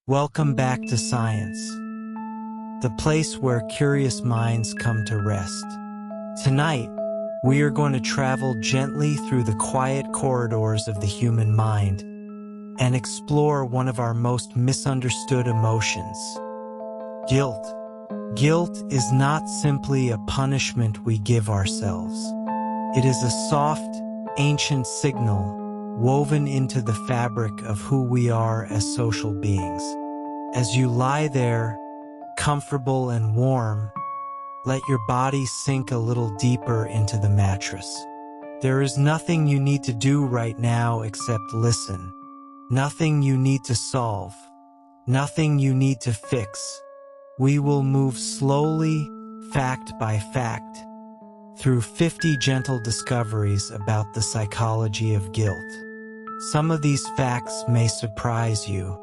Welcome back to Science, the place where curious minds come to rest. Tonight, we are going to travel gently through the quiet corridors of the human mind and explore one of our most misunderstood emotions: guilt. Guilt is not simply a punishment we give ourselves. It is a soft, ancient signal woven into the fabric of who we are as social beings. As you lie there, comfortable and warm, let your body sink a little deeper into the mattress. There is nothing you need to do right now except listen. Nothing you need to solve. Nothing you need to fix. We will move slowly, fact by fact, through 50 gentle discoveries about the psychology of guilt. Some of these facts may surprise you.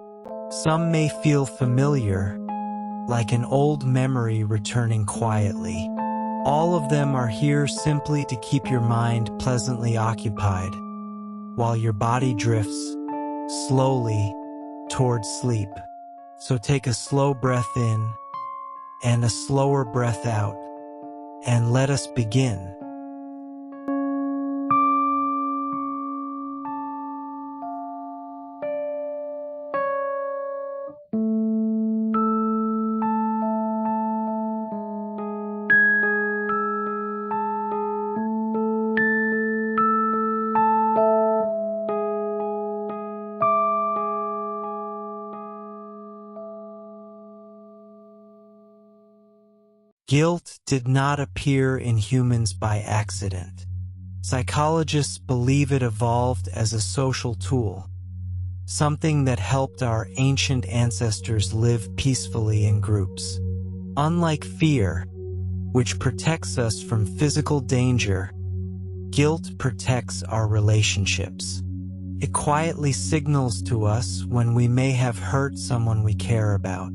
Some may feel familiar, like an old memory returning quietly. All of them are here simply to keep your mind pleasantly occupied, while your body drifts slowly toward sleep. So take a slow breath in and a slower breath out, and let us begin. Guilt did not appear in humans by accident. Psychologists believe it evolved as a social tool, something that helped our ancient ancestors live peacefully in groups. Unlike fear, which protects us from physical danger, guilt protects our relationships. It quietly signals to us when we may have hurt someone we care about.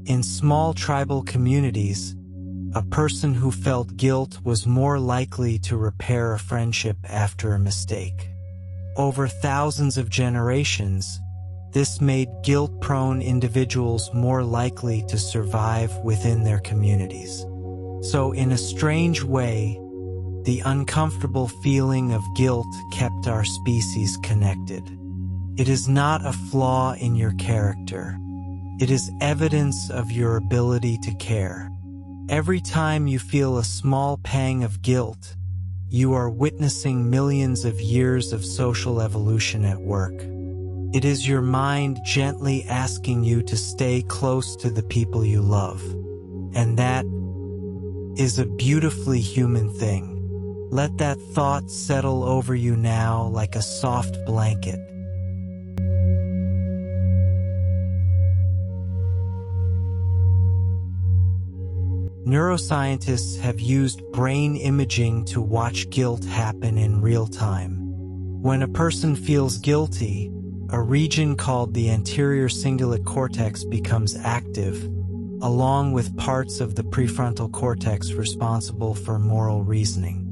In small tribal communities, a person who felt guilt was more likely to repair a friendship after a mistake. Over thousands of generations, this made guilt-prone individuals more likely to survive within their communities. So in a strange way, the uncomfortable feeling of guilt kept our species connected. It is not a flaw in your character. It is evidence of your ability to care. Every time you feel a small pang of guilt, you are witnessing millions of years of social evolution at work. It is your mind gently asking you to stay close to the people you love. And that is a beautifully human thing. Let that thought settle over you now like a soft blanket. Neuroscientists have used brain imaging to watch guilt happen in real time. When a person feels guilty, a region called the anterior cingulate cortex becomes active, along with parts of the prefrontal cortex responsible for moral reasoning.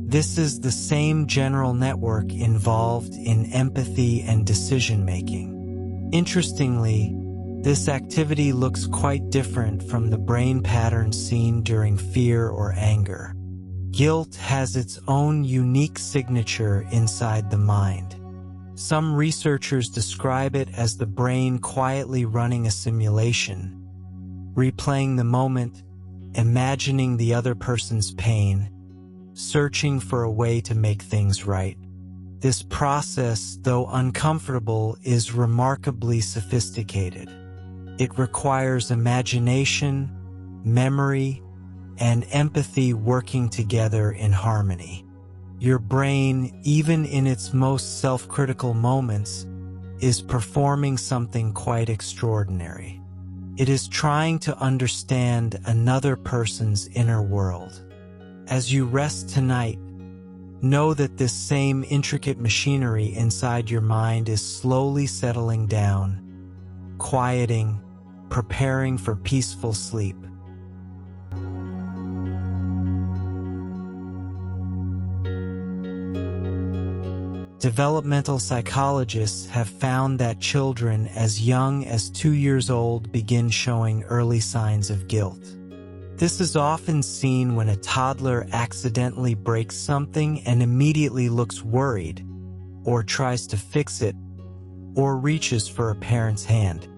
This is the same general network involved in empathy and decision-making. Interestingly, this activity looks quite different from the brain patterns seen during fear or anger. Guilt has its own unique signature inside the mind. Some researchers describe it as the brain quietly running a simulation, replaying the moment, imagining the other person's pain, searching for a way to make things right. This process, though uncomfortable, is remarkably sophisticated. It requires imagination, memory, and empathy working together in harmony. Your brain, even in its most self-critical moments, is performing something quite extraordinary. It is trying to understand another person's inner world. As you rest tonight, know that this same intricate machinery inside your mind is slowly settling down, quieting, preparing for peaceful sleep. Developmental psychologists have found that children as young as 2 years old begin showing early signs of guilt. This is often seen when a toddler accidentally breaks something and immediately looks worried, or tries to fix it, or reaches for a parent's hand.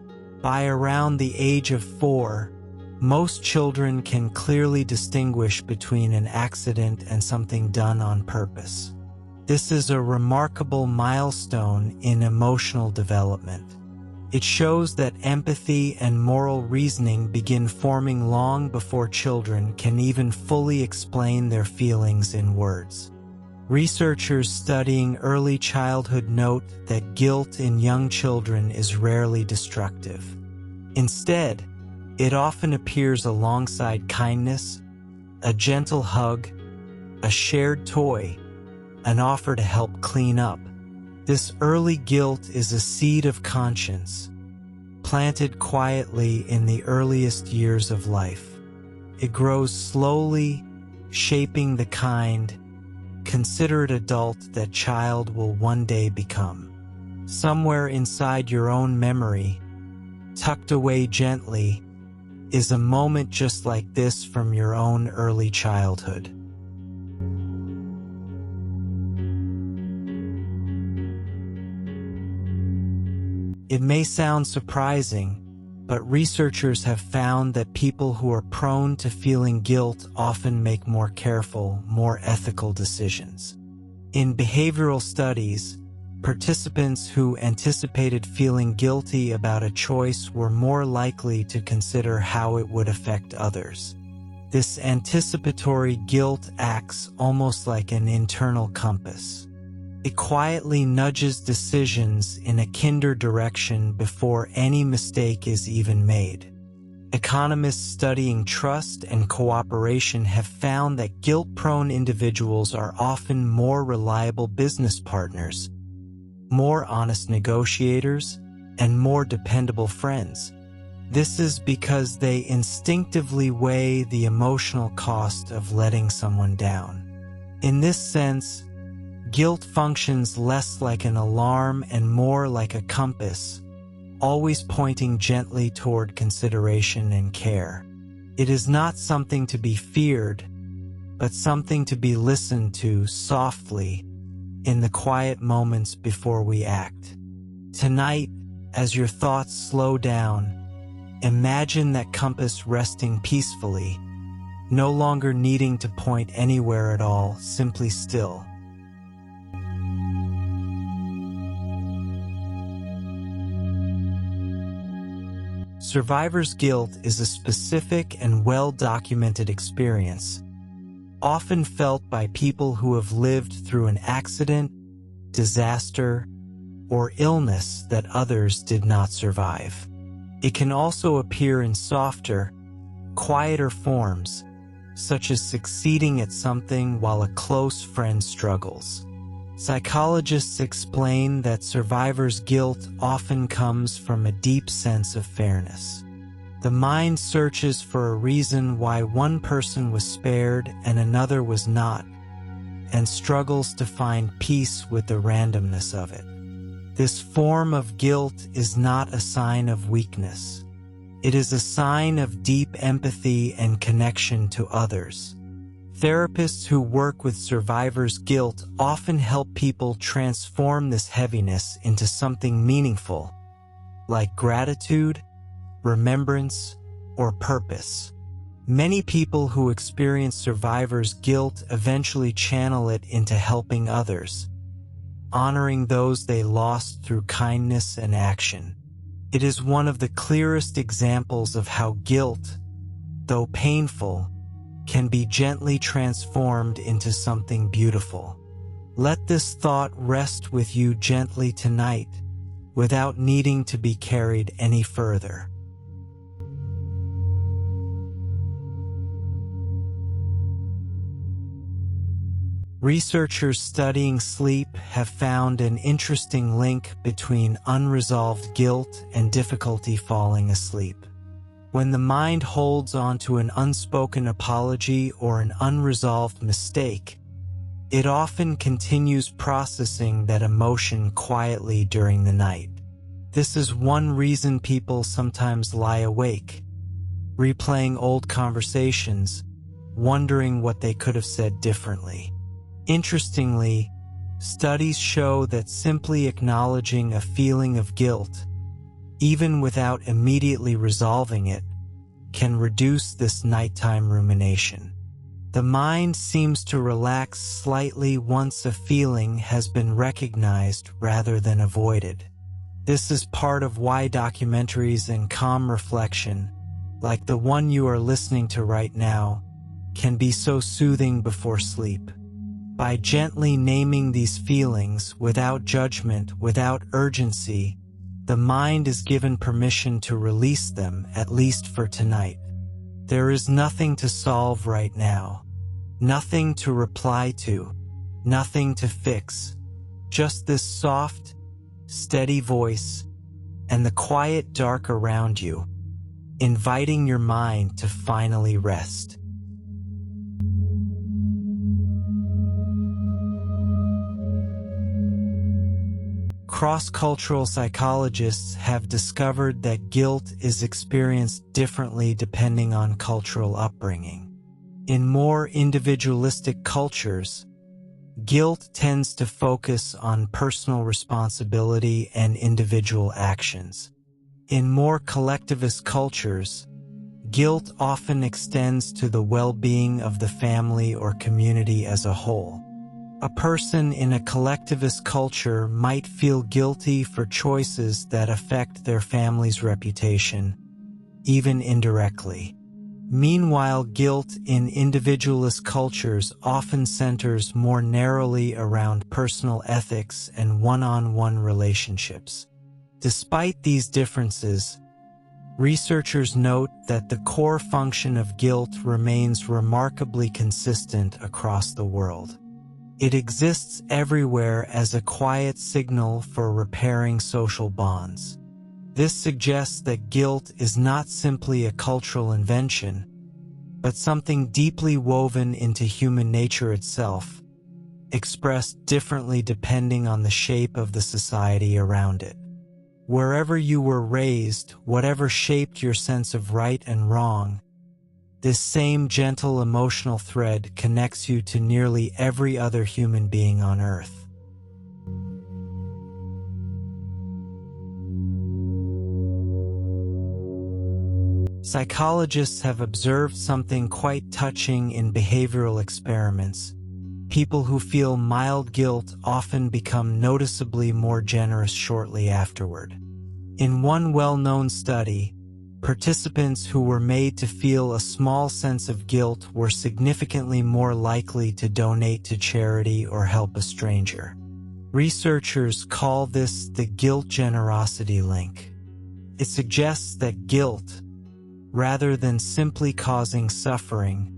By around the age of 4, most children can clearly distinguish between an accident and something done on purpose. This is a remarkable milestone in emotional development. It shows that empathy and moral reasoning begin forming long before children can even fully explain their feelings in words. Researchers studying early childhood note that guilt in young children is rarely destructive. Instead, it often appears alongside kindness, a gentle hug, a shared toy, an offer to help clean up. This early guilt is a seed of conscience, planted quietly in the earliest years of life. It grows slowly, shaping the kind, considerate adult that child will one day become. Somewhere inside your own memory, tucked away gently, is a moment just like this from your own early childhood. It may sound surprising, but researchers have found that people who are prone to feeling guilt often make more careful, more ethical decisions. In behavioral studies, participants who anticipated feeling guilty about a choice were more likely to consider how it would affect others. This anticipatory guilt acts almost like an internal compass. It quietly nudges decisions in a kinder direction before any mistake is even made. Economists studying trust and cooperation have found that guilt-prone individuals are often more reliable business partners, more honest negotiators, and more dependable friends. This is because they instinctively weigh the emotional cost of letting someone down. In this sense, guilt functions less like an alarm and more like a compass, always pointing gently toward consideration and care. It is not something to be feared, but something to be listened to softly in the quiet moments before we act. Tonight, as your thoughts slow down, imagine that compass resting peacefully, no longer needing to point anywhere at all, simply still. Survivor's guilt is a specific and well-documented experience, often felt by people who have lived through an accident, disaster, or illness that others did not survive. It can also appear in softer, quieter forms, such as succeeding at something while a close friend struggles. Psychologists explain that survivor's guilt often comes from a deep sense of fairness. The mind searches for a reason why one person was spared and another was not, and struggles to find peace with the randomness of it. This form of guilt is not a sign of weakness. It is a sign of deep empathy and connection to others. Therapists who work with survivor's guilt often help people transform this heaviness into something meaningful, like gratitude, remembrance, or purpose. Many people who experience survivor's guilt eventually channel it into helping others, honoring those they lost through kindness and action. It is one of the clearest examples of how guilt, though painful, can be gently transformed into something beautiful. Let this thought rest with you gently tonight, without needing to be carried any further. Researchers studying sleep have found an interesting link between unresolved guilt and difficulty falling asleep. When the mind holds on to an unspoken apology or an unresolved mistake, It often continues processing that emotion quietly during the night. This is one reason people sometimes lie awake, replaying old conversations, wondering what they could have said differently. Interestingly, studies show that simply acknowledging a feeling of guilt, even without immediately resolving it, can reduce this nighttime rumination. The mind seems to relax slightly once a feeling has been recognized rather than avoided. This is part of why documentaries and calm reflection, like the one you are listening to right now, can be so soothing before sleep. By gently naming these feelings without judgment, without urgency, the mind is given permission to release them, at least for tonight. There is nothing to solve right now, nothing to reply to, nothing to fix, just this soft, steady voice and the quiet dark around you, inviting your mind to finally rest. Cross-cultural psychologists have discovered that guilt is experienced differently depending on cultural upbringing. In more individualistic cultures, guilt tends to focus on personal responsibility and individual actions. In more collectivist cultures, guilt often extends to the well-being of the family or community as a whole. A person in a collectivist culture might feel guilty for choices that affect their family's reputation, even indirectly. Meanwhile, guilt in individualist cultures often centers more narrowly around personal ethics and one-on-one relationships. Despite these differences, researchers note that the core function of guilt remains remarkably consistent across the world. It exists everywhere as a quiet signal for repairing social bonds. This suggests that guilt is not simply a cultural invention, but something deeply woven into human nature itself, expressed differently depending on the shape of the society around it. Wherever you were raised, whatever shaped your sense of right and wrong, this same gentle emotional thread connects you to nearly every other human being on Earth. Psychologists have observed something quite touching in behavioral experiments. People who feel mild guilt often become noticeably more generous shortly afterward. In one well-known study, participants who were made to feel a small sense of guilt were significantly more likely to donate to charity or help a stranger. Researchers call this the guilt-generosity link. It suggests that guilt, rather than simply causing suffering,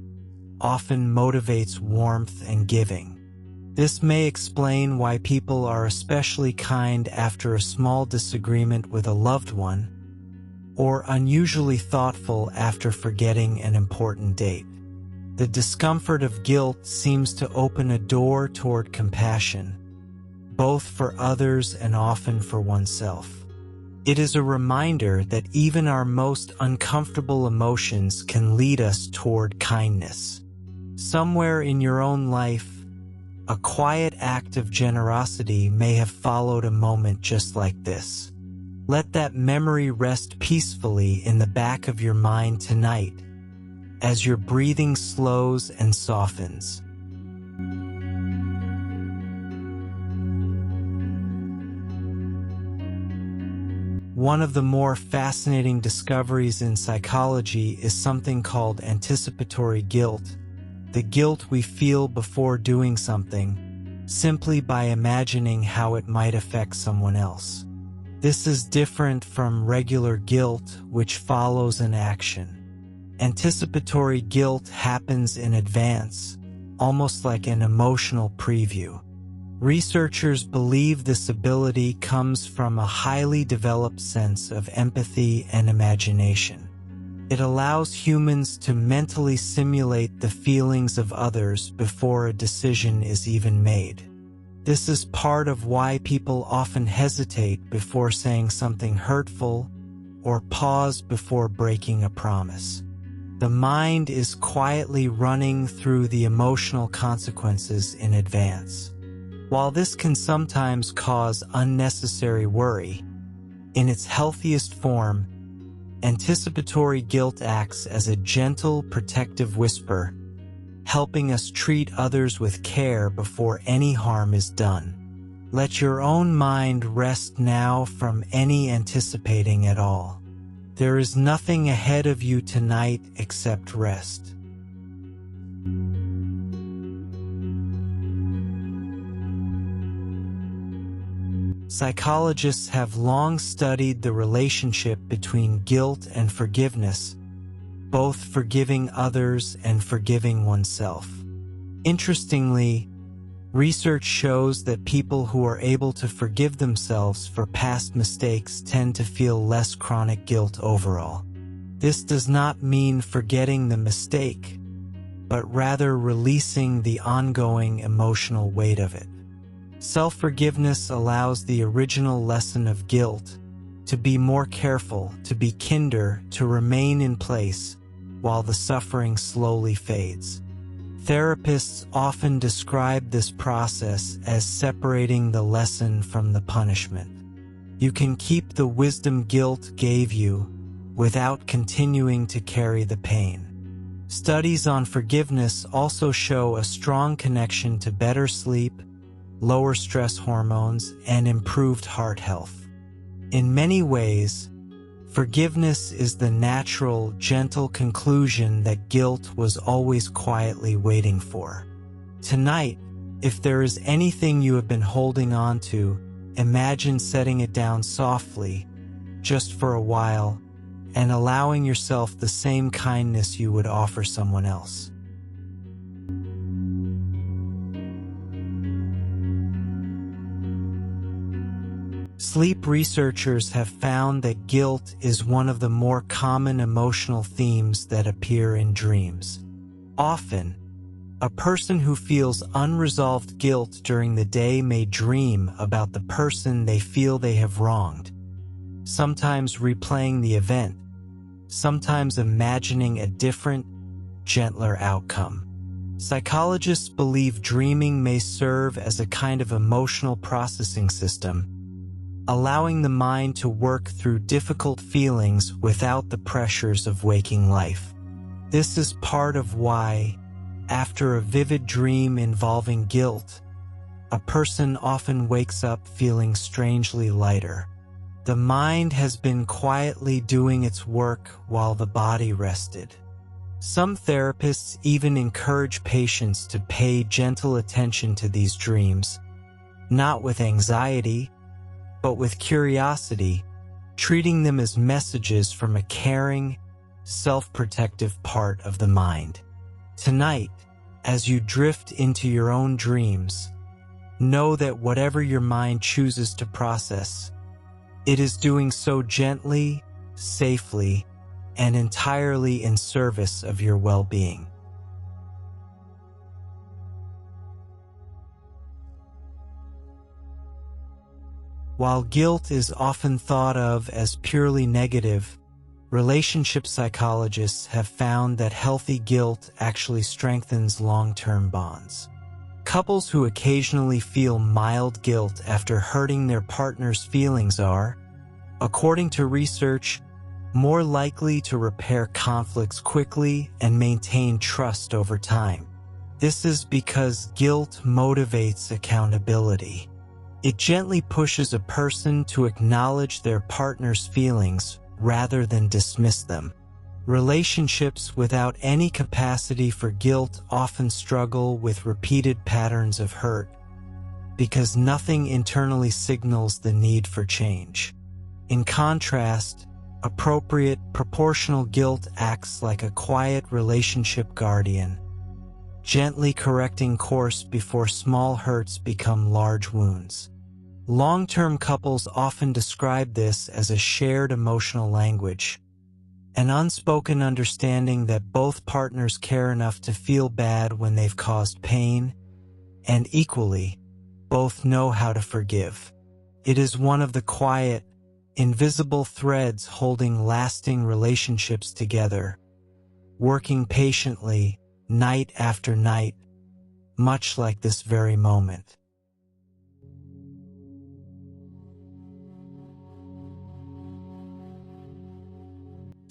often motivates warmth and giving. This may explain why people are especially kind after a small disagreement with a loved one, or unusually thoughtful after forgetting an important date. The discomfort of guilt seems to open a door toward compassion, both for others and often for oneself. It is a reminder that even our most uncomfortable emotions can lead us toward kindness. Somewhere in your own life, a quiet act of generosity may have followed a moment just like this. Let that memory rest peacefully in the back of your mind tonight, as your breathing slows and softens. One of the more fascinating discoveries in psychology is something called anticipatory guilt, the guilt we feel before doing something, simply by imagining how it might affect someone else. This is different from regular guilt, which follows an action. Anticipatory guilt happens in advance, almost like an emotional preview. Researchers believe this ability comes from a highly developed sense of empathy and imagination. It allows humans to mentally simulate the feelings of others before a decision is even made. This is part of why people often hesitate before saying something hurtful or pause before breaking a promise. The mind is quietly running through the emotional consequences in advance. While this can sometimes cause unnecessary worry, in its healthiest form, anticipatory guilt acts as a gentle, protective whisper, helping us treat others with care before any harm is done. Let your own mind rest now from any anticipating at all. There is nothing ahead of you tonight except rest. Psychologists have long studied the relationship between guilt and forgiveness, both forgiving others and forgiving oneself. Interestingly, research shows that people who are able to forgive themselves for past mistakes tend to feel less chronic guilt overall. This does not mean forgetting the mistake, but rather releasing the ongoing emotional weight of it. Self-forgiveness allows the original lesson of guilt to be more careful, to be kinder, to remain in place while the suffering slowly fades. Therapists often describe this process as separating the lesson from the punishment. You can keep the wisdom guilt gave you without continuing to carry the pain. Studies on forgiveness also show a strong connection to better sleep, lower stress hormones, and improved heart health. In many ways, forgiveness is the natural, gentle conclusion that guilt was always quietly waiting for. Tonight, if there is anything you have been holding on to, imagine setting it down softly, just for a while, and allowing yourself the same kindness you would offer someone else. Sleep researchers have found that guilt is one of the more common emotional themes that appear in dreams. Often, a person who feels unresolved guilt during the day may dream about the person they feel they have wronged, sometimes replaying the event, sometimes imagining a different, gentler outcome. Psychologists believe dreaming may serve as a kind of emotional processing system, allowing the mind to work through difficult feelings without the pressures of waking life. This is part of why, after a vivid dream involving guilt, a person often wakes up feeling strangely lighter. The mind has been quietly doing its work while the body rested. Some therapists even encourage patients to pay gentle attention to these dreams, not with anxiety, but with curiosity, treating them as messages from a caring, self-protective part of the mind. Tonight, as you drift into your own dreams, know that whatever your mind chooses to process, it is doing so gently, safely, and entirely in service of your well-being. While guilt is often thought of as purely negative, relationship psychologists have found that healthy guilt actually strengthens long-term bonds. Couples who occasionally feel mild guilt after hurting their partner's feelings are, according to research, more likely to repair conflicts quickly and maintain trust over time. This is because guilt motivates accountability. It gently pushes a person to acknowledge their partner's feelings rather than dismiss them. Relationships without any capacity for guilt often struggle with repeated patterns of hurt because nothing internally signals the need for change. In contrast, appropriate, proportional guilt acts like a quiet relationship guardian, gently correcting course before small hurts become large wounds. Long-term couples often describe this as a shared emotional language, An unspoken understanding that both partners care enough to feel bad when they've caused pain, and equally, both know how to forgive. It is one of the quiet, invisible threads holding lasting relationships together, working patiently, night after night, much like this very moment.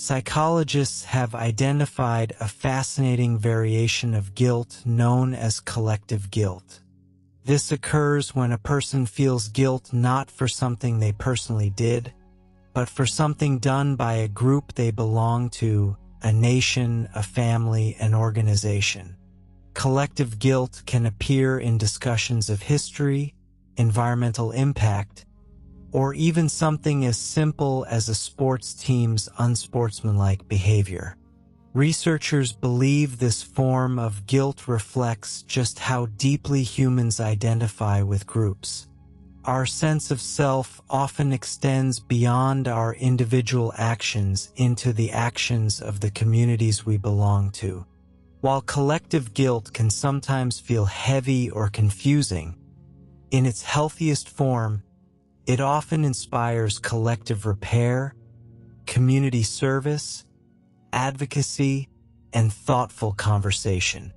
Psychologists have identified a fascinating variation of guilt known as collective guilt. This occurs when a person feels guilt not for something they personally did, but for something done by a group they belong to, a nation, a family, an organization. Collective guilt can appear in discussions of history, environmental impact, or even something as simple as a sports team's unsportsmanlike behavior. Researchers believe this form of guilt reflects just how deeply humans identify with groups. Our sense of self often extends beyond our individual actions into the actions of the communities we belong to. While collective guilt can sometimes feel heavy or confusing, in its healthiest form, it often inspires collective repair, community service, advocacy, and thoughtful conversation.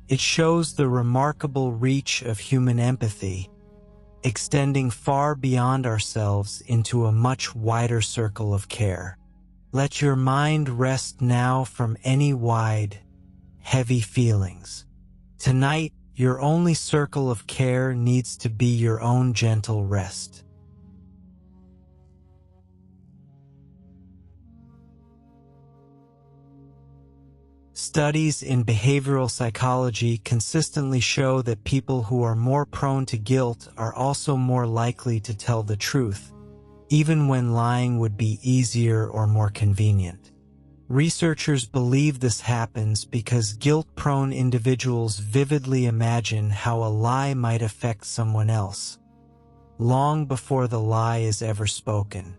It shows the remarkable reach of human empathy, extending far beyond ourselves into a much wider circle of care. Let your mind rest now from any wide, heavy feelings. Tonight, your only circle of care needs to be your own gentle rest. Studies in behavioral psychology consistently show that people who are more prone to guilt are also more likely to tell the truth, even when lying would be easier or more convenient. Researchers believe this happens because guilt-prone individuals vividly imagine how a lie might affect someone else, long before the lie is ever spoken.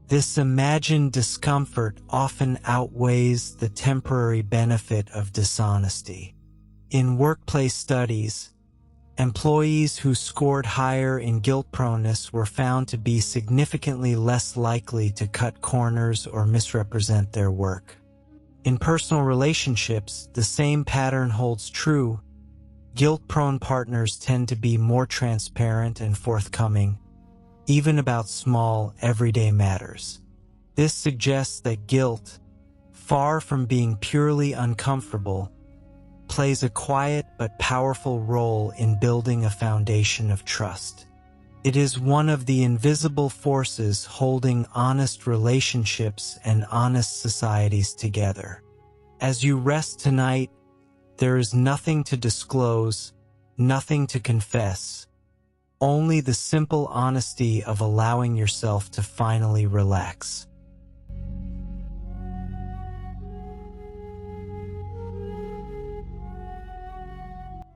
This imagined discomfort often outweighs the temporary benefit of dishonesty. In workplace studies, employees who scored higher in guilt proneness were found to be significantly less likely to cut corners or misrepresent their work. In personal relationships, the same pattern holds true. Guilt-prone partners tend to be more transparent and forthcoming, even about small, everyday matters. This suggests that guilt, far from being purely uncomfortable, plays a quiet but powerful role in building a foundation of trust. It is one of the invisible forces holding honest relationships and honest societies together. As you rest tonight, there is nothing to disclose, nothing to confess, only the simple honesty of allowing yourself to finally relax.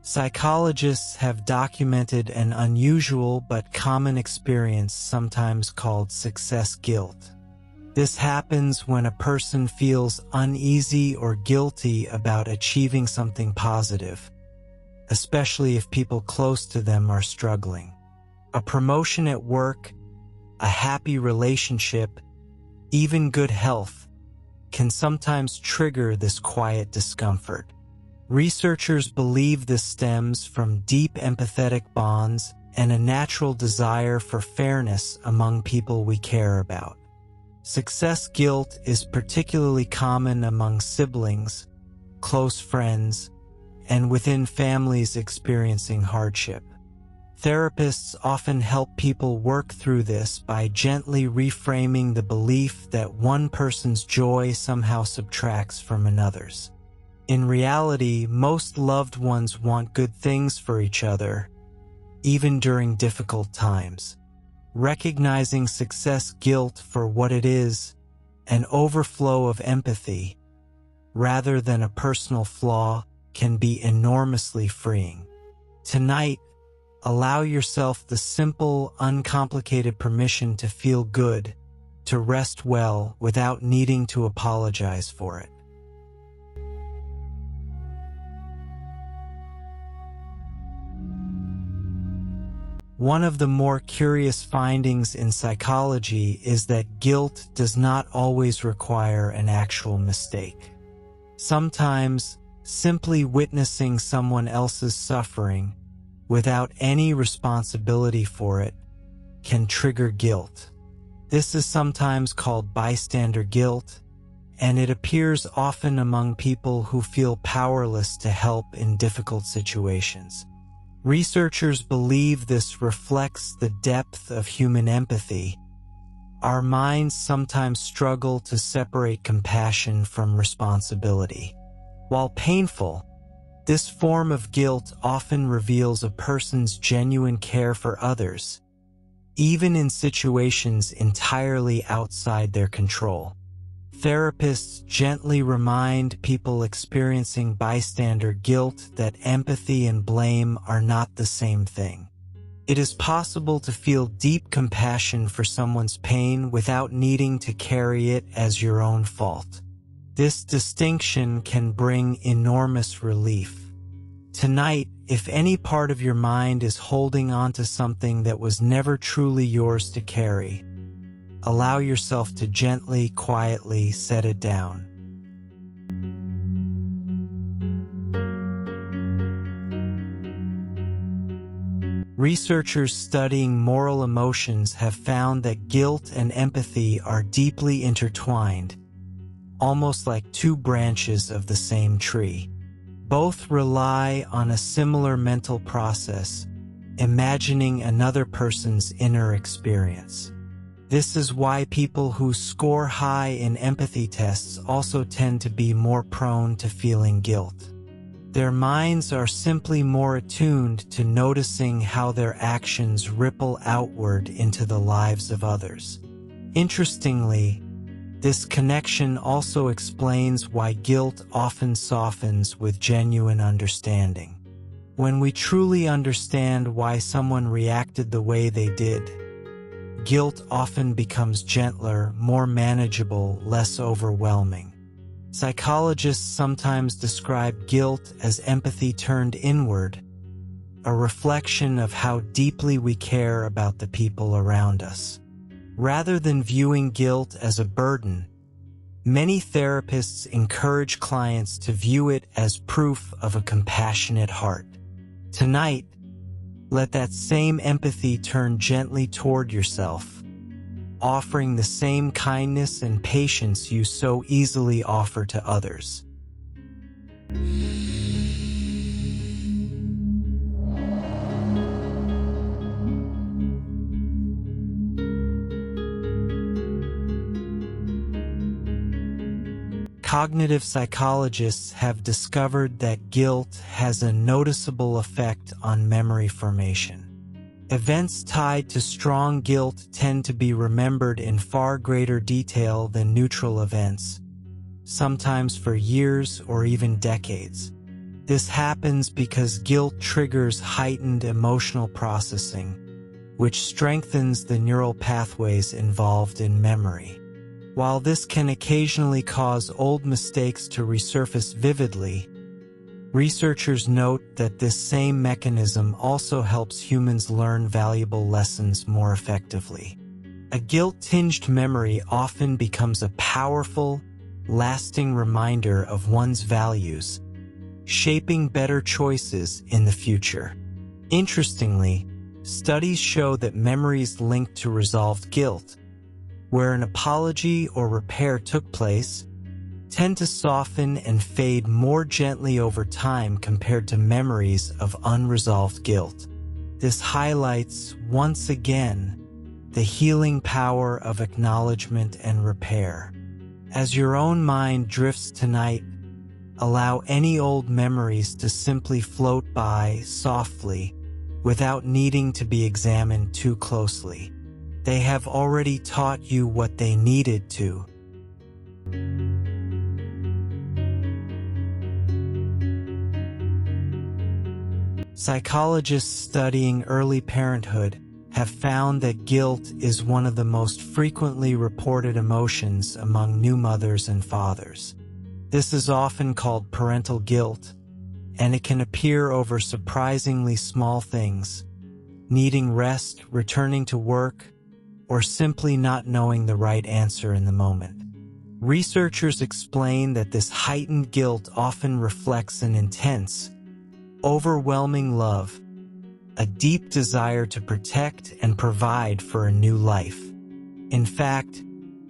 Psychologists have documented an unusual but common experience sometimes called success guilt. This happens when a person feels uneasy or guilty about achieving something positive, especially if people close to them are struggling. A promotion at work, a happy relationship, even good health, can sometimes trigger this quiet discomfort. Researchers believe this stems from deep empathetic bonds and a natural desire for fairness among people we care about. Success guilt is particularly common among siblings, close friends, and within families experiencing hardship. Therapists often help people work through this by gently reframing the belief that one person's joy somehow subtracts from another's. In reality, most loved ones want good things for each other, even during difficult times. Recognizing success guilt for what it is, an overflow of empathy, rather than a personal flaw, can be enormously freeing. Tonight, allow yourself the simple, uncomplicated permission to feel good, to rest well without needing to apologize for it. One of the more curious findings in psychology is that guilt does not always require an actual mistake. Sometimes, simply witnessing someone else's suffering without any responsibility for it can trigger guilt. This is sometimes called bystander guilt, and it appears often among people who feel powerless to help in difficult situations. Researchers believe this reflects the depth of human empathy. Our minds sometimes struggle to separate compassion from responsibility. While painful, this form of guilt often reveals a person's genuine care for others, even in situations entirely outside their control. Therapists gently remind people experiencing bystander guilt that empathy and blame are not the same thing. It is possible to feel deep compassion for someone's pain without needing to carry it as your own fault. This distinction can bring enormous relief. Tonight, if any part of your mind is holding on to something that was never truly yours to carry, allow yourself to gently, quietly set it down. Researchers studying moral emotions have found that guilt and empathy are deeply intertwined, almost like two branches of the same tree. Both rely on a similar mental process, imagining another person's inner experience. This is why people who score high in empathy tests also tend to be more prone to feeling guilt. Their minds are simply more attuned to noticing how their actions ripple outward into the lives of others. Interestingly, this connection also explains why guilt often softens with genuine understanding. When we truly understand why someone reacted the way they did, guilt often becomes gentler, more manageable, less overwhelming. Psychologists sometimes describe guilt as empathy turned inward, a reflection of how deeply we care about the people around us. Rather than viewing guilt as a burden, many therapists encourage clients to view it as proof of a compassionate heart. Tonight, let that same empathy turn gently toward yourself, offering the same kindness and patience you so easily offer to others. Cognitive psychologists have discovered that guilt has a noticeable effect on memory formation. Events tied to strong guilt tend to be remembered in far greater detail than neutral events, sometimes for years or even decades. This happens because guilt triggers heightened emotional processing, which strengthens the neural pathways involved in memory. While this can occasionally cause old mistakes to resurface vividly, researchers note that this same mechanism also helps humans learn valuable lessons more effectively. A guilt-tinged memory often becomes a powerful, lasting reminder of one's values, shaping better choices in the future. Interestingly, studies show that memories linked to resolved guilt, where an apology or repair took place, tend to soften and fade more gently over time compared to memories of unresolved guilt. This highlights, once again, the healing power of acknowledgement and repair. As your own mind drifts tonight, allow any old memories to simply float by softly, without needing to be examined too closely. They have already taught you what they needed to. Psychologists studying early parenthood have found that guilt is one of the most frequently reported emotions among new mothers and fathers. This is often called parental guilt, and it can appear over surprisingly small things: needing rest, returning to work, or simply not knowing the right answer in the moment. Researchers explain that this heightened guilt often reflects an intense, overwhelming love, a deep desire to protect and provide for a new life. In fact,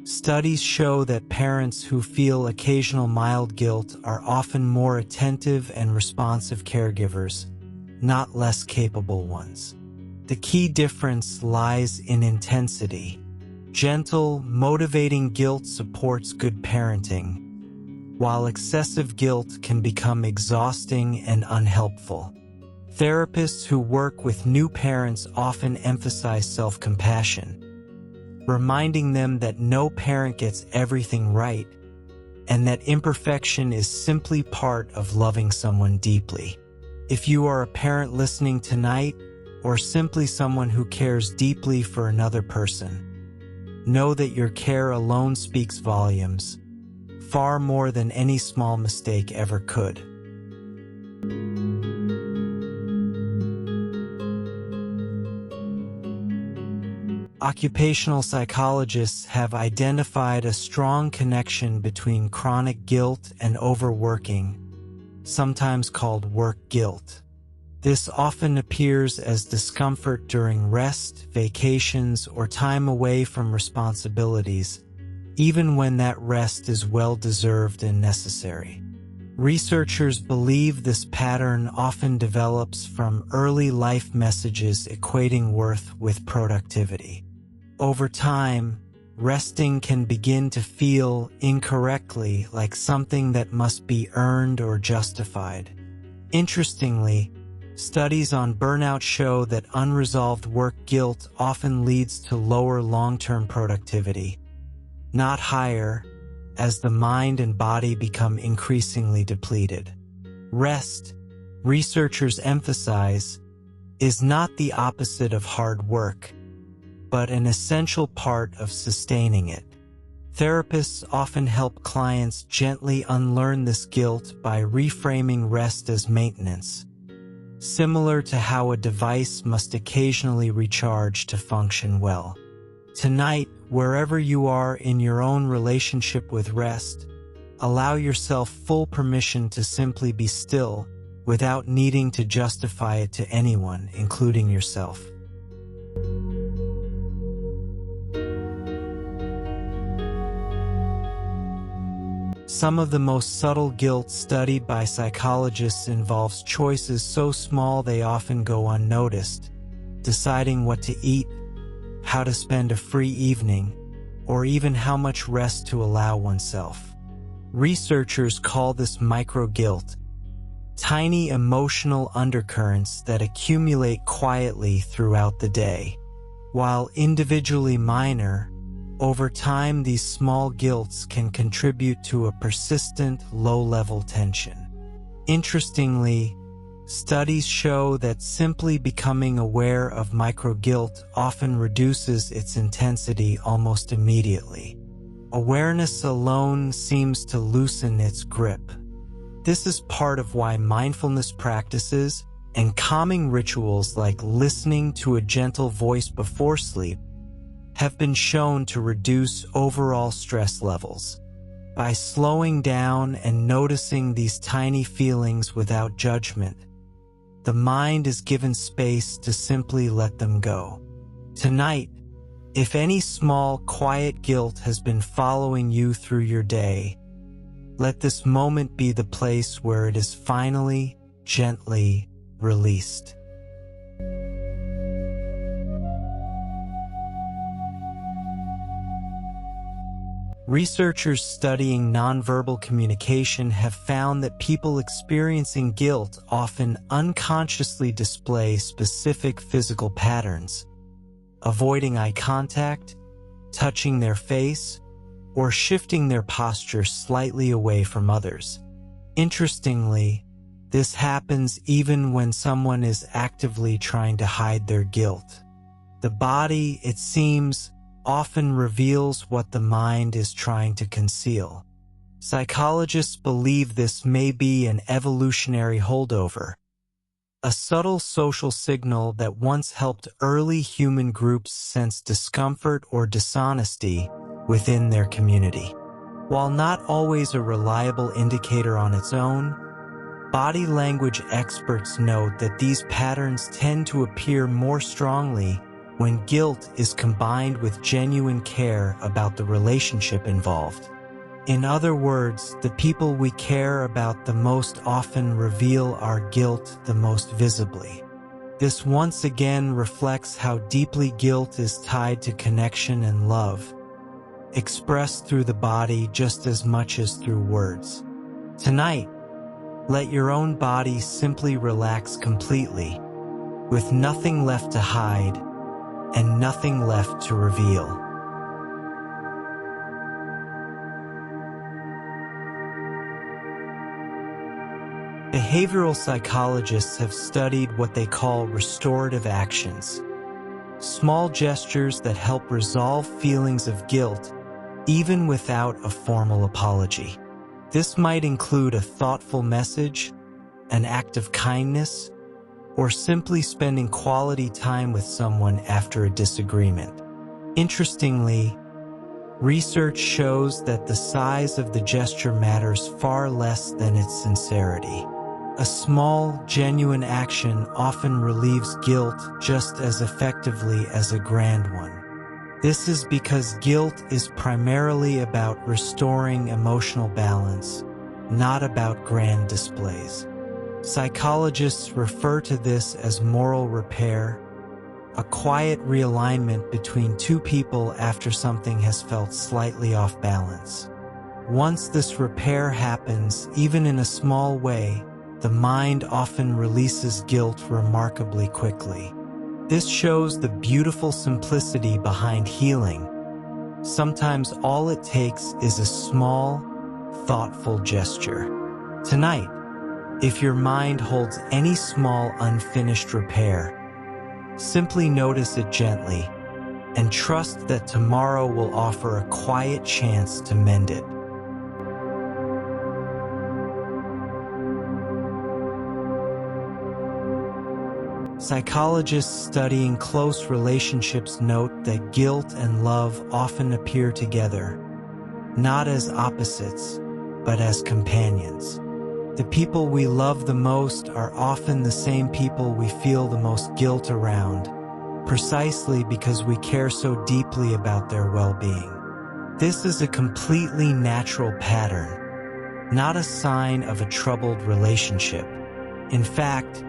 studies show that parents who feel occasional mild guilt are often more attentive and responsive caregivers, not less capable ones. The key difference lies in intensity. Gentle, motivating guilt supports good parenting, while excessive guilt can become exhausting and unhelpful. Therapists who work with new parents often emphasize self-compassion, reminding them that no parent gets everything right, and that imperfection is simply part of loving someone deeply. If you are a parent listening tonight, or simply someone who cares deeply for another person, know that your care alone speaks volumes, far more than any small mistake ever could. Occupational psychologists have identified a strong connection between chronic guilt and overworking, sometimes called work guilt. This often appears as discomfort during rest, vacations, or time away from responsibilities, even when that rest is well-deserved and necessary. Researchers believe this pattern often develops from early life messages equating worth with productivity. Over time, resting can begin to feel incorrectly like something that must be earned or justified. Interestingly, studies on burnout show that unresolved work guilt often leads to lower long-term productivity, not higher, as the mind and body become increasingly depleted. Rest, researchers emphasize, is not the opposite of hard work, but an essential part of sustaining it. Therapists often help clients gently unlearn this guilt by reframing rest as maintenance, similar to how a device must occasionally recharge to function well. Tonight, wherever you are in your own relationship with rest, allow yourself full permission to simply be still without needing to justify it to anyone, including yourself. Some of the most subtle guilt studied by psychologists involves choices so small they often go unnoticed: deciding what to eat, how to spend a free evening, or even how much rest to allow oneself. Researchers call this micro-guilt, tiny emotional undercurrents that accumulate quietly throughout the day. While individually minor, over time these small guilts can contribute to a persistent, low-level tension. Interestingly, studies show that simply becoming aware of micro-guilt often reduces its intensity almost immediately. Awareness alone seems to loosen its grip. This is part of why mindfulness practices and calming rituals like listening to a gentle voice before sleep have been shown to reduce overall stress levels. By slowing down and noticing these tiny feelings without judgment, the mind is given space to simply let them go. Tonight, if any small, quiet guilt has been following you through your day, let this moment be the place where it is finally, gently released. Researchers studying nonverbal communication have found that people experiencing guilt often unconsciously display specific physical patterns: avoiding eye contact, touching their face, or shifting their posture slightly away from others. Interestingly, this happens even when someone is actively trying to hide their guilt. The body, it seems, often reveals what the mind is trying to conceal. Psychologists believe this may be an evolutionary holdover, a subtle social signal that once helped early human groups sense discomfort or dishonesty within their community. While not always a reliable indicator on its own, body language experts note that these patterns tend to appear more strongly when guilt is combined with genuine care about the relationship involved. In other words, the people we care about the most often reveal our guilt the most visibly. This once again reflects how deeply guilt is tied to connection and love, expressed through the body just as much as through words. Tonight, let your own body simply relax completely, with nothing left to hide and nothing left to reveal. Behavioral psychologists have studied what they call restorative actions, small gestures that help resolve feelings of guilt even without a formal apology. This might include a thoughtful message, an act of kindness, or simply spending quality time with someone after a disagreement. Interestingly, research shows that the size of the gesture matters far less than its sincerity. A small, genuine action often relieves guilt just as effectively as a grand one. This is because guilt is primarily about restoring emotional balance, not about grand displays. Psychologists refer to this as moral repair, a quiet realignment between two people after something has felt slightly off balance. Once this repair happens, even in a small way, the mind often releases guilt remarkably quickly. This shows the beautiful simplicity behind healing. Sometimes all it takes is a small, thoughtful gesture. Tonight, if your mind holds any small unfinished repair, simply notice it gently and trust that tomorrow will offer a quiet chance to mend it. Psychologists studying close relationships note that guilt and love often appear together, not as opposites, but as companions. The people we love the most are often the same people we feel the most guilt around, precisely because we care so deeply about their well-being. This is a completely natural pattern, not a sign of a troubled relationship. In fact,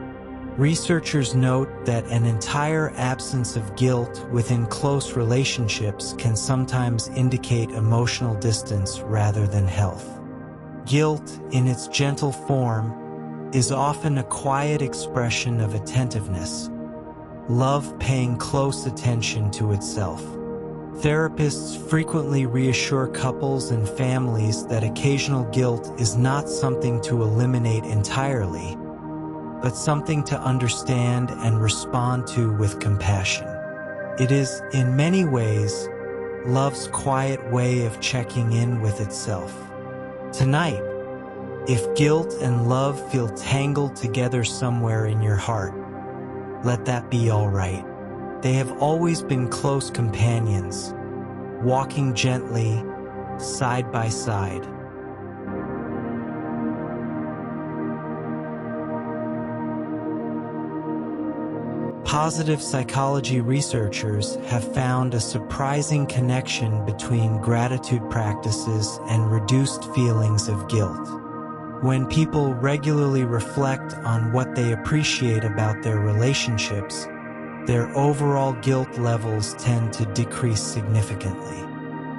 researchers note that an entire absence of guilt within close relationships can sometimes indicate emotional distance rather than health. Guilt, in its gentle form, is often a quiet expression of attentiveness, love paying close attention to itself. Therapists frequently reassure couples and families that occasional guilt is not something to eliminate entirely, but something to understand and respond to with compassion. It is, in many ways, love's quiet way of checking in with itself. Tonight, if guilt and love feel tangled together somewhere in your heart, let that be all right. They have always been close companions, walking gently, side by side. Positive psychology researchers have found a surprising connection between gratitude practices and reduced feelings of guilt. When people regularly reflect on what they appreciate about their relationships, their overall guilt levels tend to decrease significantly.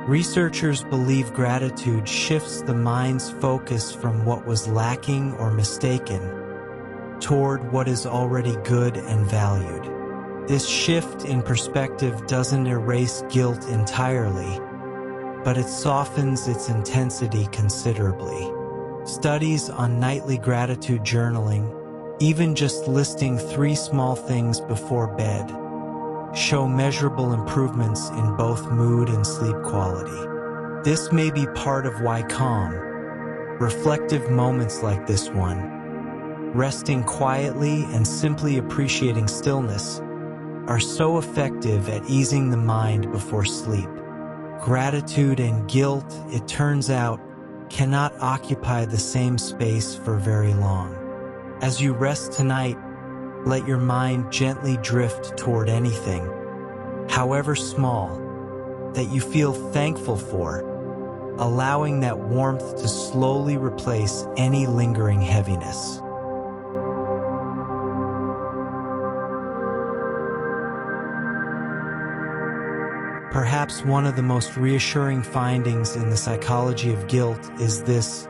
Researchers believe gratitude shifts the mind's focus from what was lacking or mistaken toward what is already good and valued. This shift in perspective doesn't erase guilt entirely, but it softens its intensity considerably. Studies on nightly gratitude journaling, even just listing 3 small things before bed, show measurable improvements in both mood and sleep quality. This may be part of why calm, reflective moments like this one, resting quietly and simply appreciating stillness, are so effective at easing the mind before sleep. Gratitude and guilt, it turns out, cannot occupy the same space for very long. As you rest tonight, let your mind gently drift toward anything, however small, that you feel thankful for, allowing that warmth to slowly replace any lingering heaviness. Perhaps one of the most reassuring findings in the psychology of guilt is this: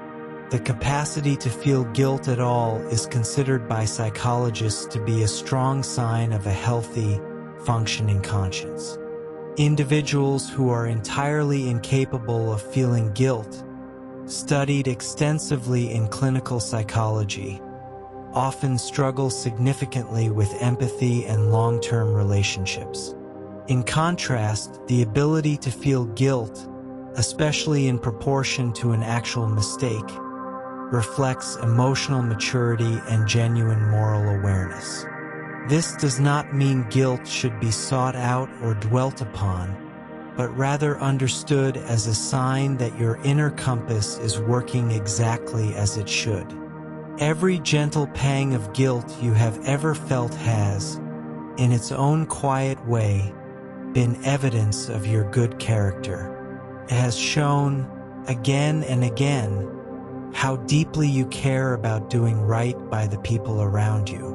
the capacity to feel guilt at all is considered by psychologists to be a strong sign of a healthy, functioning conscience. Individuals who are entirely incapable of feeling guilt, studied extensively in clinical psychology, often struggle significantly with empathy and long-term relationships. In contrast, the ability to feel guilt, especially in proportion to an actual mistake, reflects emotional maturity and genuine moral awareness. This does not mean guilt should be sought out or dwelt upon, but rather understood as a sign that your inner compass is working exactly as it should. Every gentle pang of guilt you have ever felt has, in its own quiet way, been evidence of your good character. It has shown, again and again, how deeply you care about doing right by the people around you.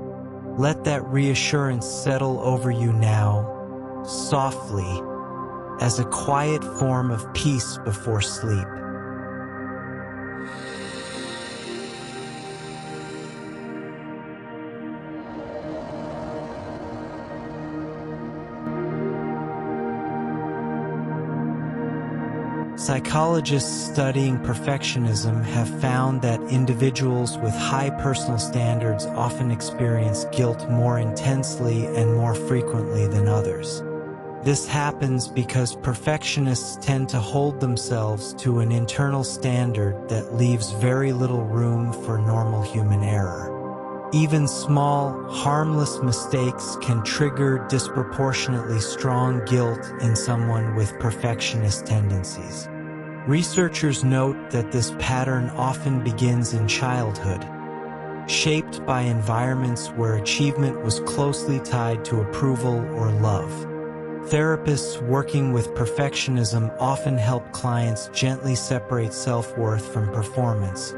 Let that reassurance settle over you now, softly, as a quiet form of peace before sleep. Psychologists studying perfectionism have found that individuals with high personal standards often experience guilt more intensely and more frequently than others. This happens because perfectionists tend to hold themselves to an internal standard that leaves very little room for normal human error. Even small, harmless mistakes can trigger disproportionately strong guilt in someone with perfectionist tendencies. Researchers note that this pattern often begins in childhood, shaped by environments where achievement was closely tied to approval or love. Therapists working with perfectionism often help clients gently separate self-worth from performance,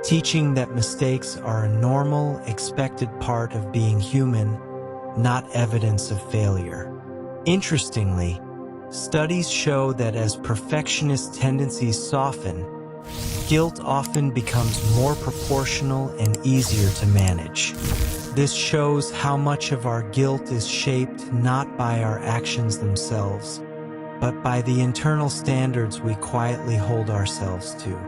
teaching that mistakes are a normal, expected part of being human, not evidence of failure. Interestingly, studies show that as perfectionist tendencies soften, guilt often becomes more proportional and easier to manage. This shows how much of our guilt is shaped not by our actions themselves, but by the internal standards we quietly hold ourselves to.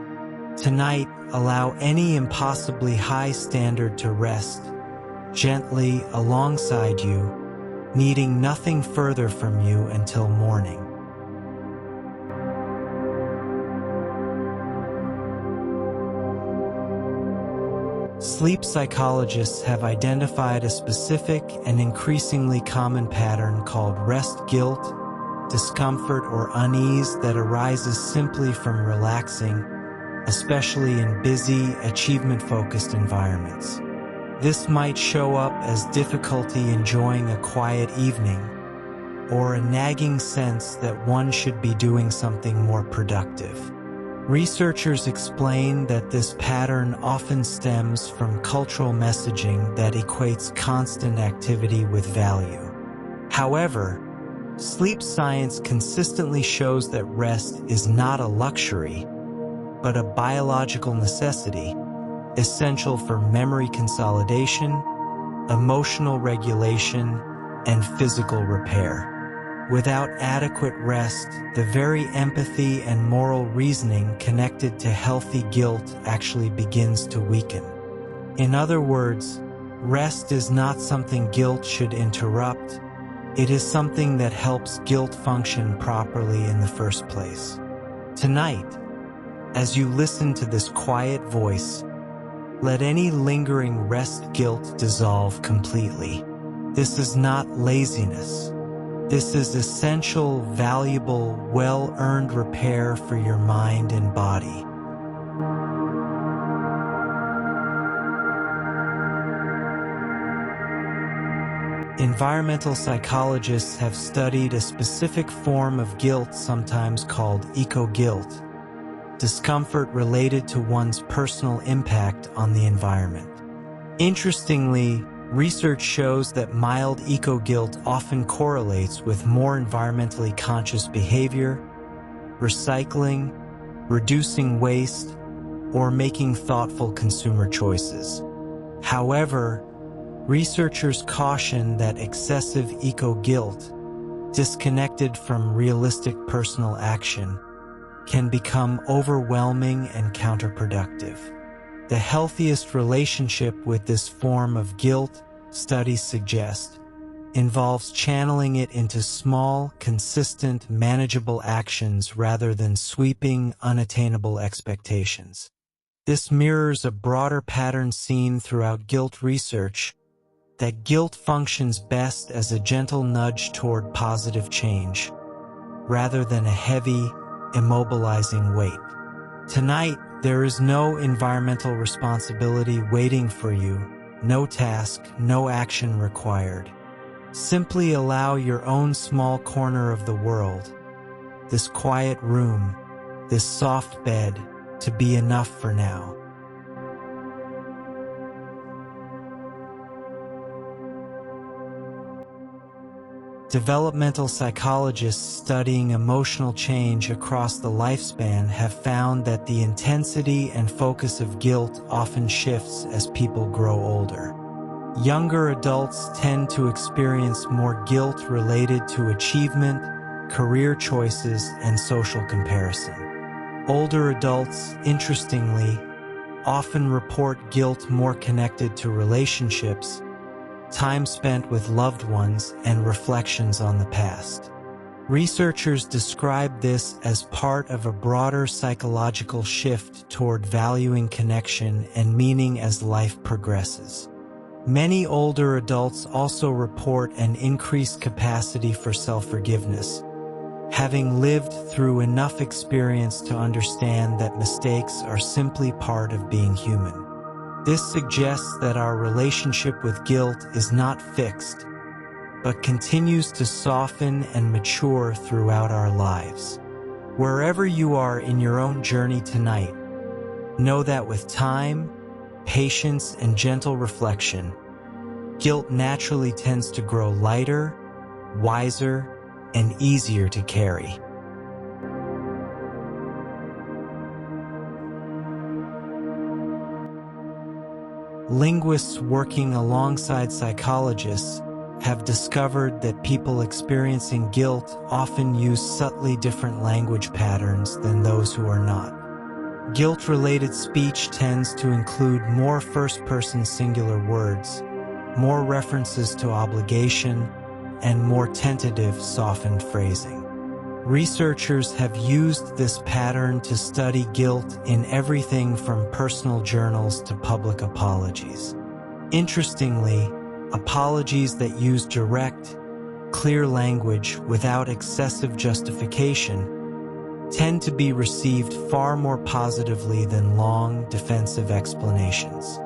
Tonight, allow any impossibly high standard to rest gently alongside you, needing nothing further from you until morning. Sleep psychologists have identified a specific and increasingly common pattern called rest guilt, discomfort or unease that arises simply from relaxing, especially in busy, achievement-focused environments. This might show up as difficulty enjoying a quiet evening, or a nagging sense that one should be doing something more productive. Researchers explain that this pattern often stems from cultural messaging that equates constant activity with value. However, sleep science consistently shows that rest is not a luxury, but a biological necessity, essential for memory consolidation, emotional regulation, and physical repair. Without adequate rest, the very empathy and moral reasoning connected to healthy guilt actually begins to weaken. In other words, rest is not something guilt should interrupt, It is something that helps guilt function properly in the first place. Tonight, as you listen to this quiet voice, let any lingering rest guilt dissolve completely. This is not laziness. This is essential, valuable, well-earned repair for your mind and body. Environmental psychologists have studied a specific form of guilt, sometimes called eco-guilt, discomfort related to one's personal impact on the environment. Interestingly, research shows that mild eco-guilt often correlates with more environmentally conscious behavior, recycling, reducing waste, or making thoughtful consumer choices. However, researchers caution that excessive eco-guilt, disconnected from realistic personal action, can become overwhelming and counterproductive. The healthiest relationship with this form of guilt, studies suggest, involves channeling it into small, consistent, manageable actions rather than sweeping, unattainable expectations. This mirrors a broader pattern seen throughout guilt research, that guilt functions best as a gentle nudge toward positive change, rather than a heavy, immobilizing weight. Tonight, there is no environmental responsibility waiting for you, no task, no action required. Simply allow your own small corner of the world, this quiet room, this soft bed, to be enough for now. Developmental psychologists studying emotional change across the lifespan have found that the intensity and focus of guilt often shifts as people grow older. Younger adults tend to experience more guilt related to achievement, career choices, and social comparison. Older adults, interestingly, often report guilt more connected to relationships, time spent with loved ones, and reflections on the past. Researchers describe this as part of a broader psychological shift toward valuing connection and meaning as life progresses. Many older adults also report an increased capacity for self-forgiveness, having lived through enough experience to understand that mistakes are simply part of being human. This suggests that our relationship with guilt is not fixed, but continues to soften and mature throughout our lives. Wherever you are in your own journey tonight, know that with time, patience, and gentle reflection, guilt naturally tends to grow lighter, wiser, and easier to carry. Linguists working alongside psychologists have discovered that people experiencing guilt often use subtly different language patterns than those who are not. Guilt-related speech tends to include more first-person singular words, more references to obligation, and more tentative, softened phrasing. Researchers have used this pattern to study guilt in everything from personal journals to public apologies. Interestingly, apologies that use direct, clear language without excessive justification tend to be received far more positively than long, defensive explanations.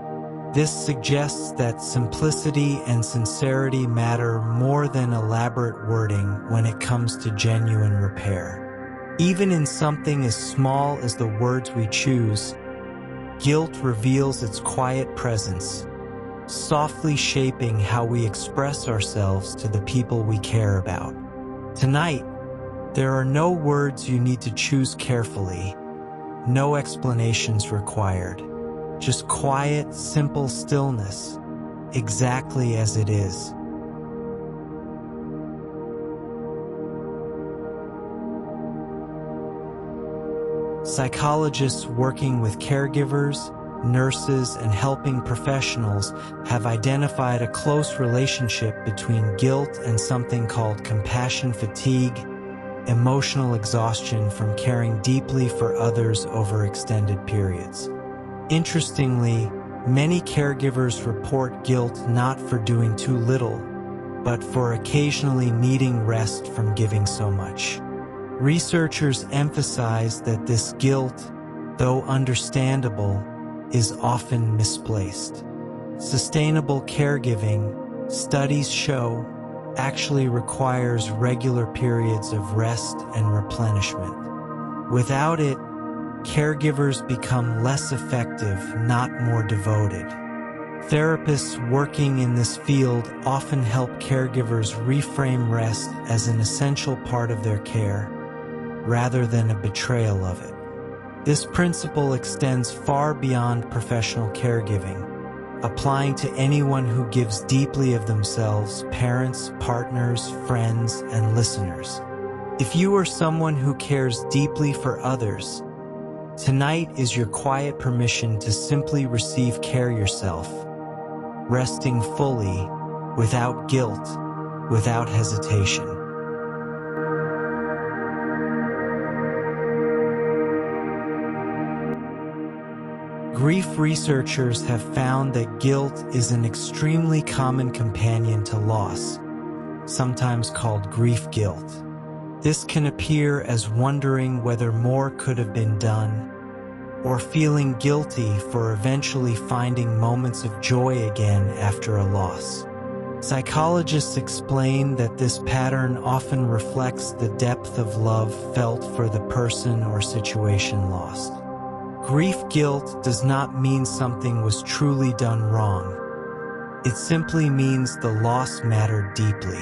This suggests that simplicity and sincerity matter more than elaborate wording when it comes to genuine repair. Even in something as small as the words we choose, guilt reveals its quiet presence, softly shaping how we express ourselves to the people we care about. Tonight, there are no words you need to choose carefully, no explanations required. Just quiet, simple stillness, exactly as it is. Psychologists working with caregivers nurses, and helping professionals have identified a close relationship between guilt and something called compassion fatigue, emotional exhaustion from caring deeply for others over extended periods. Interestingly, many caregivers report guilt not for doing too little, but for occasionally needing rest from giving so much. Researchers emphasize that this guilt, though understandable, is often misplaced. Sustainable caregiving, studies show, actually requires regular periods of rest and replenishment. Without it, caregivers become less effective, not more devoted. Therapists working in this field often help caregivers reframe rest as an essential part of their care, rather than a betrayal of it. This principle extends far beyond professional caregiving, applying to anyone who gives deeply of themselves: parents, partners, friends, and listeners. If you are someone who cares deeply for others, tonight is your quiet permission to simply receive care yourself, resting fully, without guilt, without hesitation. Grief researchers have found that guilt is an extremely common companion to loss, sometimes called grief guilt. This can appear as wondering whether more could have been done, or feeling guilty for eventually finding moments of joy again after a loss. Psychologists explain that this pattern often reflects the depth of love felt for the person or situation lost. Grief guilt does not mean something was truly done wrong. It simply means the loss mattered deeply.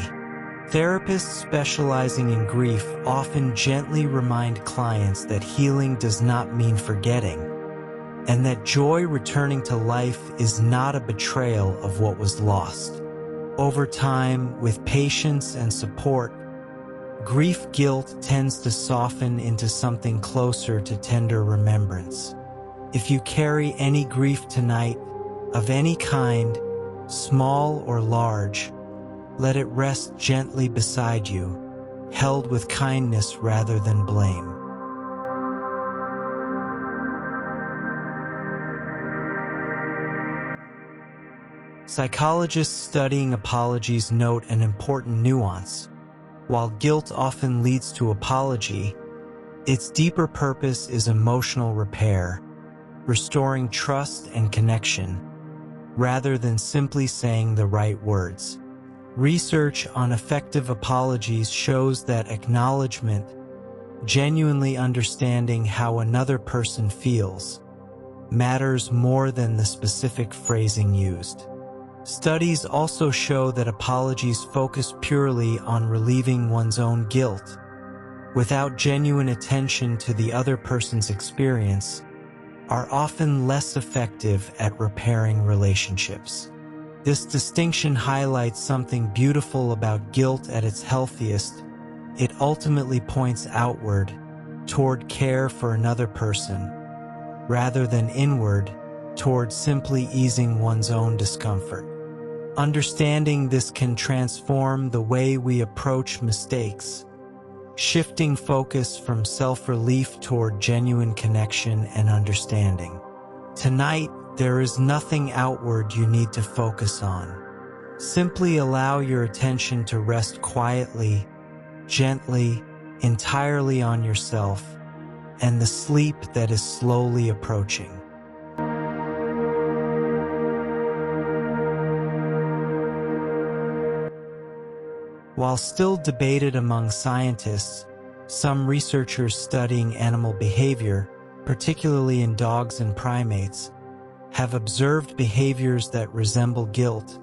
Therapists specializing in grief often gently remind clients that healing does not mean forgetting, and that joy returning to life is not a betrayal of what was lost. Over time, with patience and support, grief guilt tends to soften into something closer to tender remembrance. If you carry any grief tonight, of any kind, small or large, let it rest gently beside you, held with kindness rather than blame. Psychologists studying apologies note an important nuance. While guilt often leads to apology, its deeper purpose is emotional repair, restoring trust and connection, rather than simply saying the right words. Research on effective apologies shows that acknowledgement, genuinely understanding how another person feels, matters more than the specific phrasing used. Studies also show that apologies focus purely on relieving one's own guilt, without genuine attention to the other person's experience, are often less effective at repairing relationships. This distinction highlights something beautiful about guilt at its healthiest. It ultimately points outward, toward care for another person, rather than inward, toward simply easing one's own discomfort. Understanding this can transform the way we approach mistakes, shifting focus from self-relief toward genuine connection and understanding. Tonight, there is nothing outward you need to focus on. Simply allow your attention to rest quietly, gently, entirely on yourself, and the sleep that is slowly approaching. While still debated among scientists, some researchers studying animal behavior, particularly in dogs and primates, have observed behaviors that resemble guilt,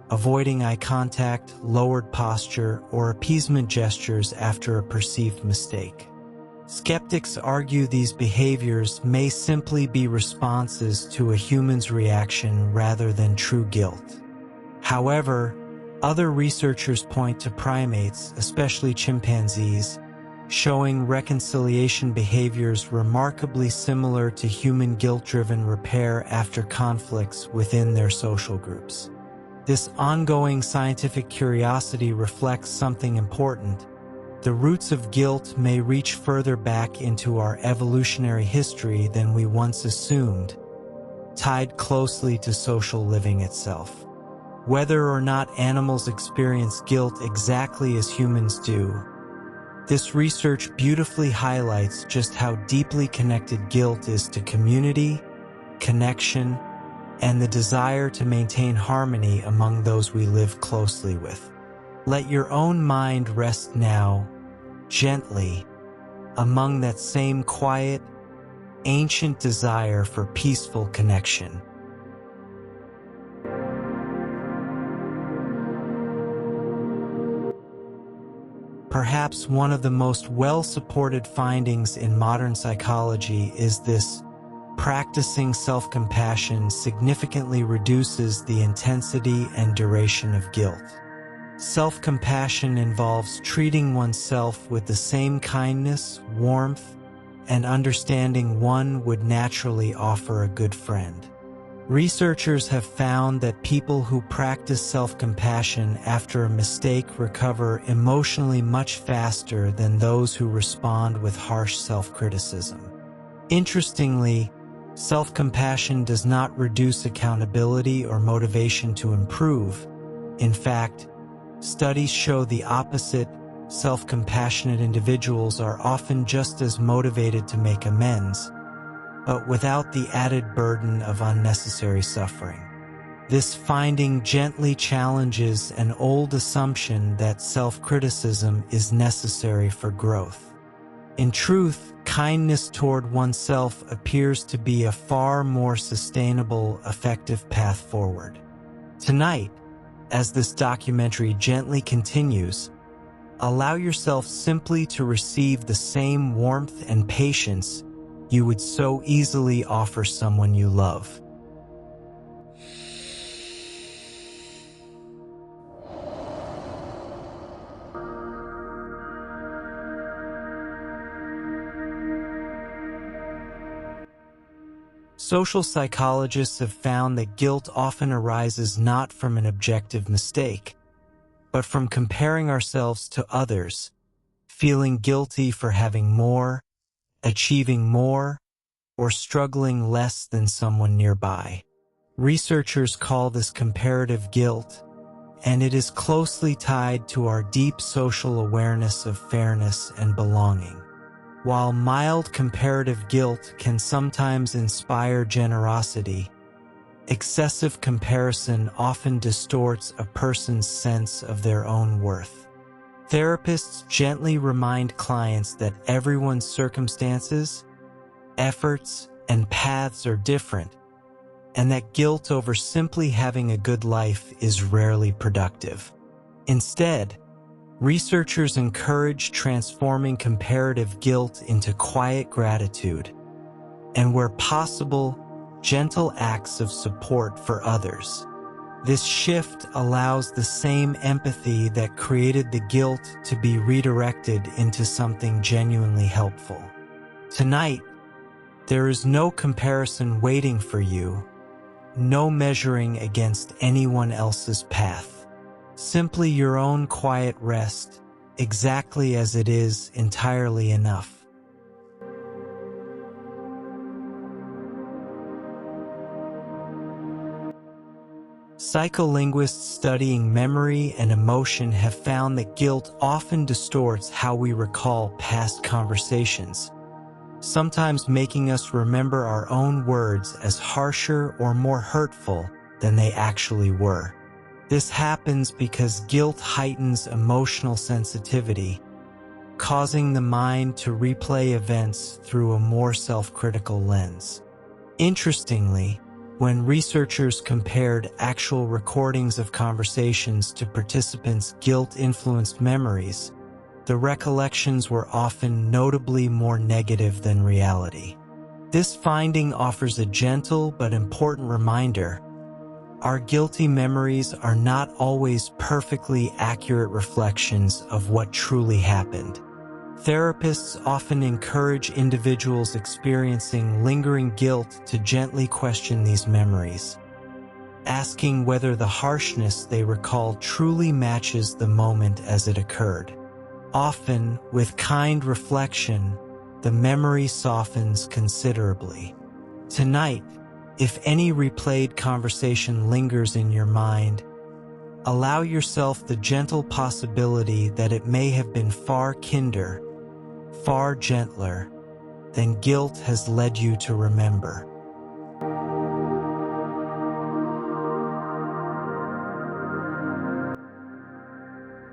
avoiding eye contact, lowered posture, or appeasement gestures after a perceived mistake. Skeptics argue these behaviors may simply be responses to a human's reaction rather than true guilt. However, other researchers point to primates, especially chimpanzees, showing reconciliation behaviors remarkably similar to human guilt-driven repair after conflicts within their social groups. This ongoing scientific curiosity reflects something important. The roots of guilt may reach further back into our evolutionary history than we once assumed, tied closely to social living itself. Whether or not animals experience guilt exactly as humans do, this research beautifully highlights just how deeply connected guilt is to community, connection, and the desire to maintain harmony among those we live closely with. Let your own mind rest now, gently, among that same quiet, ancient desire for peaceful connection. Perhaps one of the most well-supported findings in modern psychology is this: practicing self-compassion significantly reduces the intensity and duration of guilt. Self-compassion involves treating oneself with the same kindness, warmth, and understanding one would naturally offer a good friend. Researchers have found that people who practice self-compassion after a mistake recover emotionally much faster than those who respond with harsh self-criticism. Interestingly, self-compassion does not reduce accountability or motivation to improve. In fact, studies show the opposite. Self-compassionate individuals are often just as motivated to make amends, but without the added burden of unnecessary suffering. This finding gently challenges an old assumption that self-criticism is necessary for growth. In truth, kindness toward oneself appears to be a far more sustainable, effective path forward. Tonight, as this documentary gently continues, allow yourself simply to receive the same warmth and patience you would so easily offer someone you love. Social psychologists have found that guilt often arises not from an objective mistake, but from comparing ourselves to others, feeling guilty for having more, achieving more, or struggling less than someone nearby. Researchers call this comparative guilt, and it is closely tied to our deep social awareness of fairness and belonging. While mild comparative guilt can sometimes inspire generosity, excessive comparison often distorts a person's sense of their own worth. Therapists gently remind clients that everyone's circumstances, efforts, and paths are different, and that guilt over simply having a good life is rarely productive. Instead, researchers encourage transforming comparative guilt into quiet gratitude, and where possible, gentle acts of support for others. This shift allows the same empathy that created the guilt to be redirected into something genuinely helpful. Tonight, there is no comparison waiting for you, no measuring against anyone else's path. Simply your own quiet rest, exactly as it is, entirely enough. Psycholinguists studying memory and emotion have found that guilt often distorts how we recall past conversations, sometimes making us remember our own words as harsher or more hurtful than they actually were. This happens because guilt heightens emotional sensitivity, causing the mind to replay events through a more self-critical lens. Interestingly, when researchers compared actual recordings of conversations to participants' guilt-influenced memories, the recollections were often notably more negative than reality. This finding offers a gentle but important reminder: our guilty memories are not always perfectly accurate reflections of what truly happened. Therapists often encourage individuals experiencing lingering guilt to gently question these memories, asking whether the harshness they recall truly matches the moment as it occurred. Often, with kind reflection, the memory softens considerably. Tonight, if any replayed conversation lingers in your mind, allow yourself the gentle possibility that it may have been far kinder, far gentler than guilt has led you to remember.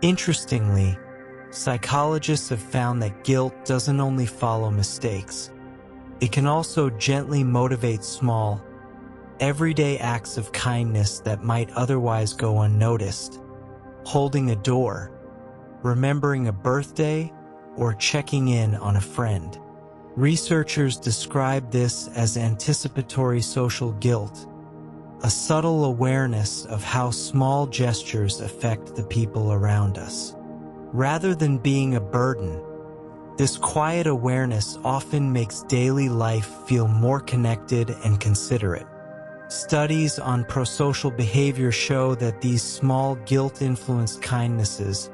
Interestingly, psychologists have found that guilt doesn't only follow mistakes. It can also gently motivate small, everyday acts of kindness that might otherwise go unnoticed. Holding a door, remembering a birthday, or checking in on a friend. Researchers describe this as anticipatory social guilt, a subtle awareness of how small gestures affect the people around us. Rather than being a burden, this quiet awareness often makes daily life feel more connected and considerate. Studies on prosocial behavior show that these small guilt-influenced kindnesses,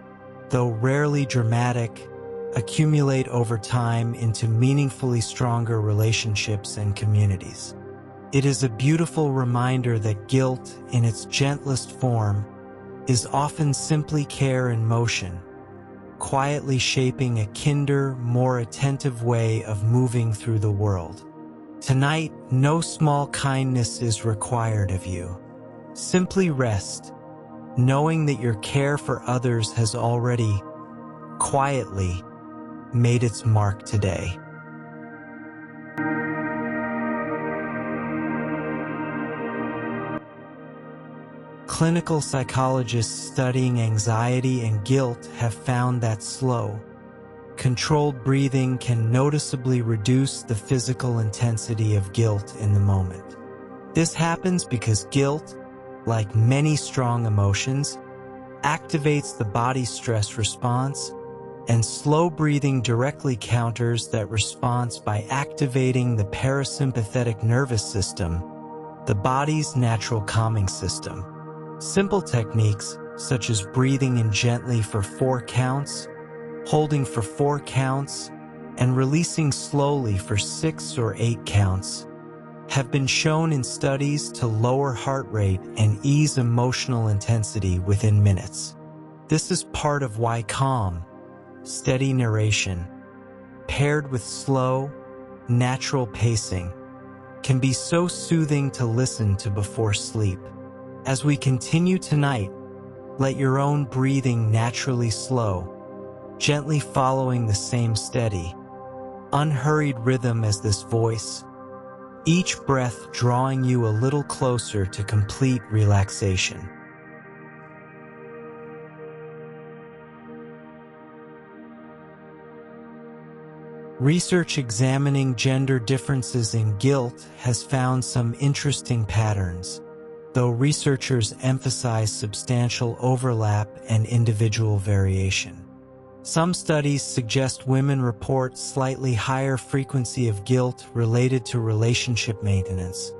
though rarely dramatic, accumulate over time into meaningfully stronger relationships and communities. It is a beautiful reminder that guilt, in its gentlest form, is often simply care in motion, quietly shaping a kinder, more attentive way of moving through the world. Tonight, no small kindness is required of you. Simply rest, knowing that your care for others has already, quietly, made its mark today. Clinical psychologists studying anxiety and guilt have found that slow, controlled breathing can noticeably reduce the physical intensity of guilt in the moment. This happens because guilt, like many strong emotions, activates the body's stress response, and slow breathing directly counters that response by activating the parasympathetic nervous system, the body's natural calming system. Simple techniques, such as breathing in gently for 4 counts, holding for 4 counts, and releasing slowly for 6 or 8 counts, have been shown in studies to lower heart rate and ease emotional intensity within minutes. This is part of why calm, steady narration, paired with slow, natural pacing, can be so soothing to listen to before sleep. As we continue tonight, let your own breathing naturally slow, gently following the same steady, unhurried rhythm as this voice, each breath drawing you a little closer to complete relaxation. Research examining gender differences in guilt has found some interesting patterns, though researchers emphasize substantial overlap and individual variation. Some studies suggest women report slightly higher frequency of guilt related to relationship maintenance,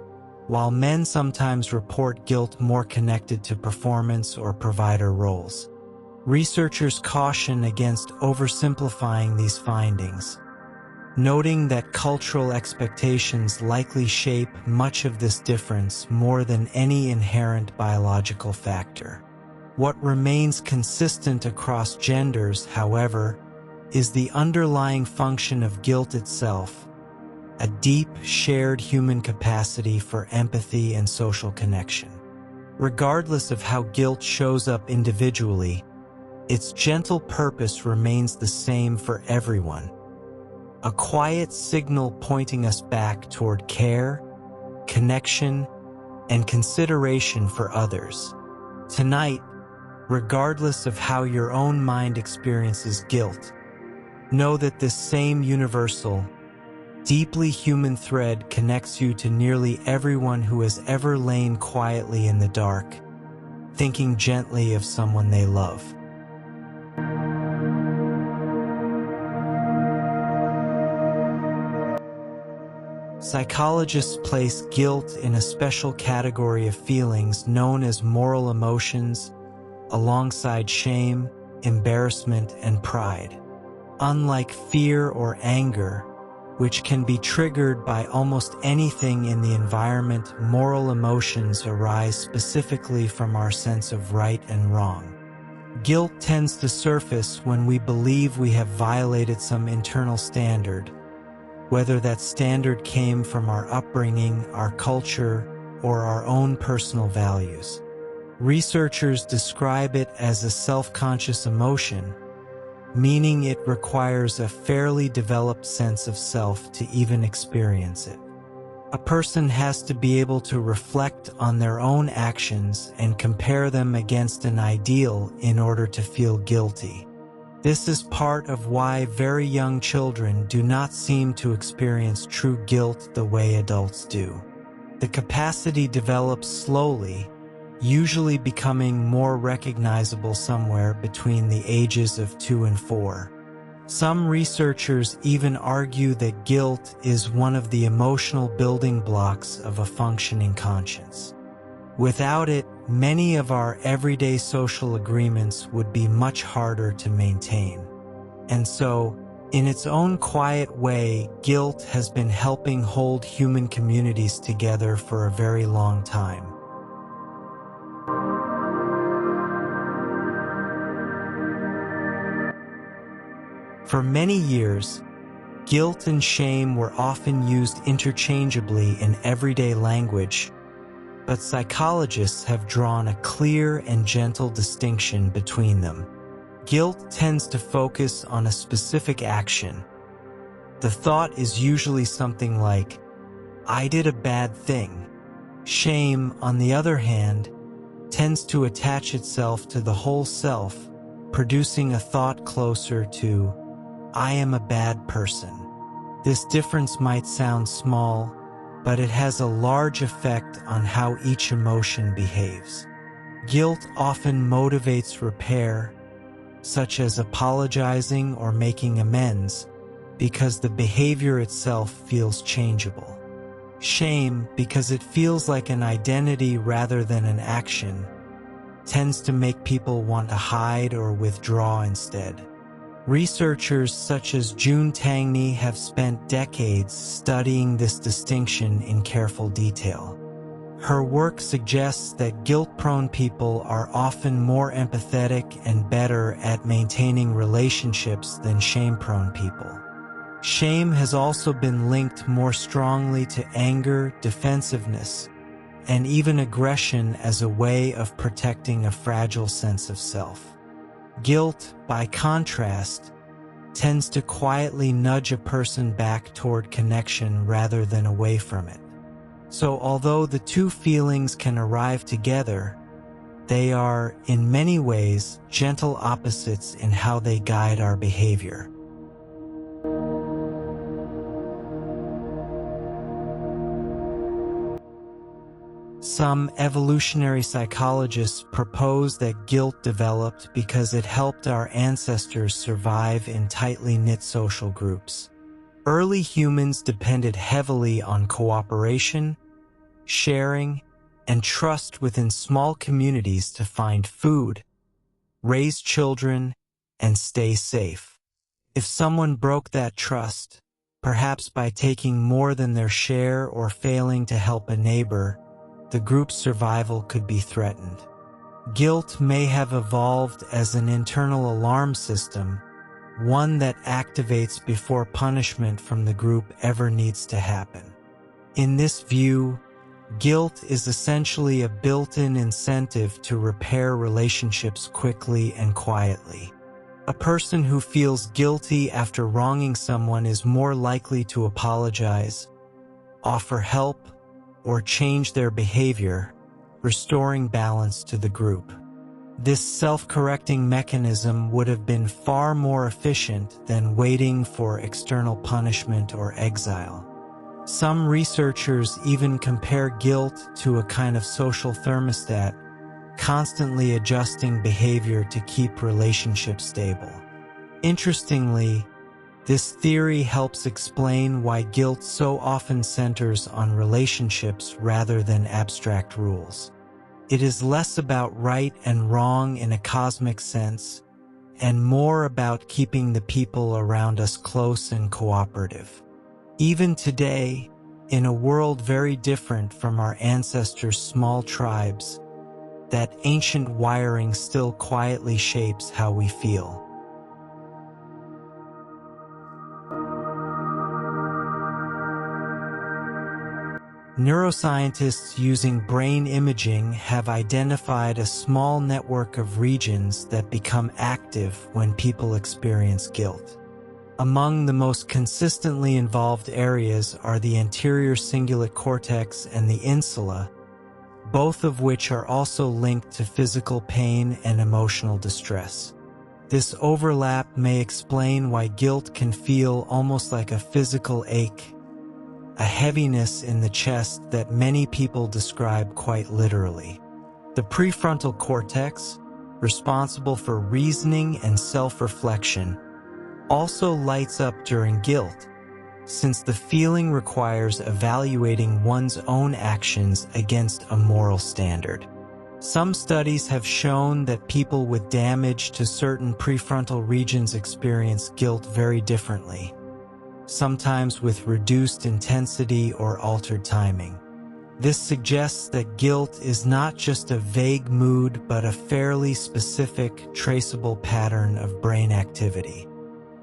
while men sometimes report guilt more connected to performance or provider roles. Researchers caution against oversimplifying these findings, noting that cultural expectations likely shape much of this difference more than any inherent biological factor. What remains consistent across genders, however, is the underlying function of guilt itself, a deep, shared human capacity for empathy and social connection. Regardless of how guilt shows up individually, its gentle purpose remains the same for everyone. A quiet signal pointing us back toward care, connection, and consideration for others. Tonight, regardless of how your own mind experiences guilt, know that this same universal, deeply human thread connects you to nearly everyone who has ever lain quietly in the dark, thinking gently of someone they love. Psychologists place guilt in a special category of feelings known as moral emotions, alongside shame, embarrassment, and pride. Unlike fear or anger, which can be triggered by almost anything in the environment, moral emotions arise specifically from our sense of right and wrong. Guilt tends to surface when we believe we have violated some internal standard, whether that standard came from our upbringing, our culture, or our own personal values. Researchers describe it as a self-conscious emotion, meaning it requires a fairly developed sense of self to even experience it. A person has to be able to reflect on their own actions and compare them against an ideal in order to feel guilty. This is part of why very young children do not seem to experience true guilt the way adults do. The capacity develops slowly, usually becoming more recognizable somewhere between the ages of 2 and 4. Some researchers even argue that guilt is one of the emotional building blocks of a functioning conscience. Without it, many of our everyday social agreements would be much harder to maintain. And so, in its own quiet way, guilt has been helping hold human communities together for a very long time. For many years, guilt and shame were often used interchangeably in everyday language, but psychologists have drawn a clear and gentle distinction between them. Guilt tends to focus on a specific action. The thought is usually something like, "I did a bad thing." Shame, on the other hand, tends to attach itself to the whole self, producing a thought closer to, "I am a bad person." This difference might sound small, but it has a large effect on how each emotion behaves. Guilt often motivates repair, such as apologizing or making amends, because the behavior itself feels changeable. Shame, because it feels like an identity rather than an action, tends to make people want to hide or withdraw instead. Researchers such as June Tangney have spent decades studying this distinction in careful detail. Her work suggests that guilt-prone people are often more empathetic and better at maintaining relationships than shame-prone people. Shame has also been linked more strongly to anger, defensiveness, and even aggression as a way of protecting a fragile sense of self. Guilt, by contrast, tends to quietly nudge a person back toward connection rather than away from it. So although the two feelings can arrive together, they are, in many ways, gentle opposites in how they guide our behavior. Some evolutionary psychologists propose that guilt developed because it helped our ancestors survive in tightly knit social groups. Early humans depended heavily on cooperation, sharing, and trust within small communities to find food, raise children, and stay safe. If someone broke that trust, perhaps by taking more than their share or failing to help a neighbor, the group's survival could be threatened. Guilt may have evolved as an internal alarm system, one that activates before punishment from the group ever needs to happen. In this view, guilt is essentially a built-in incentive to repair relationships quickly and quietly. A person who feels guilty after wronging someone is more likely to apologize, offer help, or change their behavior, restoring balance to the group. This self-correcting mechanism would have been far more efficient than waiting for external punishment or exile. Some researchers even compare guilt to a kind of social thermostat, constantly adjusting behavior to keep relationships stable. Interestingly, This theory helps explain why guilt so often centers on relationships rather than abstract rules. It is less about right and wrong in a cosmic sense, and more about keeping the people around us close and cooperative. Even today, in a world very different from our ancestors' small tribes, that ancient wiring still quietly shapes how we feel. Neuroscientists using brain imaging have identified a small network of regions that become active when people experience guilt. Among the most consistently involved areas are the anterior cingulate cortex and the insula, both of which are also linked to physical pain and emotional distress. This overlap may explain why guilt can feel almost like a physical ache, a heaviness in the chest that many people describe quite literally. The prefrontal cortex, responsible for reasoning and self-reflection, also lights up during guilt, since the feeling requires evaluating one's own actions against a moral standard. Some studies have shown that people with damage to certain prefrontal regions experience guilt very differently, sometimes with reduced intensity or altered timing. This suggests that guilt is not just a vague mood but a fairly specific, traceable pattern of brain activity.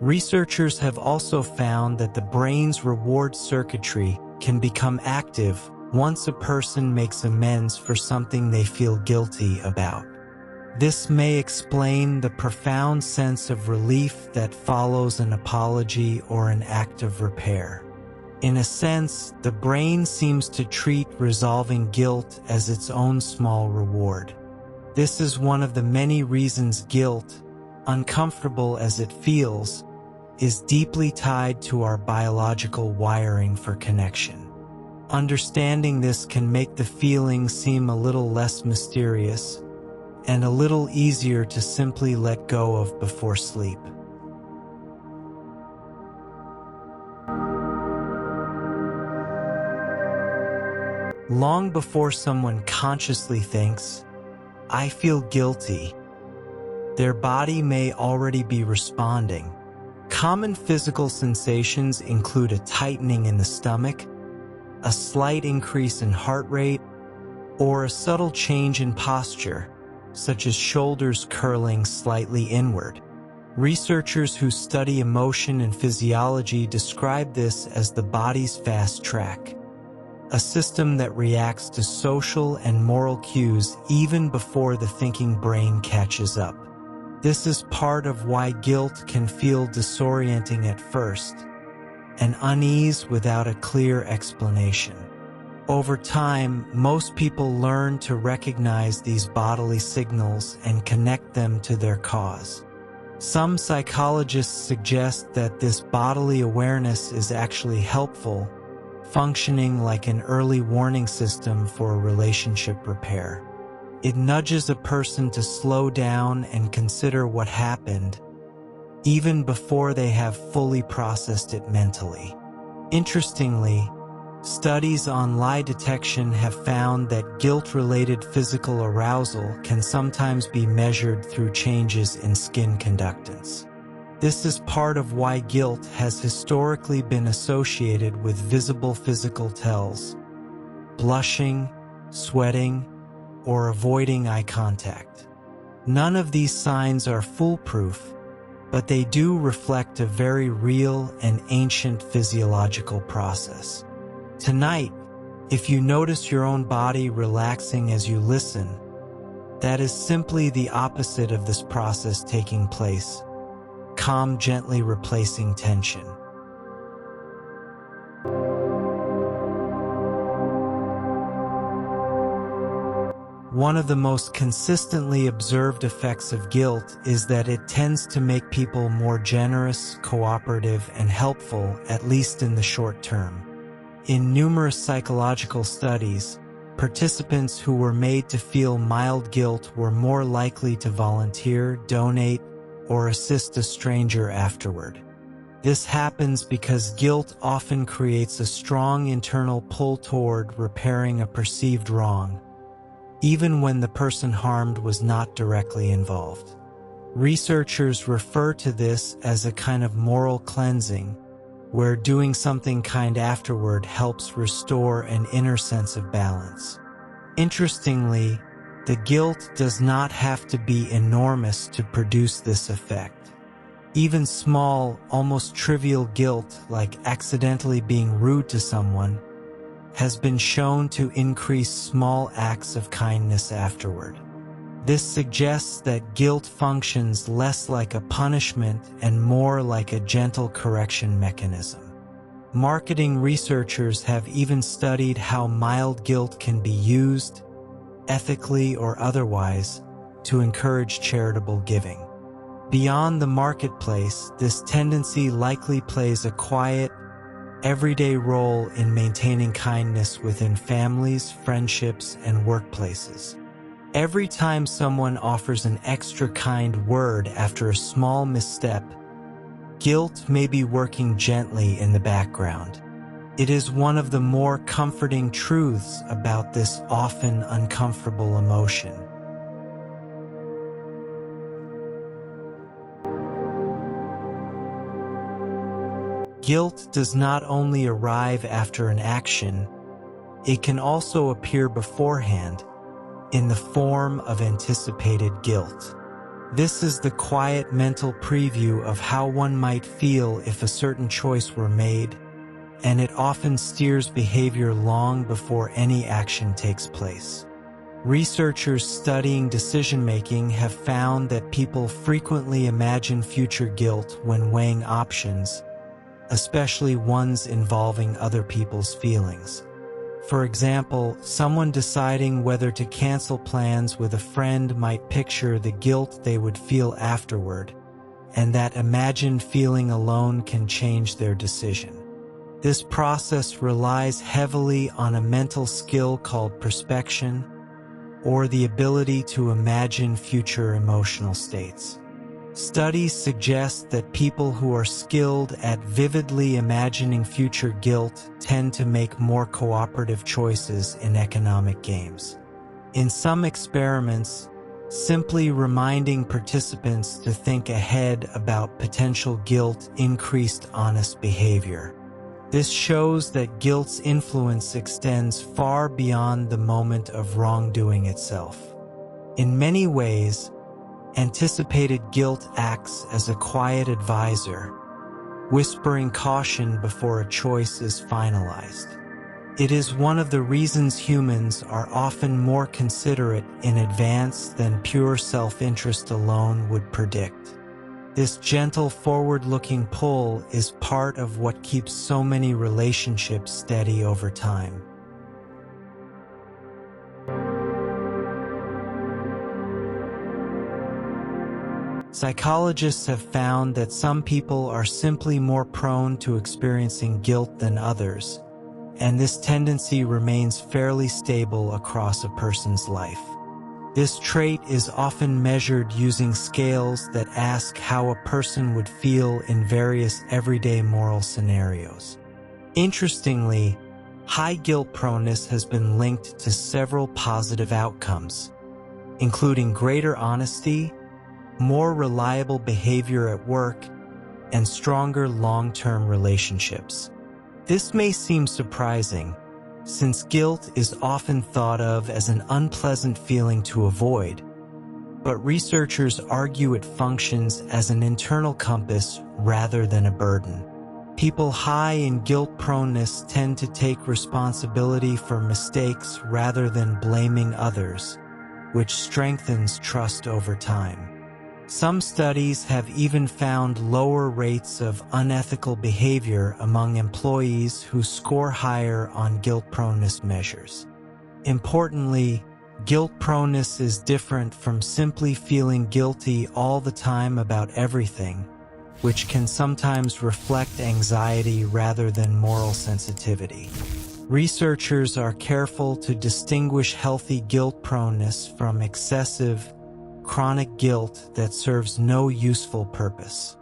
Researchers have also found that the brain's reward circuitry can become active once a person makes amends for something they feel guilty about. This may explain the profound sense of relief that follows an apology or an act of repair. In a sense, the brain seems to treat resolving guilt as its own small reward. This is one of the many reasons guilt, uncomfortable as it feels, is deeply tied to our biological wiring for connection. Understanding this can make the feeling seem a little less mysterious and a little easier to simply let go of before sleep. Long before someone consciously thinks, "I feel guilty," their body may already be responding. Common physical sensations include a tightening in the stomach, a slight increase in heart rate, or a subtle change in posture, such as shoulders curling slightly inward. Researchers who study emotion and physiology describe this as the body's fast track, a system that reacts to social and moral cues even before the thinking brain catches up. This is part of why guilt can feel disorienting at first, an unease without a clear explanation. Over time, most people learn to recognize these bodily signals and connect them to their cause. Some psychologists suggest that this bodily awareness is actually helpful, functioning like an early warning system for relationship repair. It nudges a person to slow down and consider what happened, even before they have fully processed it mentally. Interestingly, studies on lie detection have found that guilt-related physical arousal can sometimes be measured through changes in skin conductance. This is part of why guilt has historically been associated with visible physical tells: blushing, sweating, or avoiding eye contact. None of these signs are foolproof, but they do reflect a very real and ancient physiological process. Tonight, if you notice your own body relaxing as you listen, that is simply the opposite of this process taking place. Calm gently replacing tension. One of the most consistently observed effects of guilt is that it tends to make people more generous, cooperative, and helpful, at least in the short term. In numerous psychological studies, participants who were made to feel mild guilt were more likely to volunteer, donate, or assist a stranger afterward. This happens because guilt often creates a strong internal pull toward repairing a perceived wrong, even when the person harmed was not directly involved. Researchers refer to this as a kind of moral cleansing, where doing something kind afterward helps restore an inner sense of balance. Interestingly, the guilt does not have to be enormous to produce this effect. Even small, almost trivial guilt, like accidentally being rude to someone, has been shown to increase small acts of kindness afterward. This suggests that guilt functions less like a punishment and more like a gentle correction mechanism. Marketing researchers have even studied how mild guilt can be used, ethically or otherwise, to encourage charitable giving. Beyond the marketplace, this tendency likely plays a quiet, everyday role in maintaining kindness within families, friendships, and workplaces. Every time someone offers an extra kind word after a small misstep, guilt may be working gently in the background. It is one of the more comforting truths about this often uncomfortable emotion. Guilt does not only arrive after an action, it can also appear beforehand, in the form of anticipated guilt. This is the quiet mental preview of how one might feel if a certain choice were made, and it often steers behavior long before any action takes place. Researchers studying decision-making have found that people frequently imagine future guilt when weighing options, especially ones involving other people's feelings. For example, someone deciding whether to cancel plans with a friend might picture the guilt they would feel afterward, and that imagined feeling alone can change their decision. This process relies heavily on a mental skill called perspection, or the ability to imagine future emotional states. Studies suggest that people who are skilled at vividly imagining future guilt tend to make more cooperative choices in economic games. In some experiments, simply reminding participants to think ahead about potential guilt increased honest behavior. This shows that guilt's influence extends far beyond the moment of wrongdoing itself. In many ways, anticipated guilt acts as a quiet advisor, whispering caution before a choice is finalized. It is one of the reasons humans are often more considerate in advance than pure self-interest alone would predict. This gentle forward-looking pull is part of what keeps so many relationships steady over time. Psychologists have found that some people are simply more prone to experiencing guilt than others, and this tendency remains fairly stable across a person's life. This trait is often measured using scales that ask how a person would feel in various everyday moral scenarios. Interestingly, high guilt proneness has been linked to several positive outcomes, including greater honesty, more reliable behavior at work, and stronger long-term relationships. This may seem surprising, since guilt is often thought of as an unpleasant feeling to avoid, but researchers argue it functions as an internal compass rather than a burden. People high in guilt proneness tend to take responsibility for mistakes rather than blaming others, which strengthens trust over time. Some studies have even found lower rates of unethical behavior among employees who score higher on guilt proneness measures. Importantly, guilt proneness is different from simply feeling guilty all the time about everything, which can sometimes reflect anxiety rather than moral sensitivity. Researchers are careful to distinguish healthy guilt proneness from excessive, chronic guilt that serves no useful purpose.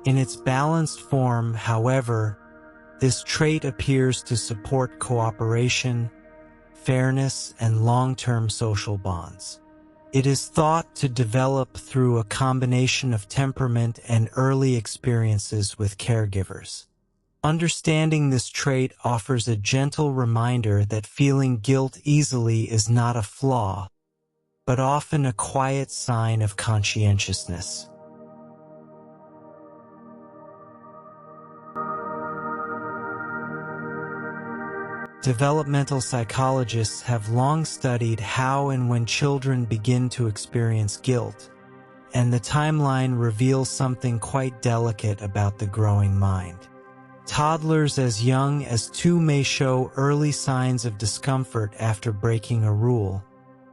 In its balanced form, however, this trait appears to support cooperation, fairness, and long-term social bonds. It is thought to develop through a combination of temperament and early experiences with caregivers. Understanding this trait offers a gentle reminder that feeling guilt easily is not a flaw, but often a quiet sign of conscientiousness. Developmental psychologists have long studied how and when children begin to experience guilt, and the timeline reveals something quite delicate about the growing mind. Toddlers as young as 2 may show early signs of discomfort after breaking a rule,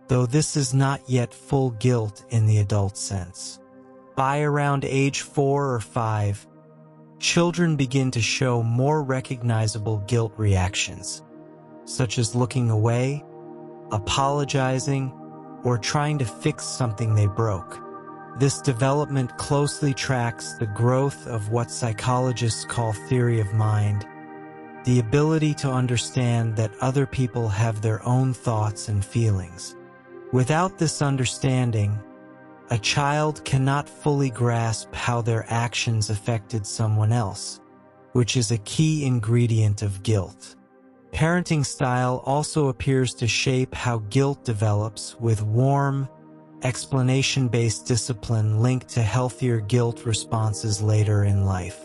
though this is not yet full guilt in the adult sense. By around age 4 or 5, children begin to show more recognizable guilt reactions, such as looking away, apologizing, or trying to fix something they broke. This development closely tracks the growth of what psychologists call theory of mind, the ability to understand that other people have their own thoughts and feelings. Without this understanding, a child cannot fully grasp how their actions affected someone else, which is a key ingredient of guilt. Parenting style also appears to shape how guilt develops, with warm, explanation-based discipline linked to healthier guilt responses later in life.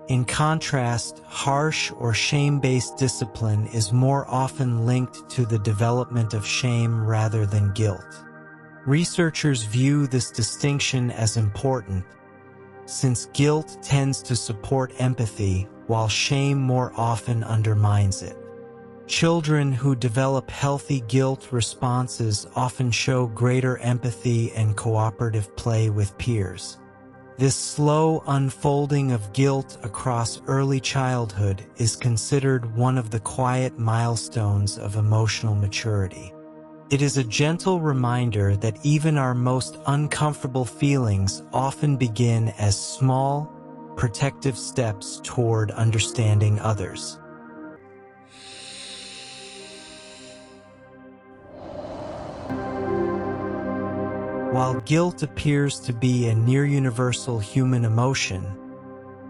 In contrast, harsh or shame-based discipline is more often linked to the development of shame rather than guilt. Researchers view this distinction as important, since guilt tends to support empathy, while shame more often undermines it. Children who develop healthy guilt responses often show greater empathy and cooperative play with peers. This slow unfolding of guilt across early childhood is considered one of the quiet milestones of emotional maturity. It is a gentle reminder that even our most uncomfortable feelings often begin as small, protective steps toward understanding others. While guilt appears to be a near-universal human emotion,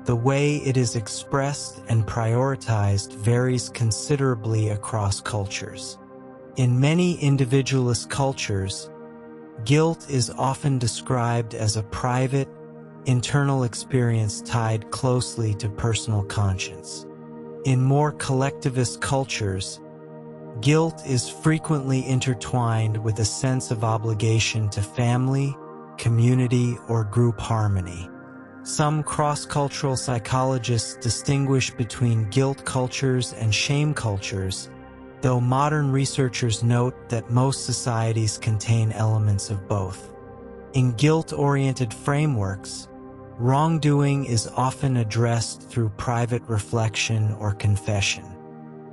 the way it is expressed and prioritized varies considerably across cultures. In many individualist cultures, guilt is often described as a private, internal experience tied closely to personal conscience. In more collectivist cultures, guilt is frequently intertwined with a sense of obligation to family, community, or group harmony. Some cross-cultural psychologists distinguish between guilt cultures and shame cultures, though modern researchers note that most societies contain elements of both. In guilt-oriented frameworks, wrongdoing is often addressed through private reflection or confession.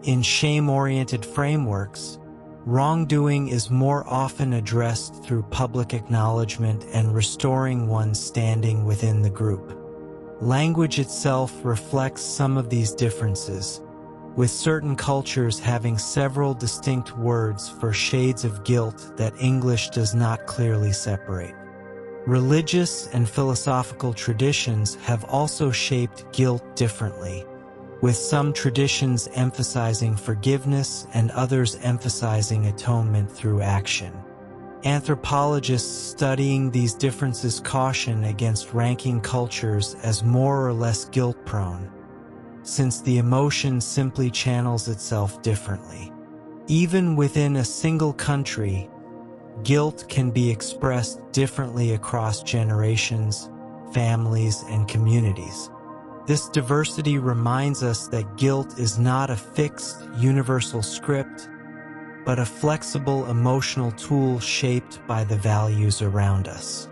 In shame-oriented frameworks, wrongdoing is more often addressed through public acknowledgement and restoring one's standing within the group. Language itself reflects some of these differences, with certain cultures having several distinct words for shades of guilt that English does not clearly separate. Religious and philosophical traditions have also shaped guilt differently, with some traditions emphasizing forgiveness and others emphasizing atonement through action. Anthropologists studying these differences caution against ranking cultures as more or less guilt-prone, since the emotion simply channels itself differently. Even within a single country, guilt can be expressed differently across generations, families, and communities. This diversity reminds us that guilt is not a fixed, universal script, but a flexible emotional tool shaped by the values around us.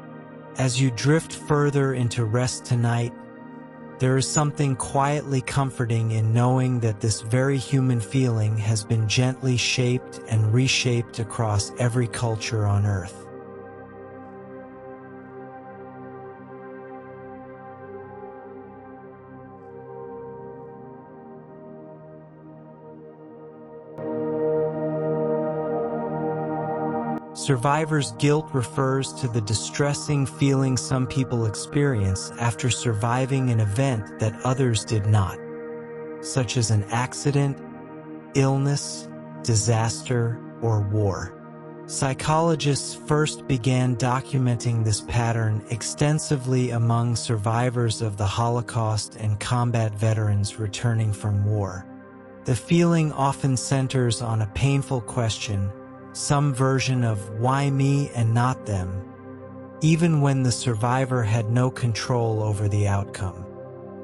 As you drift further into rest tonight, there is something quietly comforting in knowing that this very human feeling has been gently shaped and reshaped across every culture on Earth. Survivor's guilt refers to the distressing feeling some people experience after surviving an event that others did not, such as an accident, illness, disaster, or war. Psychologists first began documenting this pattern extensively among survivors of the Holocaust and combat veterans returning from war. The feeling often centers on a painful question, some version of "why me and not them?" even when the survivor had no control over the outcome.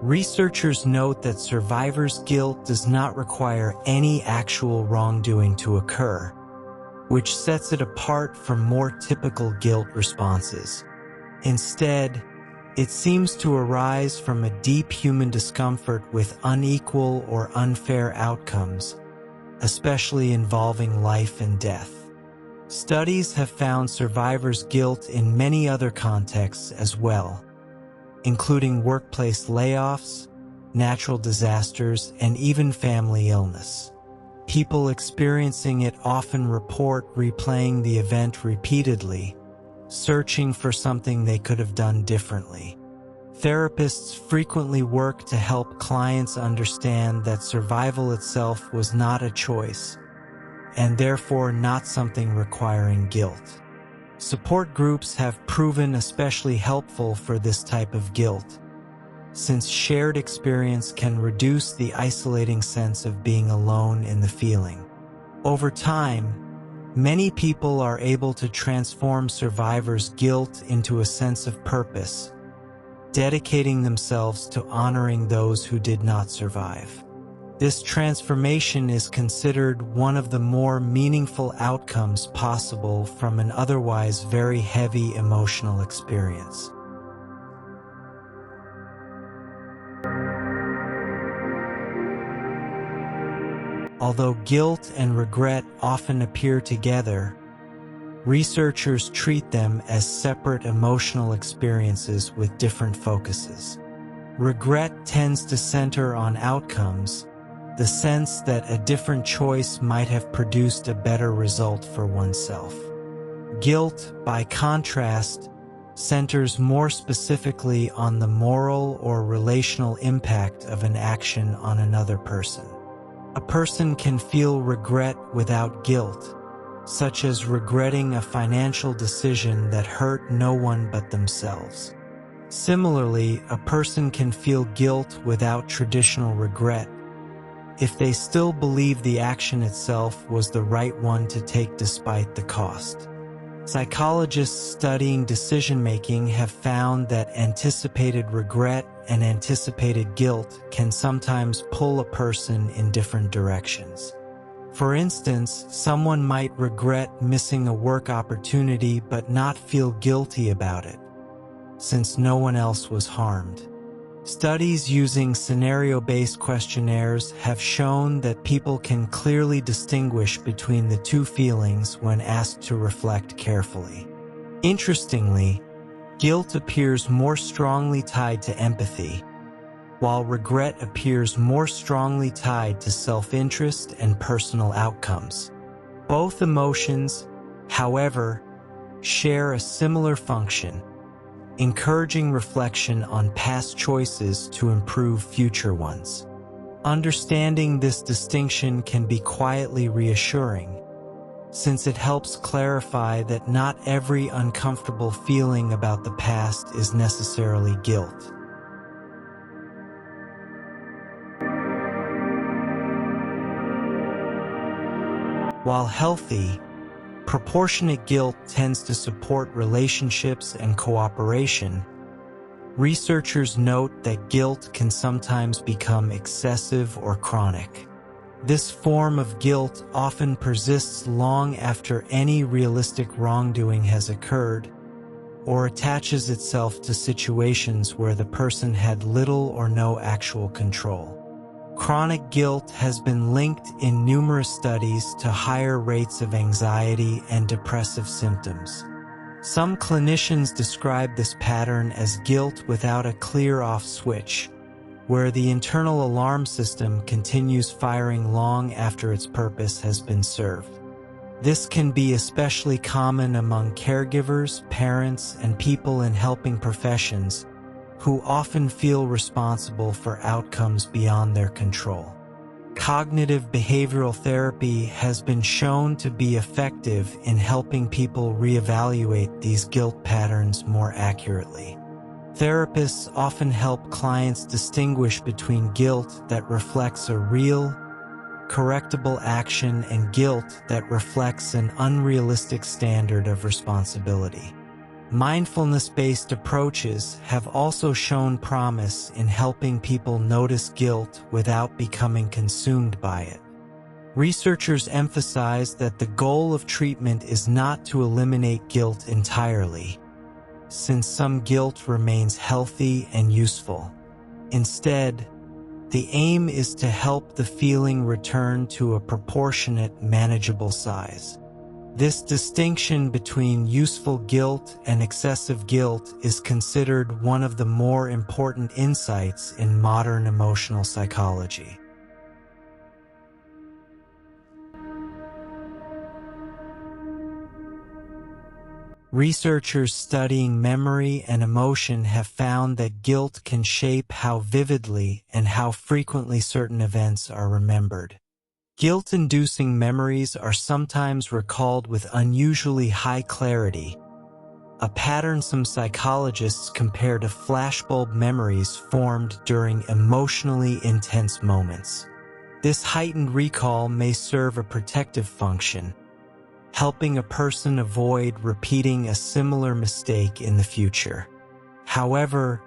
Researchers note that survivor's guilt does not require any actual wrongdoing to occur, which sets it apart from more typical guilt responses. Instead, it seems to arise from a deep human discomfort with unequal or unfair outcomes, especially involving life and death. Studies have found survivors' guilt in many other contexts as well, including workplace layoffs, natural disasters, and even family illness. People experiencing it often report replaying the event repeatedly, searching for something they could have done differently. Therapists frequently work to help clients understand that survival itself was not a choice, and therefore not something requiring guilt. Support groups have proven especially helpful for this type of guilt, since shared experience can reduce the isolating sense of being alone in the feeling. Over time, many people are able to transform survivors' guilt into a sense of purpose, dedicating themselves to honoring those who did not survive. This transformation is considered one of the more meaningful outcomes possible from an otherwise very heavy emotional experience. Although guilt and regret often appear together, researchers treat them as separate emotional experiences with different focuses. Regret tends to center on outcomes, the sense that a different choice might have produced a better result for oneself. Guilt, by contrast, centers more specifically on the moral or relational impact of an action on another person. A person can feel regret without guilt, such as regretting a financial decision that hurt no one but themselves. Similarly, a person can feel guilt without traditional regret, if they still believe the action itself was the right one to take despite the cost. Psychologists studying decision-making have found that anticipated regret and anticipated guilt can sometimes pull a person in different directions. For instance, someone might regret missing a work opportunity but not feel guilty about it, since no one else was harmed. Studies using scenario-based questionnaires have shown that people can clearly distinguish between the two feelings when asked to reflect carefully. Interestingly, guilt appears more strongly tied to empathy, while regret appears more strongly tied to self-interest and personal outcomes. Both emotions, however, share a similar function, encouraging reflection on past choices to improve future ones. Understanding this distinction can be quietly reassuring, since it helps clarify that not every uncomfortable feeling about the past is necessarily guilt. While healthy, proportionate guilt tends to support relationships and cooperation. Researchers note that guilt can sometimes become excessive or chronic. This form of guilt often persists long after any realistic wrongdoing has occurred, or attaches itself to situations where the person had little or no actual control. Chronic guilt has been linked in numerous studies to higher rates of anxiety and depressive symptoms. Some clinicians describe this pattern as guilt without a clear-off switch, where the internal alarm system continues firing long after its purpose has been served. This can be especially common among caregivers, parents, and people in helping professions who often feel responsible for outcomes beyond their control. Cognitive behavioral therapy has been shown to be effective in helping people reevaluate these guilt patterns more accurately. Therapists often help clients distinguish between guilt that reflects a real, correctable action and guilt that reflects an unrealistic standard of responsibility. Mindfulness-based approaches have also shown promise in helping people notice guilt without becoming consumed by it. Researchers emphasize that the goal of treatment is not to eliminate guilt entirely, since some guilt remains healthy and useful. Instead, the aim is to help the feeling return to a proportionate, manageable size. This distinction between useful guilt and excessive guilt is considered one of the more important insights in modern emotional psychology. Researchers studying memory and emotion have found that guilt can shape how vividly and how frequently certain events are remembered. Guilt-inducing memories are sometimes recalled with unusually high clarity, a pattern some psychologists compare to flashbulb memories formed during emotionally intense moments. This heightened recall may serve a protective function, helping a person avoid repeating a similar mistake in the future. However,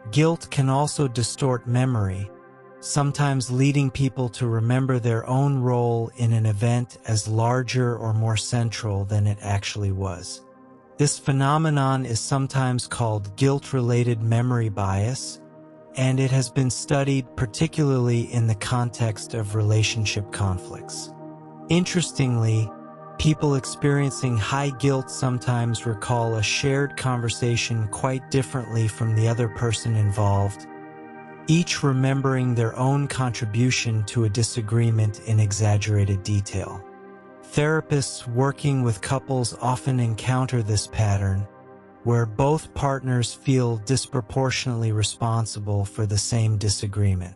guilt can also distort memory, sometimes leading people to remember their own role in an event as larger or more central than it actually was. This phenomenon is sometimes called guilt-related memory bias, and it has been studied particularly in the context of relationship conflicts. Interestingly, people experiencing high guilt sometimes recall a shared conversation quite differently from the other person involved, each remembering their own contribution to a disagreement in exaggerated detail. Therapists working with couples often encounter this pattern, where both partners feel disproportionately responsible for the same disagreement.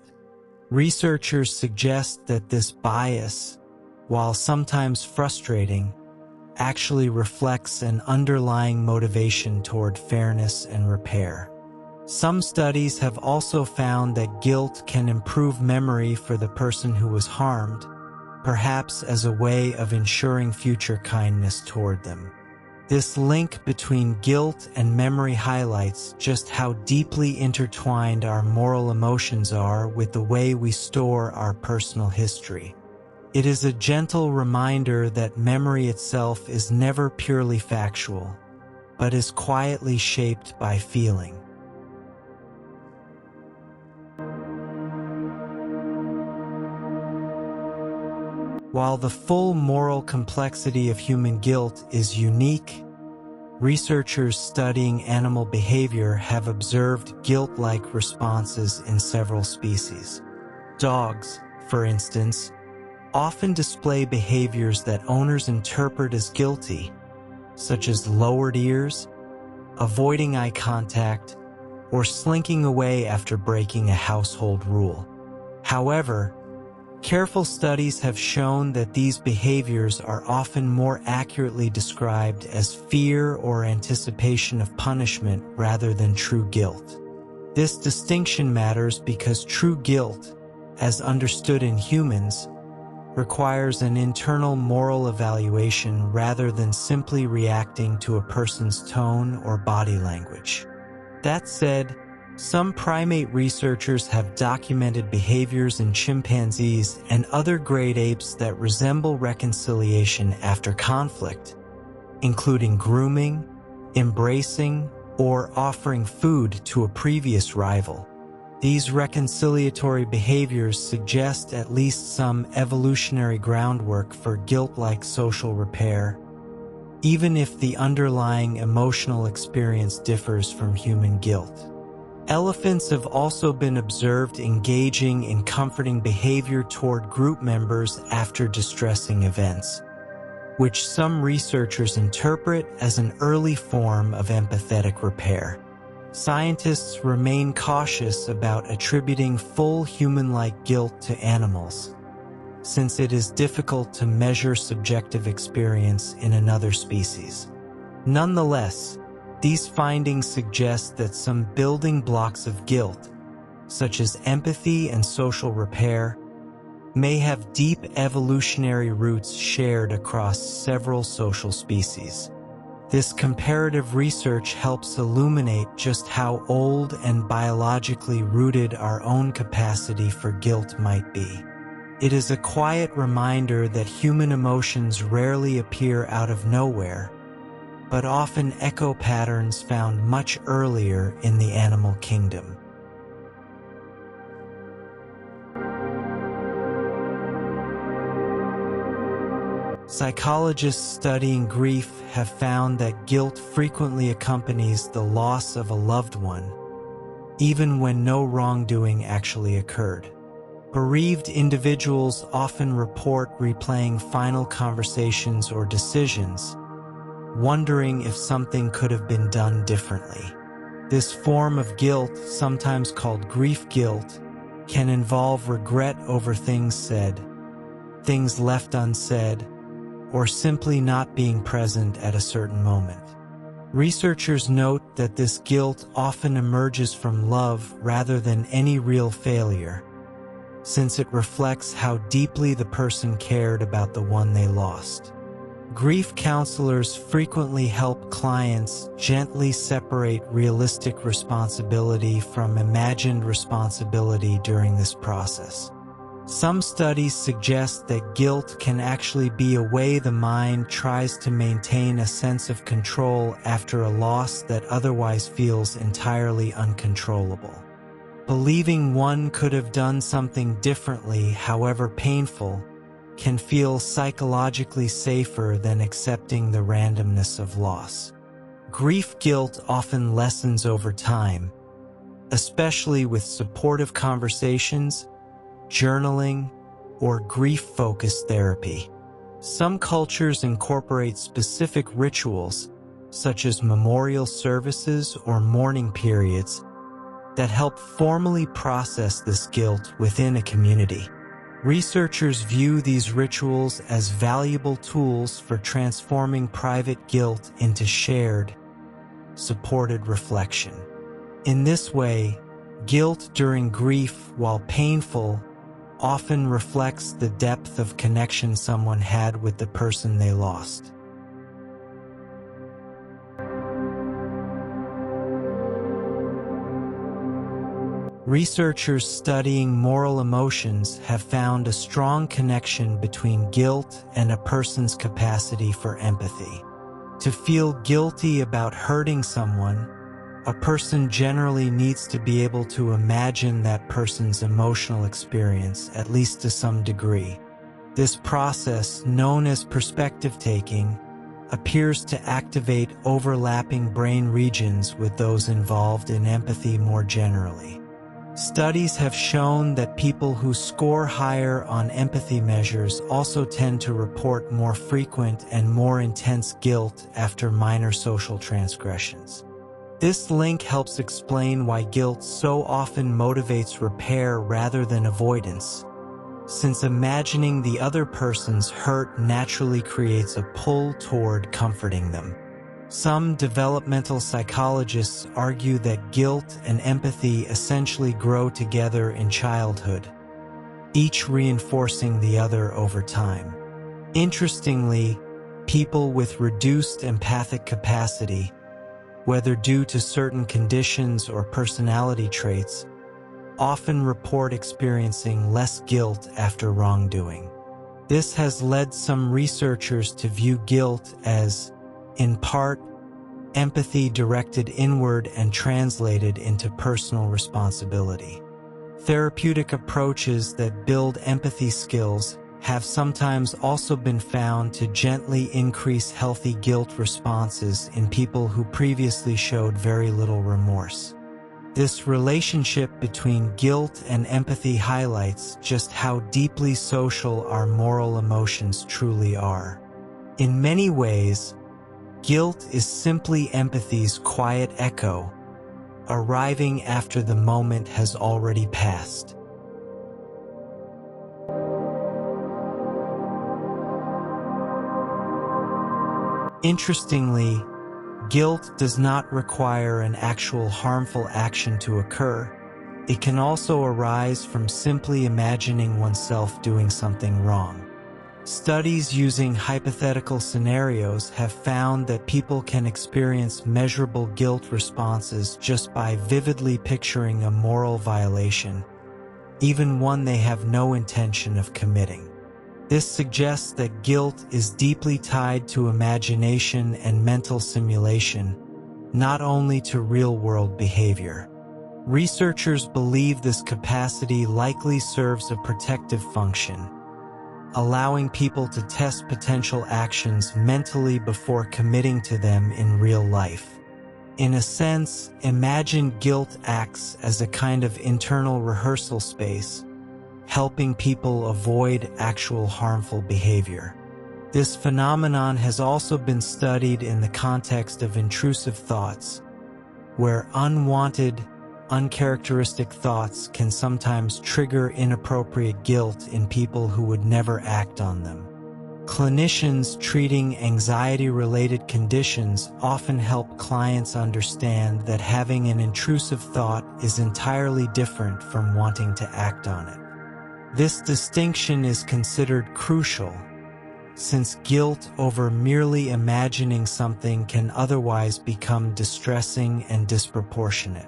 Researchers suggest that this bias, while sometimes frustrating, actually reflects an underlying motivation toward fairness and repair. Some studies have also found that guilt can improve memory for the person who was harmed, perhaps as a way of ensuring future kindness toward them. This link between guilt and memory highlights just how deeply intertwined our moral emotions are with the way we store our personal history. It is a gentle reminder that memory itself is never purely factual, but is quietly shaped by feeling. While the full moral complexity of human guilt is unique, researchers studying animal behavior have observed guilt-like responses in several species. Dogs, for instance, often display behaviors that owners interpret as guilty, such as lowered ears, avoiding eye contact, or slinking away after breaking a household rule. However, careful studies have shown that these behaviors are often more accurately described as fear or anticipation of punishment rather than true guilt. This distinction matters because true guilt, as understood in humans, requires an internal moral evaluation rather than simply reacting to a person's tone or body language. That said, some primate researchers have documented behaviors in chimpanzees and other great apes that resemble reconciliation after conflict, including grooming, embracing, or offering food to a previous rival. These reconciliatory behaviors suggest at least some evolutionary groundwork for guilt-like social repair, even if the underlying emotional experience differs from human guilt. Elephants have also been observed engaging in comforting behavior toward group members after distressing events. which some researchers interpret as an early form of empathetic repair. Scientists remain cautious about attributing full human-like guilt to animals, since it is difficult to measure subjective experience in another species. Nonetheless, these findings suggest that some building blocks of guilt, such as empathy and social repair, may have deep evolutionary roots shared across several social species. This comparative research helps illuminate just how old and biologically rooted our own capacity for guilt might be. It is a quiet reminder that human emotions rarely appear out of nowhere, but often echo patterns found much earlier in the animal kingdom. Psychologists studying grief have found that guilt frequently accompanies the loss of a loved one, even when no wrongdoing actually occurred. Bereaved individuals often report replaying final conversations or decisions, wondering if something could have been done differently. This form of guilt, sometimes called grief guilt, can involve regret over things said, things left unsaid, or simply not being present at a certain moment. Researchers note that this guilt often emerges from love rather than any real failure, since it reflects how deeply the person cared about the one they lost. Grief counselors frequently help clients gently separate realistic responsibility from imagined responsibility during this process. Some studies suggest that guilt can actually be a way the mind tries to maintain a sense of control after a loss that otherwise feels entirely uncontrollable. Believing one could have done something differently, however painful, can feel psychologically safer than accepting the randomness of loss. Grief guilt often lessens over time, especially with supportive conversations, journaling, or grief-focused therapy. Some cultures incorporate specific rituals, such as memorial services or mourning periods, that help formally process this guilt within a community. Researchers view these rituals as valuable tools for transforming private guilt into shared, supported reflection. In this way, guilt during grief, while painful, often reflects the depth of connection someone had with the person they lost. Researchers studying moral emotions have found a strong connection between guilt and a person's capacity for empathy. To feel guilty about hurting someone, a person generally needs to be able to imagine that person's emotional experience, at least to some degree. This process, known as perspective taking, appears to activate overlapping brain regions with those involved in empathy more generally. Studies have shown that people who score higher on empathy measures also tend to report more frequent and more intense guilt after minor social transgressions. This link helps explain why guilt so often motivates repair rather than avoidance, since imagining the other person's hurt naturally creates a pull toward comforting them. Some developmental psychologists argue that guilt and empathy essentially grow together in childhood, each reinforcing the other over time. Interestingly, people with reduced empathic capacity, whether due to certain conditions or personality traits, often report experiencing less guilt after wrongdoing. This has led some researchers to view guilt as, in part, empathy directed inward and translated into personal responsibility. Therapeutic approaches that build empathy skills have sometimes also been found to gently increase healthy guilt responses in people who previously showed very little remorse. This relationship between guilt and empathy highlights just how deeply social our moral emotions truly are. In many ways, guilt is simply empathy's quiet echo, arriving after the moment has already passed. Interestingly, guilt does not require an actual harmful action to occur. It can also arise from simply imagining oneself doing something wrong. Studies using hypothetical scenarios have found that people can experience measurable guilt responses just by vividly picturing a moral violation, even one they have no intention of committing. This suggests that guilt is deeply tied to imagination and mental simulation, not only to real-world behavior. Researchers believe this capacity likely serves a protective function, allowing people to test potential actions mentally before committing to them in real life. In a sense, imagined guilt acts as a kind of internal rehearsal space, helping people avoid actual harmful behavior. This phenomenon has also been studied in the context of intrusive thoughts, where unwanted, uncharacteristic thoughts can sometimes trigger inappropriate guilt in people who would never act on them. Clinicians treating anxiety-related conditions often help clients understand that having an intrusive thought is entirely different from wanting to act on it. This distinction is considered crucial, since guilt over merely imagining something can otherwise become distressing and disproportionate.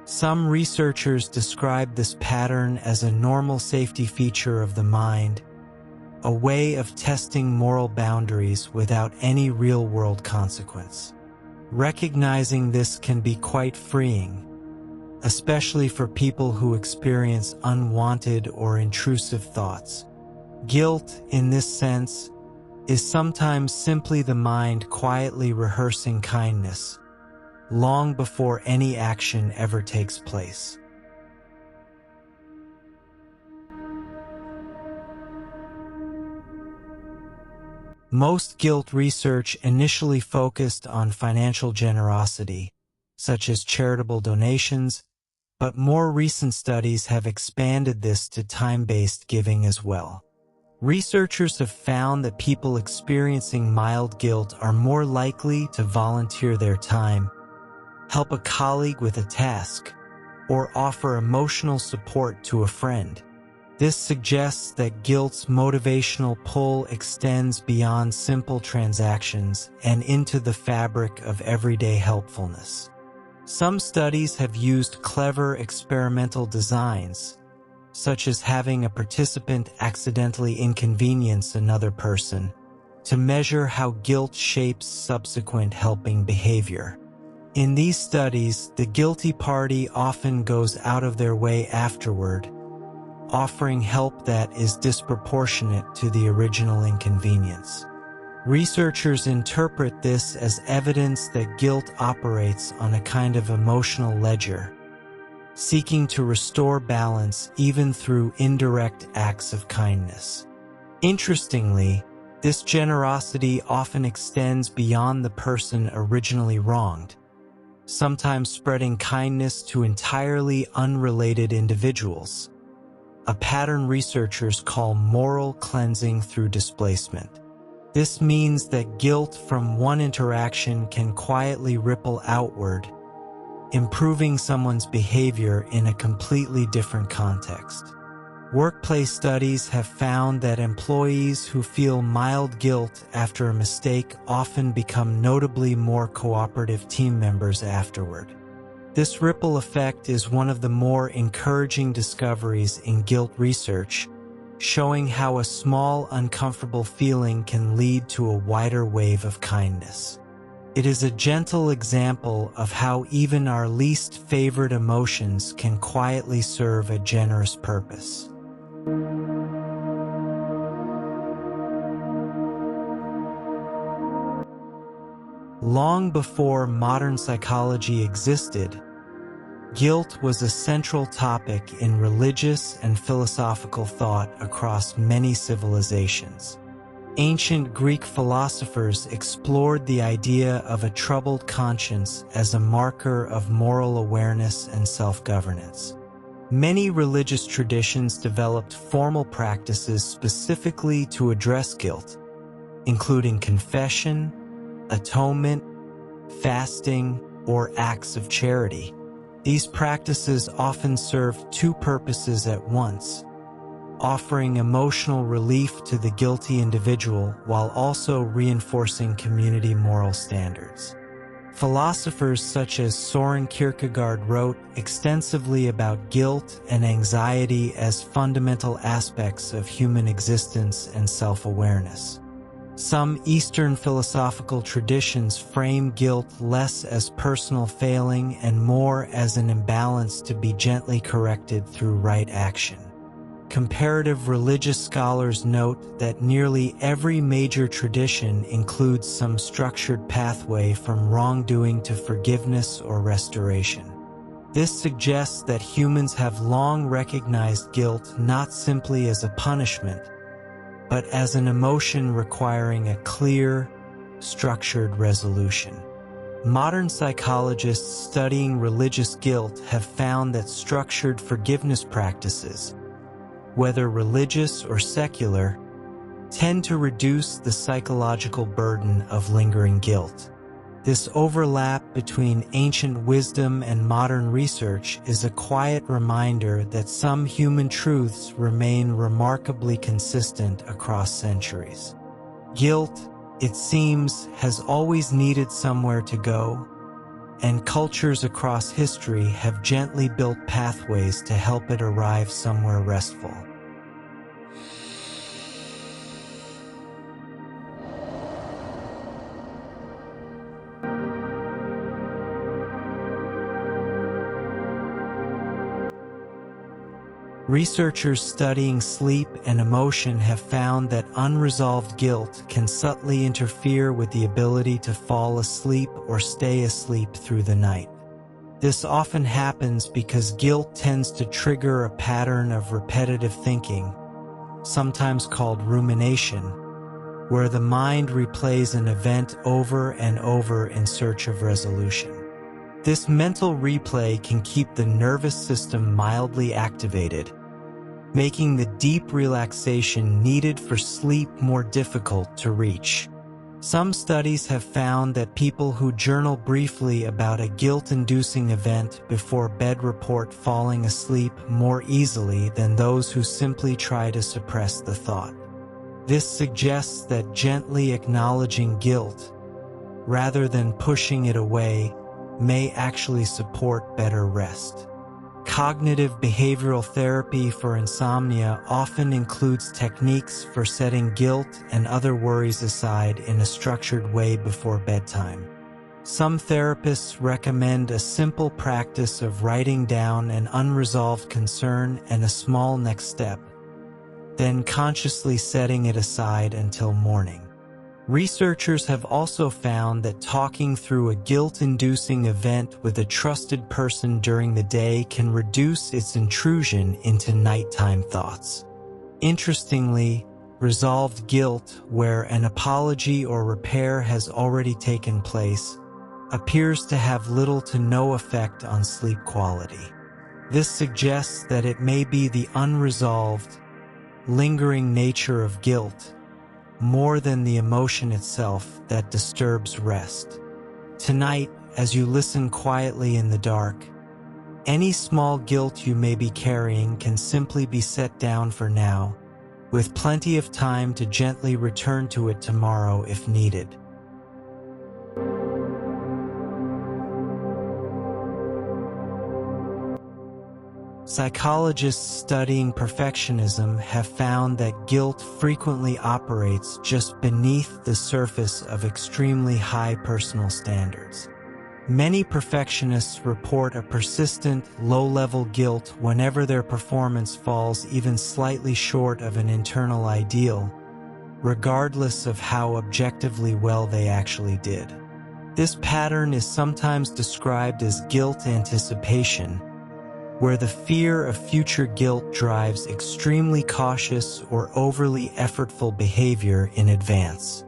Some researchers describe this pattern as a normal safety feature of the mind, a way of testing moral boundaries without any real-world consequence. Recognizing this can be quite freeing, especially for people who experience unwanted or intrusive thoughts. Guilt, in this sense, is sometimes simply the mind quietly rehearsing kindness, long before any action ever takes place. Most guilt research initially focused on financial generosity, such as charitable donations, but more recent studies have expanded this to time-based giving as well. Researchers have found that people experiencing mild guilt are more likely to volunteer their time, help a colleague with a task, or offer emotional support to a friend. This suggests that guilt's motivational pull extends beyond simple transactions and into the fabric of everyday helpfulness. Some studies have used clever experimental designs, such as having a participant accidentally inconvenience another person, to measure how guilt shapes subsequent helping behavior. In these studies, the guilty party often goes out of their way afterward, offering help that is disproportionate to the original inconvenience. Researchers interpret this as evidence that guilt operates on a kind of emotional ledger, seeking to restore balance even through indirect acts of kindness. Interestingly, this generosity often extends beyond the person originally wronged, sometimes spreading kindness to entirely unrelated individuals, a pattern researchers call moral cleansing through displacement. This means that guilt from one interaction can quietly ripple outward, improving someone's behavior in a completely different context. Workplace studies have found that employees who feel mild guilt after a mistake often become notably more cooperative team members afterward. This ripple effect is one of the more encouraging discoveries in guilt research, showing how a small, uncomfortable feeling can lead to a wider wave of kindness. It is a gentle example of how even our least favored emotions can quietly serve a generous purpose. Long before modern psychology existed, guilt was a central topic in religious and philosophical thought across many civilizations. Ancient Greek philosophers explored the idea of a troubled conscience as a marker of moral awareness and self-governance. Many religious traditions developed formal practices specifically to address guilt, including confession, atonement, fasting, or acts of charity. These practices often serve two purposes at once, offering emotional relief to the guilty individual while also reinforcing community moral standards. Philosophers such as Søren Kierkegaard wrote extensively about guilt and anxiety as fundamental aspects of human existence and self-awareness. Some Eastern philosophical traditions frame guilt less as personal failing and more as an imbalance to be gently corrected through right action. Comparative religious scholars note that nearly every major tradition includes some structured pathway from wrongdoing to forgiveness or restoration. This suggests that humans have long recognized guilt not simply as a punishment, but as an emotion requiring a clear, structured resolution. Modern psychologists studying religious guilt have found that structured forgiveness practices, whether religious or secular, tend to reduce the psychological burden of lingering guilt. This overlap between ancient wisdom and modern research is a quiet reminder that some human truths remain remarkably consistent across centuries. Guilt, it seems, has always needed somewhere to go, and cultures across history have gently built pathways to help it arrive somewhere restful. Researchers studying sleep and emotion have found that unresolved guilt can subtly interfere with the ability to fall asleep or stay asleep through the night. This often happens because guilt tends to trigger a pattern of repetitive thinking, sometimes called rumination, where the mind replays an event over and over in search of resolution. This mental replay can keep the nervous system mildly activated, making the deep relaxation needed for sleep more difficult to reach. Some studies have found that people who journal briefly about a guilt-inducing event before bed report falling asleep more easily than those who simply try to suppress the thought. This suggests that gently acknowledging guilt, rather than pushing it away, may actually support better rest. Cognitive behavioral therapy for insomnia often includes techniques for setting guilt and other worries aside in a structured way before bedtime. Some therapists recommend a simple practice of writing down an unresolved concern and a small next step, then consciously setting it aside until morning. Researchers have also found that talking through a guilt-inducing event with a trusted person during the day can reduce its intrusion into nighttime thoughts. Interestingly, resolved guilt, where an apology or repair has already taken place, appears to have little to no effect on sleep quality. This suggests that it may be the unresolved, lingering nature of guilt, more than the emotion itself, that disturbs rest. Tonight, as you listen quietly in the dark, any small guilt you may be carrying can simply be set down for now, with plenty of time to gently return to it tomorrow if needed. Psychologists studying perfectionism have found that guilt frequently operates just beneath the surface of extremely high personal standards. Many perfectionists report a persistent, low-level guilt whenever their performance falls even slightly short of an internal ideal, regardless of how objectively well they actually did. This pattern is sometimes described as guilt anticipation, where the fear of future guilt drives extremely cautious or overly effortful behavior in advance.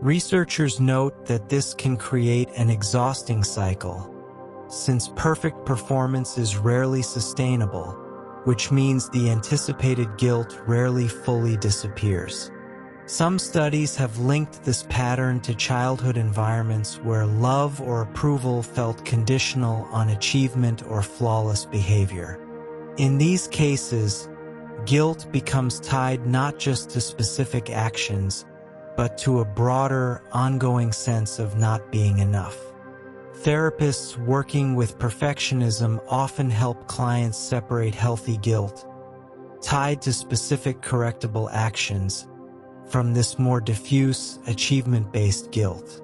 Researchers note that this can create an exhausting cycle, since perfect performance is rarely sustainable, which means the anticipated guilt rarely fully disappears. Some studies have linked this pattern to childhood environments where love or approval felt conditional on achievement or flawless behavior. In these cases, guilt becomes tied not just to specific actions, but to a broader, ongoing sense of not being enough. Therapists working with perfectionism often help clients separate healthy guilt, tied to specific correctable actions, from this more diffuse, achievement-based guilt.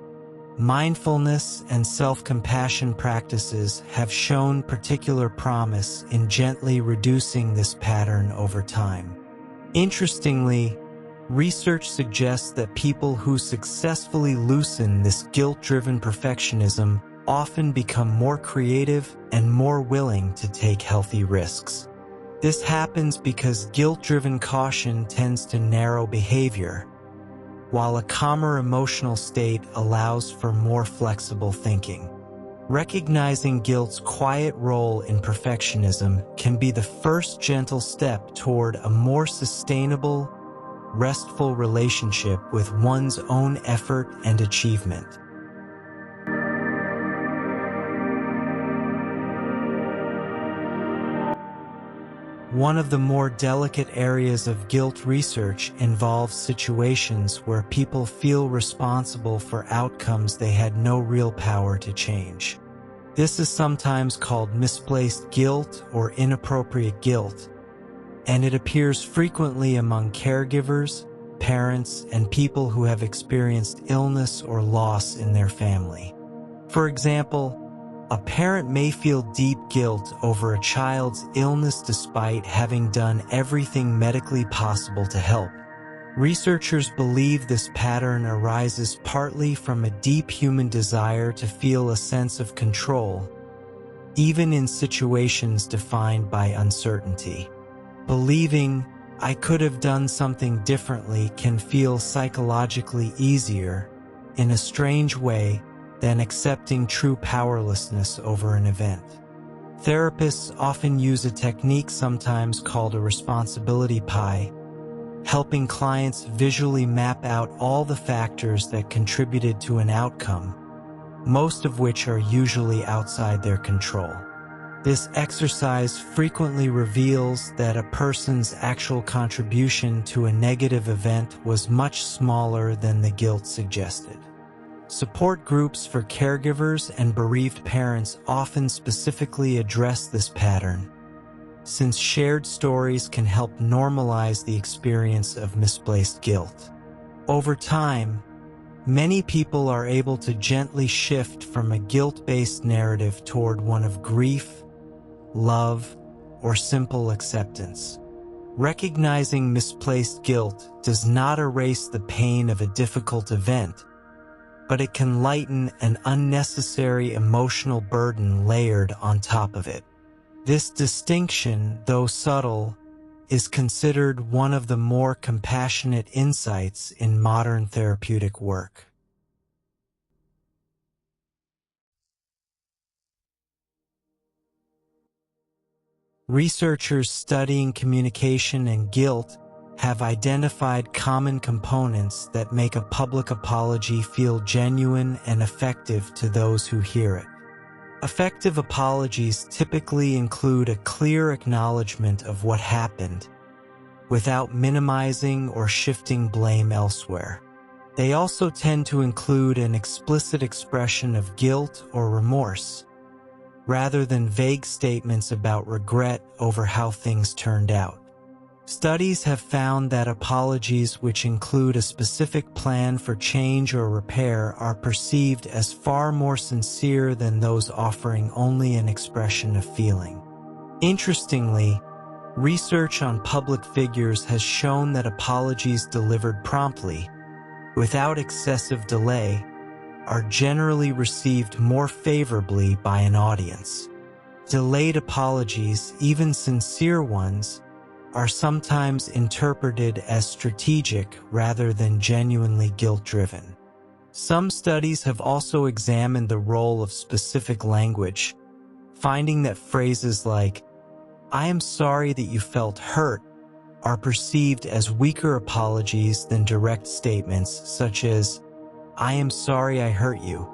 Mindfulness and self-compassion practices have shown particular promise in gently reducing this pattern over time. Interestingly, research suggests that people who successfully loosen this guilt-driven perfectionism often become more creative and more willing to take healthy risks. This happens because guilt-driven caution tends to narrow behavior, while a calmer emotional state allows for more flexible thinking. Recognizing guilt's quiet role in perfectionism can be the first gentle step toward a more sustainable, restful relationship with one's own effort and achievement. One of the more delicate areas of guilt research involves situations where people feel responsible for outcomes they had no real power to change. This is sometimes called misplaced guilt or inappropriate guilt, and it appears frequently among caregivers, parents, and people who have experienced illness or loss in their family. For example, a parent may feel deep guilt over a child's illness despite having done everything medically possible to help. Researchers believe this pattern arises partly from a deep human desire to feel a sense of control, even in situations defined by uncertainty. Believing, "I could have done something differently," can feel psychologically easier, in a strange way, than accepting true powerlessness over an event. Therapists often use a technique sometimes called a responsibility pie, helping clients visually map out all the factors that contributed to an outcome, most of which are usually outside their control. This exercise frequently reveals that a person's actual contribution to a negative event was much smaller than the guilt suggested. Support groups for caregivers and bereaved parents often specifically address this pattern, since shared stories can help normalize the experience of misplaced guilt. Over time, many people are able to gently shift from a guilt-based narrative toward one of grief, love, or simple acceptance. Recognizing misplaced guilt does not erase the pain of a difficult event, but it can lighten an unnecessary emotional burden layered on top of it. This distinction, though subtle, is considered one of the more compassionate insights in modern therapeutic work. Researchers studying communication and guilt have identified common components that make a public apology feel genuine and effective to those who hear it. Effective apologies typically include a clear acknowledgement of what happened, without minimizing or shifting blame elsewhere. They also tend to include an explicit expression of guilt or remorse, rather than vague statements about regret over how things turned out. Studies have found that apologies which include a specific plan for change or repair are perceived as far more sincere than those offering only an expression of feeling. Interestingly, research on public figures has shown that apologies delivered promptly, without excessive delay, are generally received more favorably by an audience. Delayed apologies, even sincere ones, are sometimes interpreted as strategic rather than genuinely guilt-driven. Some studies have also examined the role of specific language, finding that phrases like, "I am sorry that you felt hurt," are perceived as weaker apologies than direct statements such as, "I am sorry I hurt you."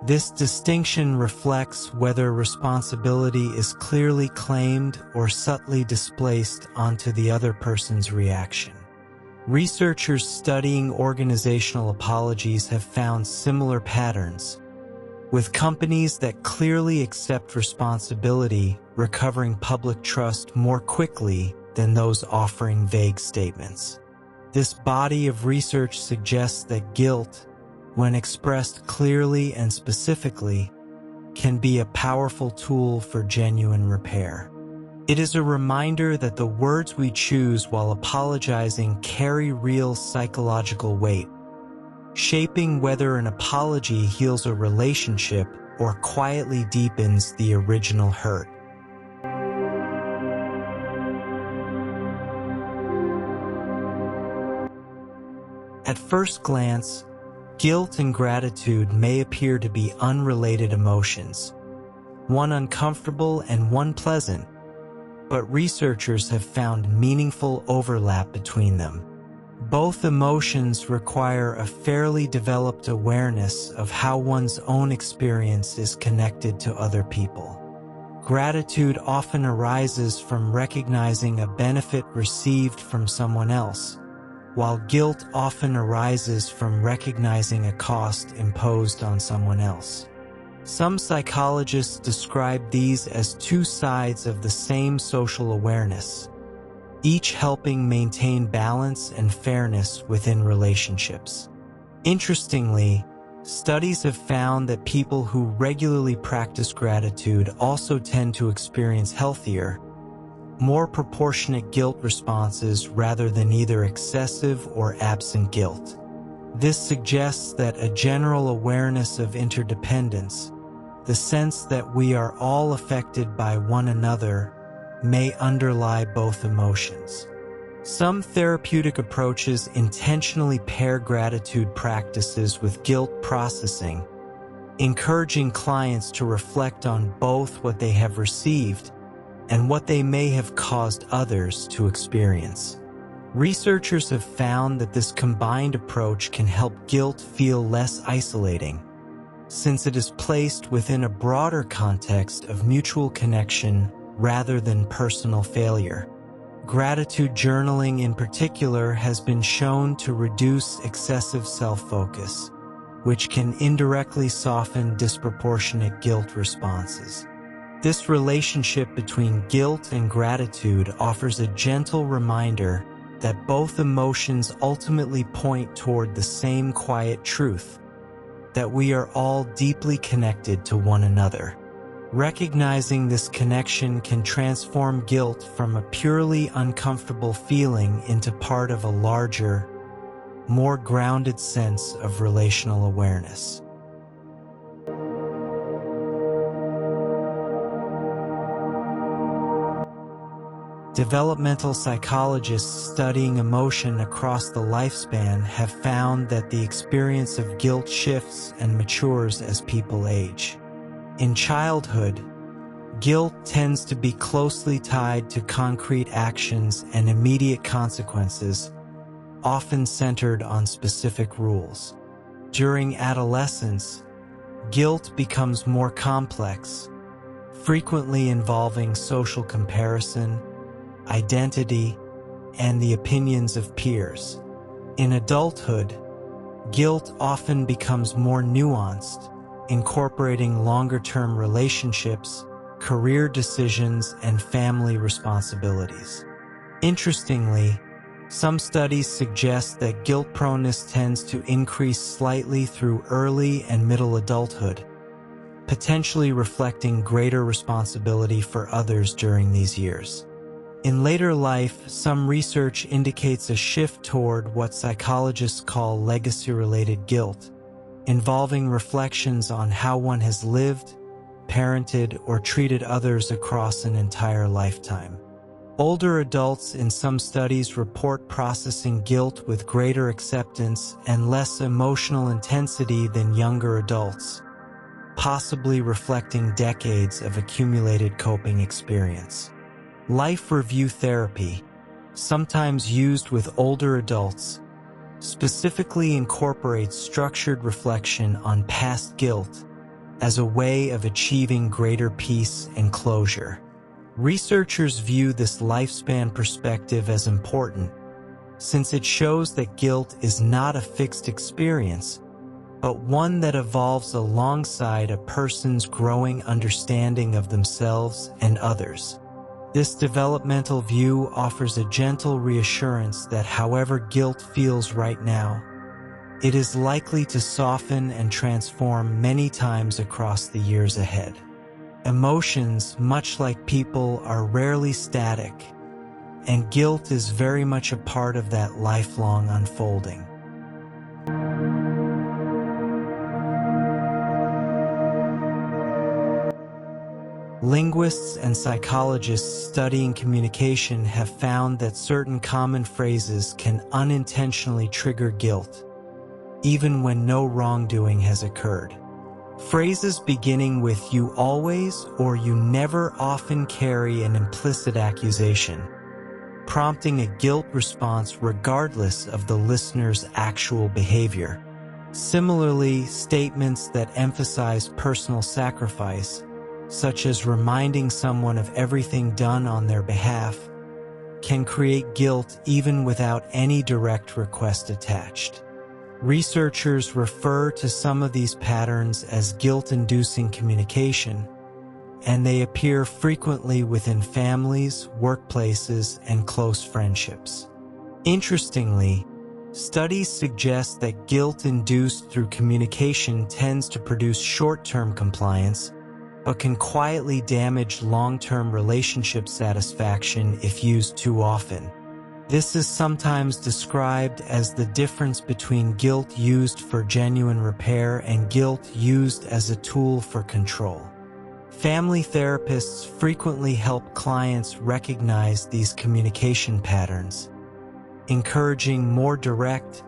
This distinction reflects whether responsibility is clearly claimed or subtly displaced onto the other person's reaction. Researchers studying organizational apologies have found similar patterns, with companies that clearly accept responsibility recovering public trust more quickly than those offering vague statements. This body of research suggests that guilt, when expressed clearly and specifically, can be a powerful tool for genuine repair. It is a reminder that the words we choose while apologizing carry real psychological weight, shaping whether an apology heals a relationship or quietly deepens the original hurt. At first glance, guilt and gratitude may appear to be unrelated emotions, one uncomfortable and one pleasant, but researchers have found meaningful overlap between them. Both emotions require a fairly developed awareness of how one's own experience is connected to other people. Gratitude often arises from recognizing a benefit received from someone else, while guilt often arises from recognizing a cost imposed on someone else. Some psychologists describe these as two sides of the same social awareness, each helping maintain balance and fairness within relationships. Interestingly, studies have found that people who regularly practice gratitude also tend to experience healthier, more proportionate guilt responses rather than either excessive or absent guilt. This suggests that a general awareness of interdependence, the sense that we are all affected by one another, may underlie both emotions. Some therapeutic approaches intentionally pair gratitude practices with guilt processing, encouraging clients to reflect on both what they have received and what they may have caused others to experience. Researchers have found that this combined approach can help guilt feel less isolating, since it is placed within a broader context of mutual connection rather than personal failure. Gratitude journaling in particular has been shown to reduce excessive self-focus, which can indirectly soften disproportionate guilt responses. This relationship between guilt and gratitude offers a gentle reminder that both emotions ultimately point toward the same quiet truth, that we are all deeply connected to one another. Recognizing this connection can transform guilt from a purely uncomfortable feeling into part of a larger, more grounded sense of relational awareness. Developmental psychologists studying emotion across the lifespan have found that the experience of guilt shifts and matures as people age. In childhood, guilt tends to be closely tied to concrete actions and immediate consequences, often centered on specific rules. During adolescence, guilt becomes more complex, frequently involving social comparison, identity, and the opinions of peers. In adulthood, guilt often becomes more nuanced, incorporating longer-term relationships, career decisions, and family responsibilities. Interestingly, some studies suggest that guilt proneness tends to increase slightly through early and middle adulthood, potentially reflecting greater responsibility for others during these years. In later life, some research indicates a shift toward what psychologists call legacy-related guilt, involving reflections on how one has lived parented, or treated others across an entire lifetime. Older adults in some studies report processing guilt with greater acceptance and less emotional intensity than younger adults, possibly reflecting decades of accumulated coping experience. Life review therapy, sometimes used with older adults, specifically incorporates structured reflection on past guilt as a way of achieving greater peace and closure. Researchers view this lifespan perspective as important, since it shows that guilt is not a fixed experience, but one that evolves alongside a person's growing understanding of themselves and others. This developmental view offers a gentle reassurance that however guilt feels right now, it is likely to soften and transform many times across the years ahead. Emotions, much like people, are rarely static, and guilt is very much a part of that lifelong unfolding. Linguists and psychologists studying communication have found that certain common phrases can unintentionally trigger guilt, even when no wrongdoing has occurred. Phrases beginning with "you always" or "you never" often carry an implicit accusation, prompting a guilt response regardless of the listener's actual behavior. Similarly, statements that emphasize personal sacrifice, such as reminding someone of everything done on their behalf, can create guilt even without any direct request attached. Researchers refer to some of these patterns as guilt-inducing communication, and they appear frequently within families, workplaces, and close friendships. Interestingly, studies suggest that guilt induced through communication tends to produce short-term compliance, but can quietly damage long-term relationship satisfaction if used too often. This is sometimes described as the difference between guilt used for genuine repair and guilt used as a tool for control. Family therapists frequently help clients recognize these communication patterns, encouraging more direct,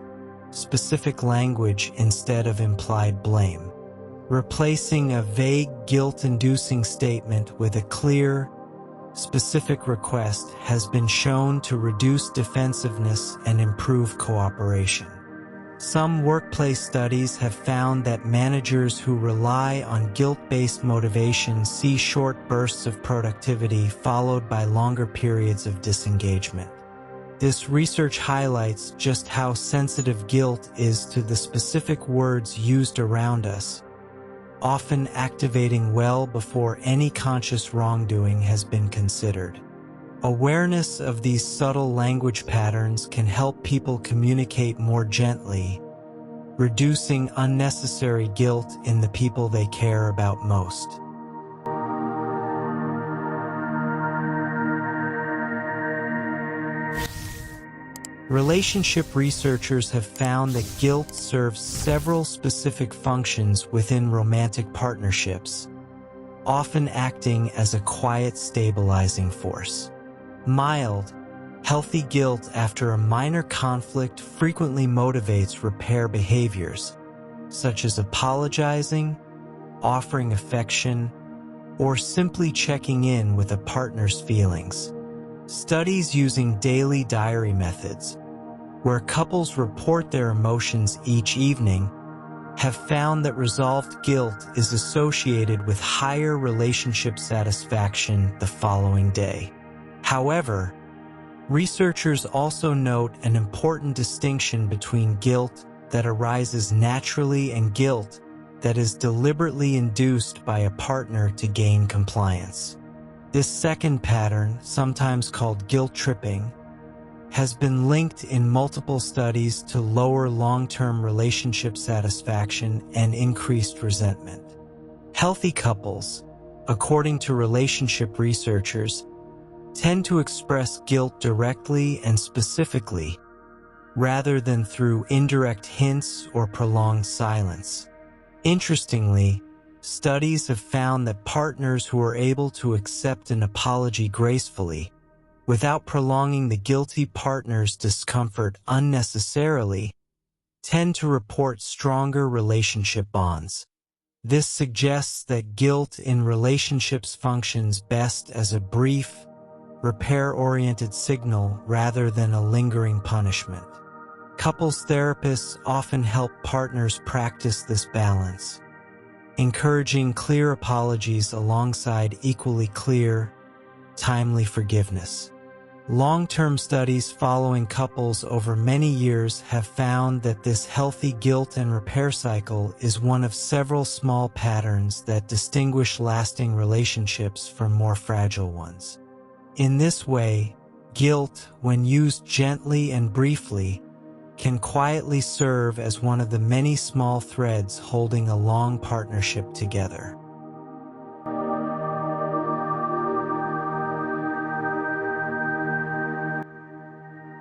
specific language instead of implied blame. Replacing a vague, guilt-inducing statement with a clear, specific request has been shown to reduce defensiveness and improve cooperation. Some workplace studies have found that managers who rely on guilt-based motivation see short bursts of productivity followed by longer periods of disengagement. This research highlights just how sensitive guilt is to the specific words used around us, often activating well before any conscious wrongdoing has been considered. Awareness of these subtle language patterns can help people communicate more gently, reducing unnecessary guilt in the people they care about most. Relationship researchers have found that guilt serves several specific functions within romantic partnerships, often acting as a quiet stabilizing force. Mild, healthy guilt after a minor conflict frequently motivates repair behaviors, such as apologizing, offering affection, or simply checking in with a partner's feelings. Studies using daily diary methods, where couples report their emotions each evening, have found that resolved guilt is associated with higher relationship satisfaction the following day. However, researchers also note an important distinction between guilt that arises naturally and guilt that is deliberately induced by a partner to gain compliance. This second pattern, sometimes called guilt tripping, has been linked in multiple studies to lower long-term relationship satisfaction and increased resentment. Healthy couples, according to relationship researchers, tend to express guilt directly and specifically, rather than through indirect hints or prolonged silence. Interestingly, Studies have found that partners who are able to accept an apology gracefully, without prolonging the guilty partner's discomfort unnecessarily, tend to report stronger relationship bonds. This suggests that guilt in relationships functions best as a brief, repair-oriented signal rather than a lingering punishment. Couples therapists often help partners practice this balance, encouraging clear apologies alongside equally clear, timely forgiveness. Long-term studies following couples over many years have found that this healthy guilt and repair cycle is one of several small patterns that distinguish lasting relationships from more fragile ones. In this way, guilt, when used gently and briefly, can quietly serve as one of the many small threads holding a long partnership together.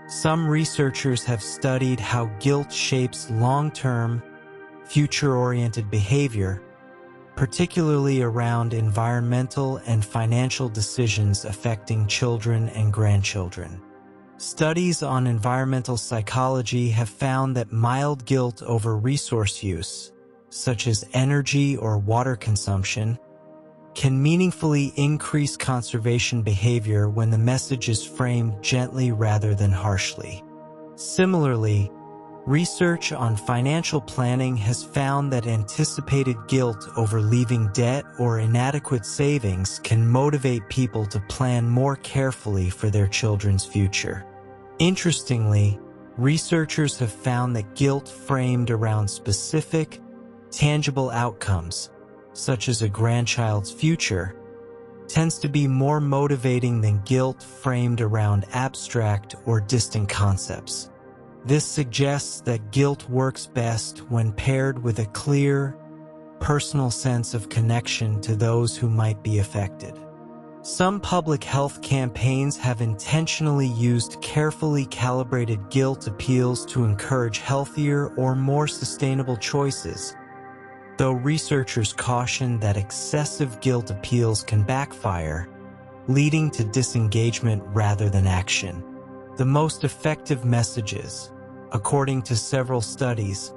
Some researchers have studied how guilt shapes long-term, future-oriented behavior, particularly around environmental and financial decisions affecting children and grandchildren. Studies on environmental psychology have found that mild guilt over resource use, such as energy or water consumption, can meaningfully increase conservation behavior when the message is framed gently rather than harshly. Similarly, research on financial planning has found that anticipated guilt over leaving debt or inadequate savings can motivate people to plan more carefully for their children's future. Interestingly, researchers have found that guilt framed around specific, tangible outcomes, such as a grandchild's future, tends to be more motivating than guilt framed around abstract or distant concepts. This suggests that guilt works best when paired with a clear, personal sense of connection to those who might be affected. Some public health campaigns have intentionally used carefully calibrated guilt appeals to encourage healthier or more sustainable choices, though researchers caution that excessive guilt appeals can backfire, leading to disengagement rather than action. The most effective messages, according to several studies,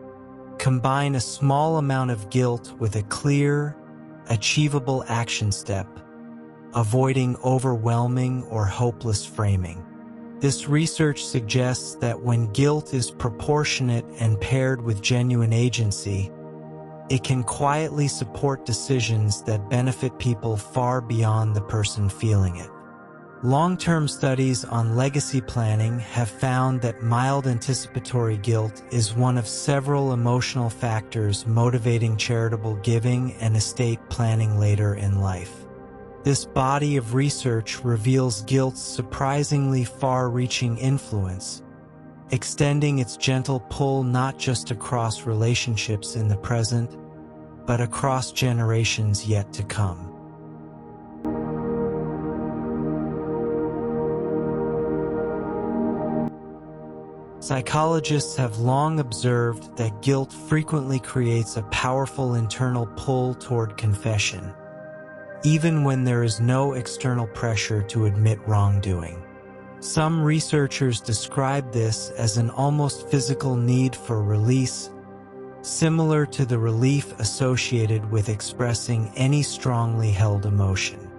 combine a small amount of guilt with a clear, achievable action step, avoiding overwhelming or hopeless framing. This research suggests that when guilt is proportionate and paired with genuine agency, it can quietly support decisions that benefit people far beyond the person feeling it. Long-term studies on legacy planning have found that mild anticipatory guilt is one of several emotional factors motivating charitable giving and estate planning later in life. This body of research reveals guilt's surprisingly far-reaching influence, extending its gentle pull not just across relationships in the present, but across generations yet to come. Psychologists have long observed that guilt frequently creates a powerful internal pull toward confession, even when there is no external pressure to admit wrongdoing. Some researchers describe this as an almost physical need for release, similar to the relief associated with expressing any strongly held emotion.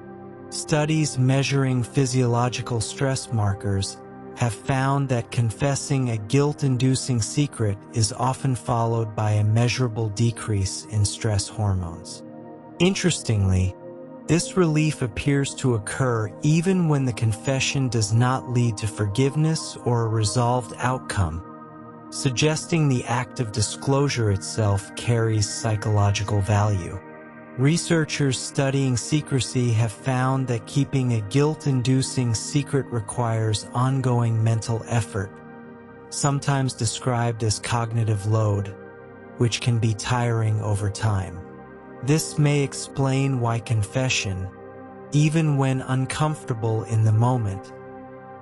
Studies measuring physiological stress markers have found that confessing a guilt-inducing secret is often followed by a measurable decrease in stress hormones. Interestingly, this relief appears to occur even when the confession does not lead to forgiveness or a resolved outcome, suggesting the act of disclosure itself carries psychological value. Researchers studying secrecy have found that keeping a guilt-inducing secret requires ongoing mental effort, sometimes described as cognitive load, which can be tiring over time. This may explain why confession, even when uncomfortable in the moment,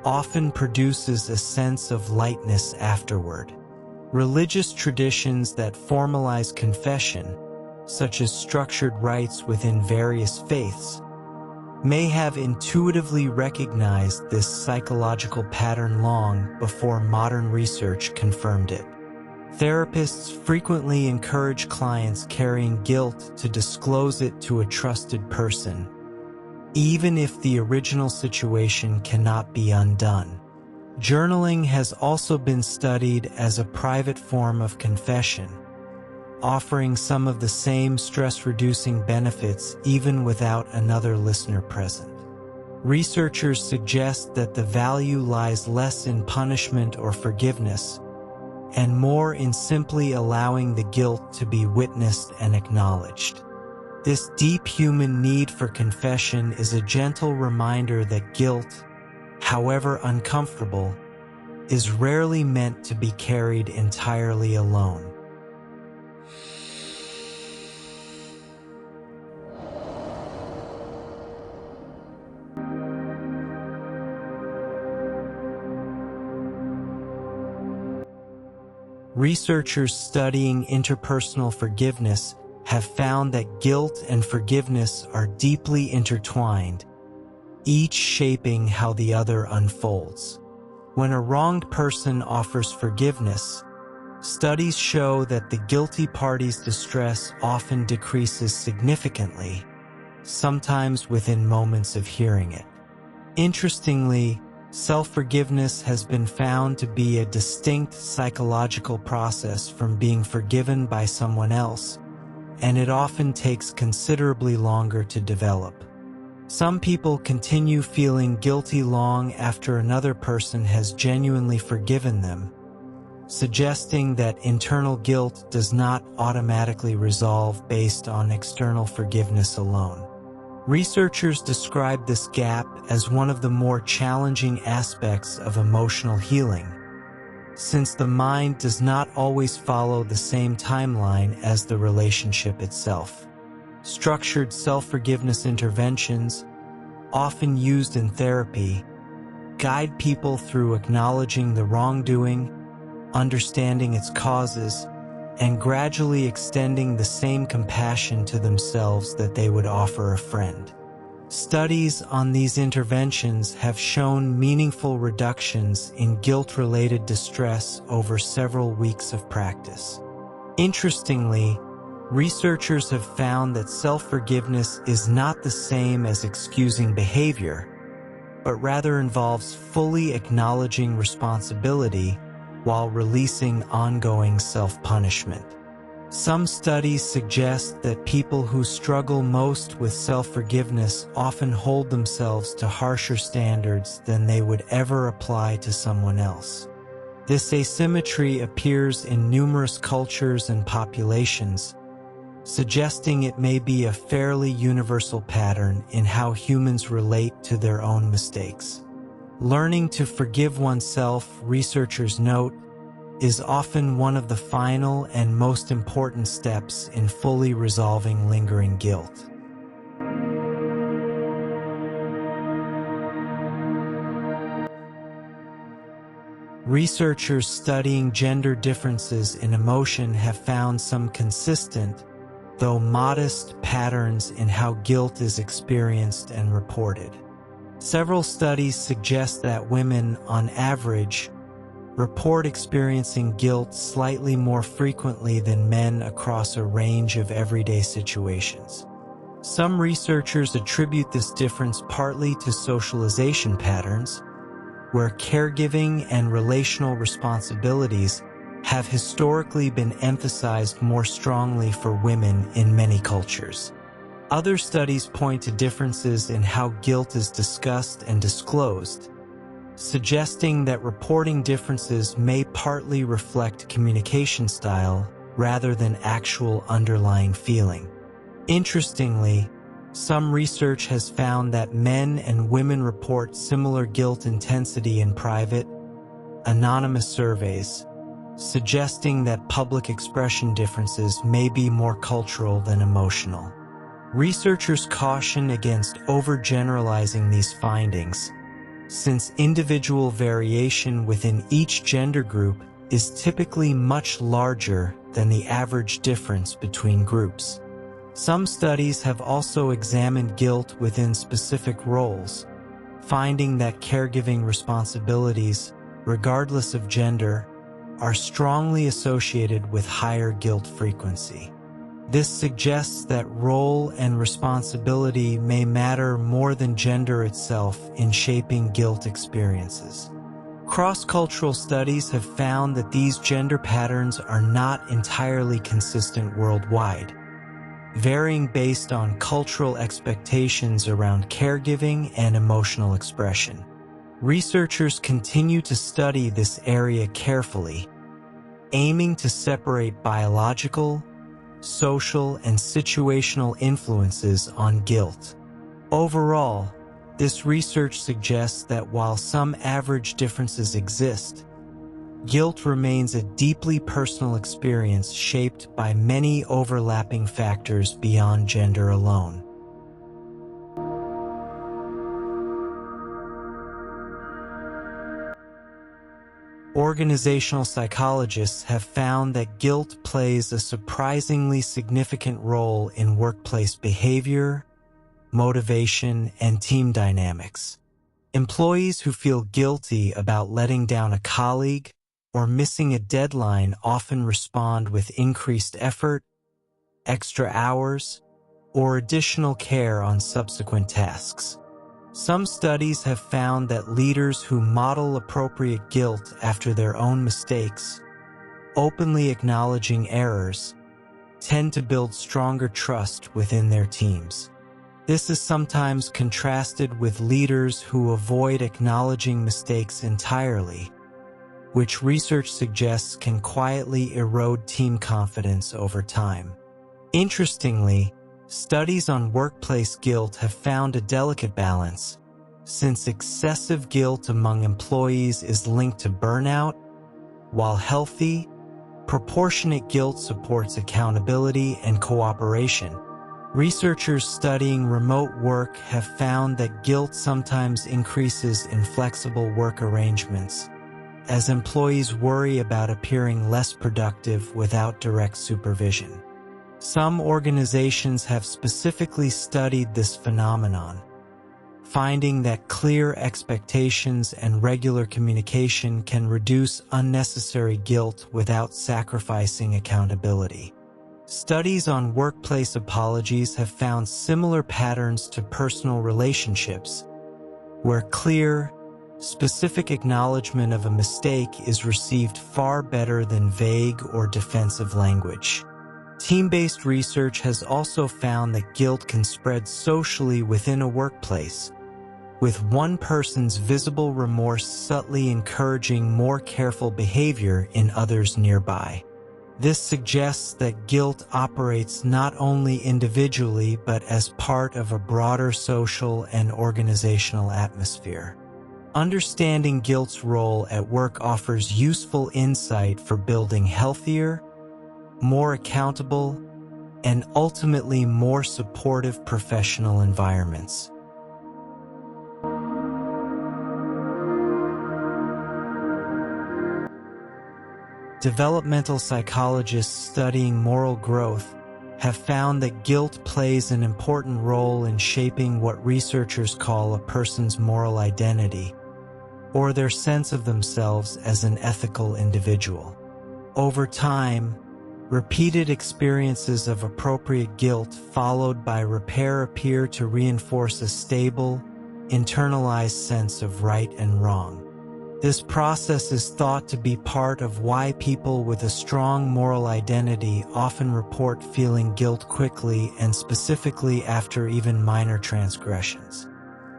often produces a sense of lightness afterward. Religious traditions that formalize confession, such as structured rites within various faiths, may have intuitively recognized this psychological pattern long before modern research confirmed it. Therapists frequently encourage clients carrying guilt to disclose it to a trusted person, even if the original situation cannot be undone. Journaling has also been studied as a private form of confession, offering some of the same stress-reducing benefits even without another listener present. Researchers suggest that the value lies less in punishment or forgiveness, and more in simply allowing the guilt to be witnessed and acknowledged. This deep human need for confession is a gentle reminder that guilt, however uncomfortable, is rarely meant to be carried entirely alone. Researchers studying interpersonal forgiveness have found that guilt and forgiveness are deeply intertwined, each shaping how the other unfolds. When a wronged person offers forgiveness, studies show that the guilty party's distress often decreases significantly, sometimes within moments of hearing it. Interestingly, self-forgiveness has been found to be a distinct psychological process from being forgiven by someone else, and it often takes considerably longer to develop. Some people continue feeling guilty long after another person has genuinely forgiven them, suggesting that internal guilt does not automatically resolve based on external forgiveness alone. Researchers describe this gap as one of the more challenging aspects of emotional healing, since the mind does not always follow the same timeline as the relationship itself. Structured self-forgiveness interventions, often used in therapy, guide people through acknowledging the wrongdoing, understanding its causes, and gradually extending the same compassion to themselves that they would offer a friend. Studies on these interventions have shown meaningful reductions in guilt-related distress over several weeks of practice. Interestingly, researchers have found that self-forgiveness is not the same as excusing behavior, but rather involves fully acknowledging responsibility while releasing ongoing self-punishment. Some studies suggest that people who struggle most with self-forgiveness often hold themselves to harsher standards than they would ever apply to someone else. This asymmetry appears in numerous cultures and populations, suggesting it may be a fairly universal pattern in how humans relate to their own mistakes. Learning to forgive oneself, researchers note, is often one of the final and most important steps in fully resolving lingering guilt. Researchers studying gender differences in emotion have found some consistent, though modest, patterns in how guilt is experienced and reported. Several studies suggest that women, on average, report experiencing guilt slightly more frequently than men across a range of everyday situations. Some researchers attribute this difference partly to socialization patterns, where caregiving and relational responsibilities have historically been emphasized more strongly for women in many cultures. Other studies point to differences in how guilt is discussed and disclosed, suggesting that reporting differences may partly reflect communication style rather than actual underlying feeling. Interestingly, some research has found that men and women report similar guilt intensity in private, anonymous surveys, suggesting that public expression differences may be more cultural than emotional. Researchers caution against overgeneralizing these findings, since individual variation within each gender group is typically much larger than the average difference between groups. Some studies have also examined guilt within specific roles, finding that caregiving responsibilities, regardless of gender, are strongly associated with higher guilt frequency. This suggests that role and responsibility may matter more than gender itself in shaping guilt experiences. Cross-cultural studies have found that these gender patterns are not entirely consistent worldwide, varying based on cultural expectations around caregiving and emotional expression. Researchers continue to study this area carefully, aiming to separate biological, social, and situational influences on guilt. Overall, this research suggests that while some average differences exist, guilt remains a deeply personal experience shaped by many overlapping factors beyond gender alone. Organizational psychologists have found that guilt plays a surprisingly significant role in workplace behavior, motivation, and team dynamics. Employees who feel guilty about letting down a colleague or missing a deadline often respond with increased effort, extra hours, or additional care on subsequent tasks. Some studies have found that leaders who model appropriate guilt after their own mistakes, openly acknowledging errors, tend to build stronger trust within their teams. This is sometimes contrasted with leaders who avoid acknowledging mistakes entirely, which research suggests can quietly erode team confidence over time. Interestingly, studies on workplace guilt have found a delicate balance, since excessive guilt among employees is linked to burnout, while healthy, proportionate guilt supports accountability and cooperation. Researchers studying remote work have found that guilt sometimes increases in flexible work arrangements, as employees worry about appearing less productive without direct supervision. Some organizations have specifically studied this phenomenon, finding that clear expectations and regular communication can reduce unnecessary guilt without sacrificing accountability. Studies on workplace apologies have found similar patterns to personal relationships, where clear, specific acknowledgement of a mistake is received far better than vague or defensive language. Team-based research has also found that guilt can spread socially within a workplace, with one person's visible remorse subtly encouraging more careful behavior in others nearby. This suggests that guilt operates not only individually but as part of a broader social and organizational atmosphere. Understanding guilt's role at work offers useful insight for building healthier, more accountable, and ultimately more supportive professional environments. Developmental psychologists studying moral growth have found that guilt plays an important role in shaping what researchers call a person's moral identity, or their sense of themselves as an ethical individual. Over time, repeated experiences of appropriate guilt followed by repair appear to reinforce a stable, internalized sense of right and wrong. This process is thought to be part of why people with a strong moral identity often report feeling guilt quickly and specifically after even minor transgressions.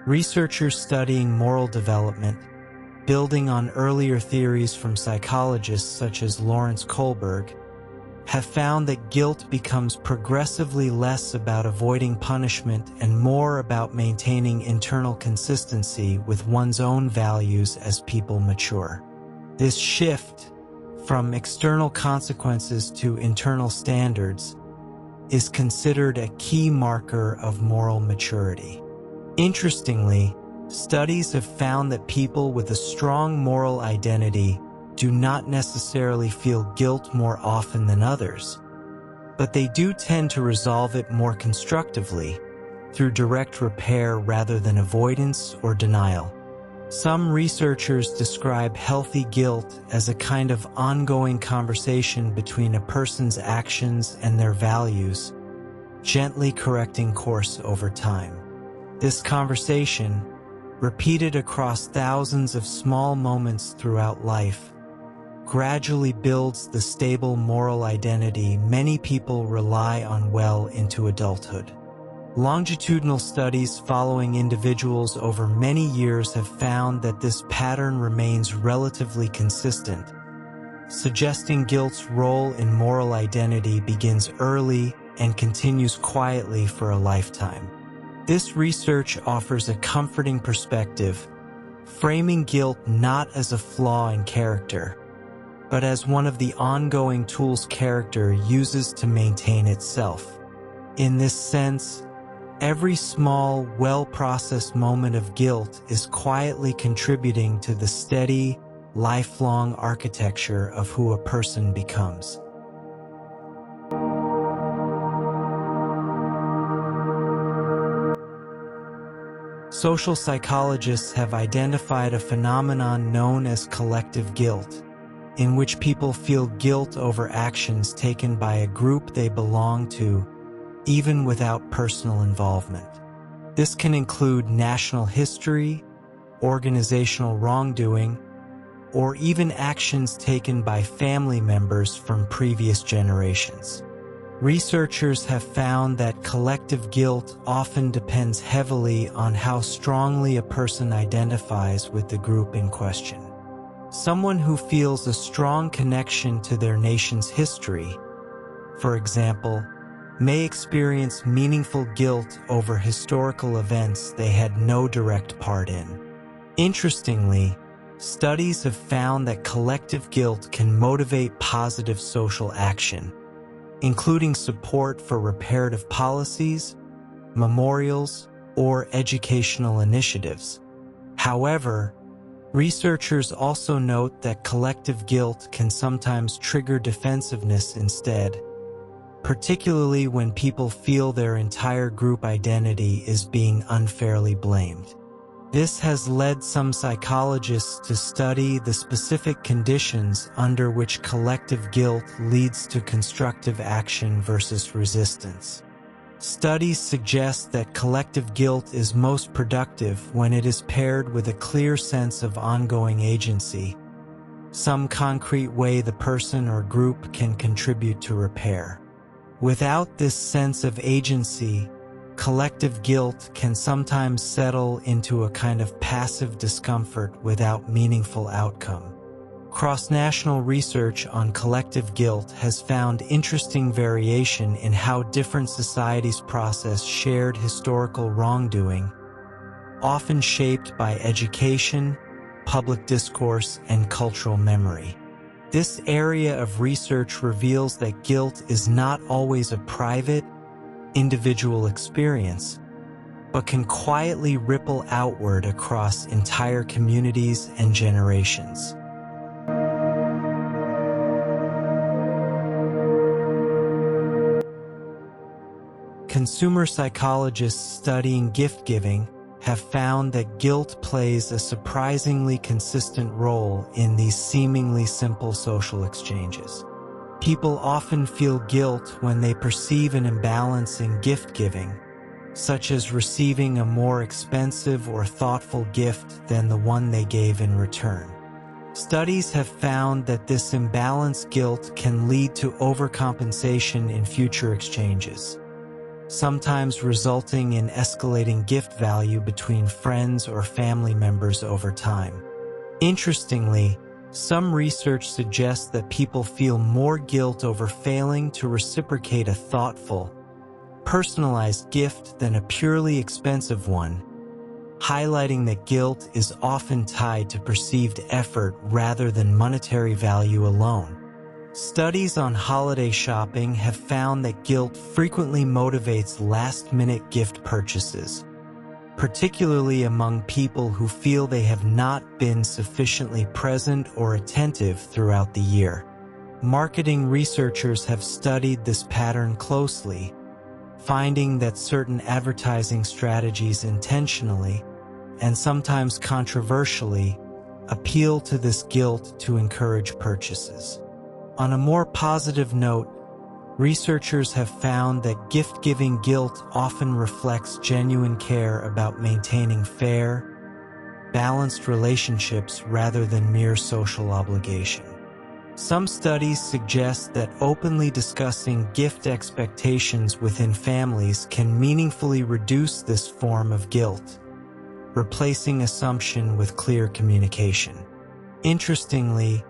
Researchers studying moral development, building on earlier theories from psychologists such as Lawrence Kohlberg, have found that guilt becomes progressively less about avoiding punishment and more about maintaining internal consistency with one's own values as people mature. This shift from external consequences to internal standards is considered a key marker of moral maturity. Interestingly, studies have found that people with a strong moral identity do not necessarily feel guilt more often than others, but they do tend to resolve it more constructively through direct repair rather than avoidance or denial. Some researchers describe healthy guilt as a kind of ongoing conversation between a person's actions and their values, gently correcting course over time. This conversation, repeated across thousands of small moments throughout life, gradually builds the stable moral identity many people rely on well into adulthood. Longitudinal studies following individuals over many years have found that this pattern remains relatively consistent, suggesting guilt's role in moral identity begins early and continues quietly for a lifetime. This research offers a comforting perspective, framing guilt not as a flaw in character, but as one of the ongoing tools character uses to maintain itself. In this sense, every small, well-processed moment of guilt is quietly contributing to the steady, lifelong architecture of who a person becomes. Social psychologists have identified a phenomenon known as collective guilt, in which people feel guilt over actions taken by a group they belong to, even without personal involvement. This can include national history, organizational wrongdoing, or even actions taken by family members from previous generations. Researchers have found that collective guilt often depends heavily on how strongly a person identifies with the group in question. Someone who feels a strong connection to their nation's history, for example, may experience meaningful guilt over historical events they had no direct part in. Interestingly, studies have found that collective guilt can motivate positive social action, including support for reparative policies, memorials, or educational initiatives. However, researchers also note that collective guilt can sometimes trigger defensiveness instead, particularly when people feel their entire group identity is being unfairly blamed. This has led some psychologists to study the specific conditions under which collective guilt leads to constructive action versus resistance. Studies suggest that collective guilt is most productive when it is paired with a clear sense of ongoing agency, some concrete way the person or group can contribute to repair. Without this sense of agency, collective guilt can sometimes settle into a kind of passive discomfort without meaningful outcome. Cross-national research on collective guilt has found interesting variation in how different societies process shared historical wrongdoing, often shaped by education, public discourse, and cultural memory. This area of research reveals that guilt is not always a private, individual experience, but can quietly ripple outward across entire communities and generations. Consumer psychologists studying gift-giving have found that guilt plays a surprisingly consistent role in these seemingly simple social exchanges. People often feel guilt when they perceive an imbalance in gift-giving, such as receiving a more expensive or thoughtful gift than the one they gave in return. Studies have found that this imbalanced guilt can lead to overcompensation in future exchanges, sometimes resulting in escalating gift value between friends or family members over time. Interestingly, some research suggests that people feel more guilt over failing to reciprocate a thoughtful, personalized gift than a purely expensive one, highlighting that guilt is often tied to perceived effort rather than monetary value alone. Studies on holiday shopping have found that guilt frequently motivates last-minute gift purchases, particularly among people who feel they have not been sufficiently present or attentive throughout the year. Marketing researchers have studied this pattern closely, finding that certain advertising strategies intentionally, and sometimes controversially, appeal to this guilt to encourage purchases. On a more positive note, researchers have found that gift-giving guilt often reflects genuine care about maintaining fair, balanced relationships rather than mere social obligation. Some studies suggest that openly discussing gift expectations within families can meaningfully reduce this form of guilt, replacing assumption with clear communication. Interestingly,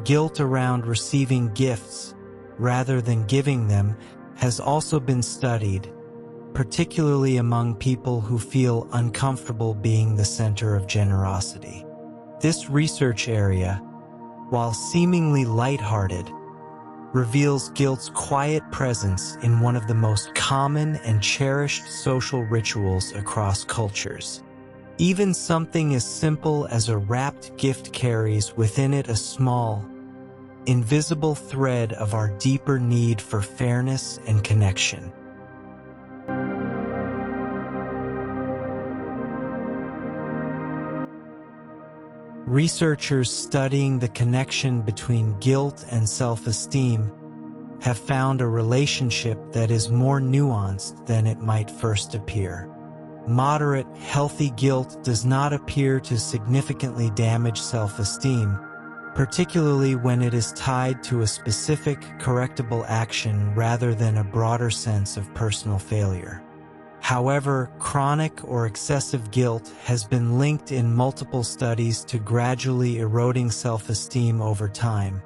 guilt around receiving gifts rather than giving them has also been studied, particularly among people who feel uncomfortable being the center of generosity. This research area, while seemingly lighthearted, reveals guilt's quiet presence in one of the most common and cherished social rituals across cultures. Even something as simple as a wrapped gift carries within it a small, invisible thread of our deeper need for fairness and connection. Researchers studying the connection between guilt and self-esteem have found a relationship that is more nuanced than it might first appear. Moderate, healthy guilt does not appear to significantly damage self-esteem, particularly when it is tied to a specific, correctable action rather than a broader sense of personal failure. However, chronic or excessive guilt has been linked in multiple studies to gradually eroding self-esteem over time,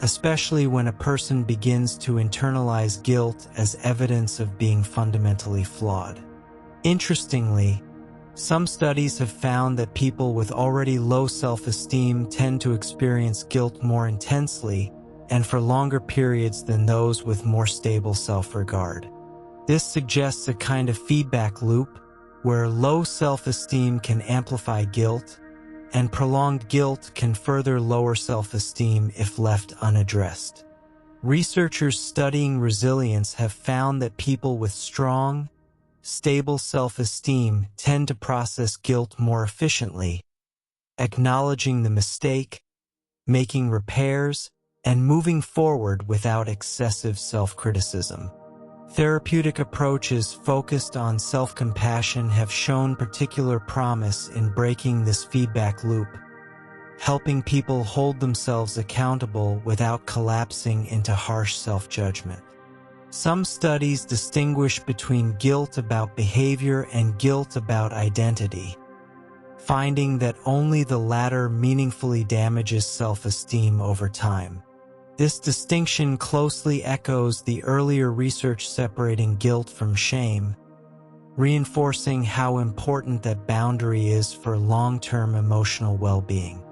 especially when a person begins to internalize guilt as evidence of being fundamentally flawed. Interestingly, some studies have found that people with already low self-esteem tend to experience guilt more intensely and for longer periods than those with more stable self-regard. This suggests a kind of feedback loop where low self-esteem can amplify guilt, and prolonged guilt can further lower self-esteem if left unaddressed. Researchers studying resilience have found that people with strong, stable self-esteem tend to process guilt more efficiently, acknowledging the mistake, making repairs, and moving forward without excessive self-criticism. Therapeutic approaches focused on self-compassion have shown particular promise in breaking this feedback loop, helping people hold themselves accountable without collapsing into harsh self-judgment. Some studies distinguish between guilt about behavior and guilt about identity, finding that only the latter meaningfully damages self-esteem over time. This distinction closely echoes the earlier research separating guilt from shame, reinforcing how important that boundary is for long-term emotional well-being.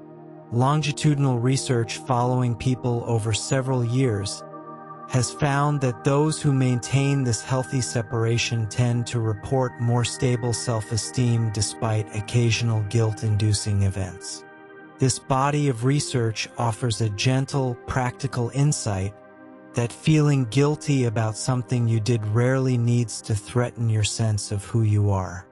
Longitudinal research following people over several years has found that those who maintain this healthy separation tend to report more stable self-esteem despite occasional guilt-inducing events. This body of research offers a gentle, practical insight that feeling guilty about something you did rarely needs to threaten your sense of who you are.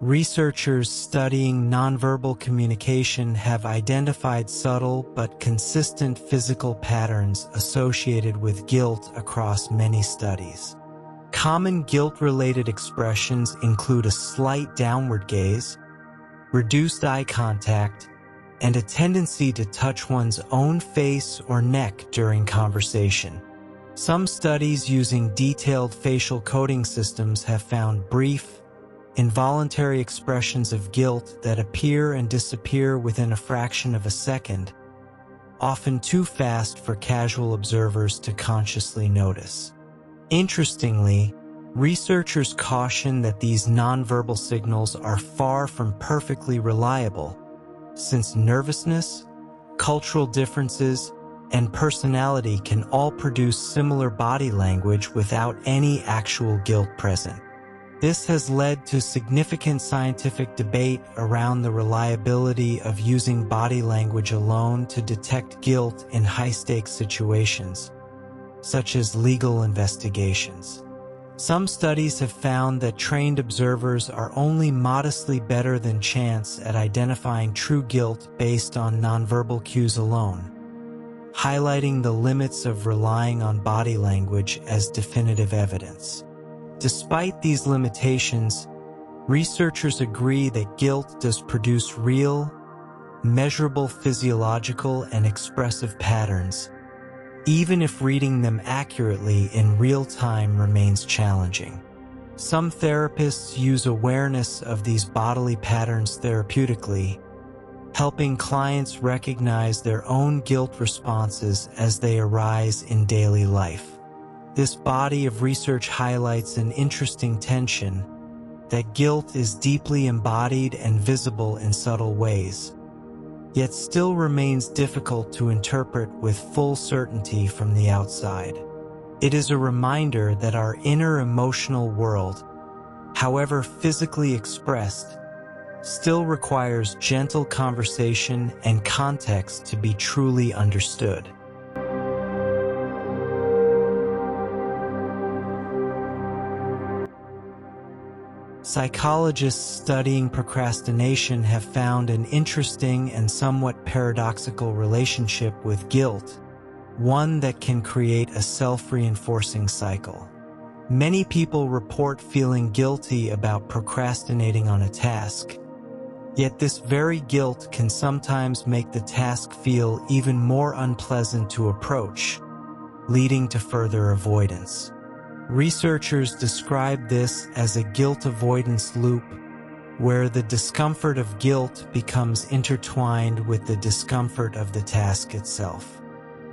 Researchers studying nonverbal communication have identified subtle but consistent physical patterns associated with guilt across many studies. Common guilt-related expressions include a slight downward gaze, reduced eye contact, and a tendency to touch one's own face or neck during conversation. Some studies using detailed facial coding systems have found brief, involuntary expressions of guilt that appear and disappear within a fraction of a second, often too fast for casual observers to consciously notice. Interestingly, researchers caution that these nonverbal signals are far from perfectly reliable, since nervousness, cultural differences, and personality can all produce similar body language without any actual guilt present. This has led to significant scientific debate around the reliability of using body language alone to detect guilt in high-stakes situations, such as legal investigations. Some studies have found that trained observers are only modestly better than chance at identifying true guilt based on nonverbal cues alone, highlighting the limits of relying on body language as definitive evidence. Despite these limitations, researchers agree that guilt does produce real, measurable physiological and expressive patterns, even if reading them accurately in real time remains challenging. Some therapists use awareness of these bodily patterns therapeutically, helping clients recognize their own guilt responses as they arise in daily life. This body of research highlights an interesting tension that guilt is deeply embodied and visible in subtle ways, yet still remains difficult to interpret with full certainty from the outside. It is a reminder that our inner emotional world, however physically expressed, still requires gentle conversation and context to be truly understood. Psychologists studying procrastination have found an interesting and somewhat paradoxical relationship with guilt, one that can create a self-reinforcing cycle. Many people report feeling guilty about procrastinating on a task, yet this very guilt can sometimes make the task feel even more unpleasant to approach, leading to further avoidance. Researchers describe this as a guilt avoidance loop, where the discomfort of guilt becomes intertwined with the discomfort of the task itself.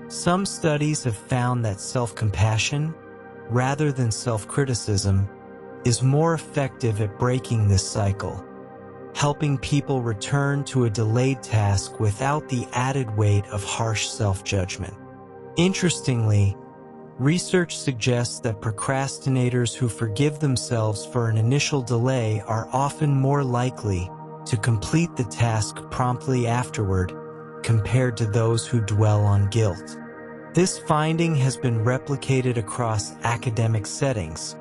Some studies have found that self-compassion, rather than self-criticism, is more effective at breaking this cycle, helping people return to a delayed task without the added weight of harsh self-judgment. Interestingly, research suggests that procrastinators who forgive themselves for an initial delay are often more likely to complete the task promptly afterward compared to those who dwell on guilt. This finding has been replicated across academic settings,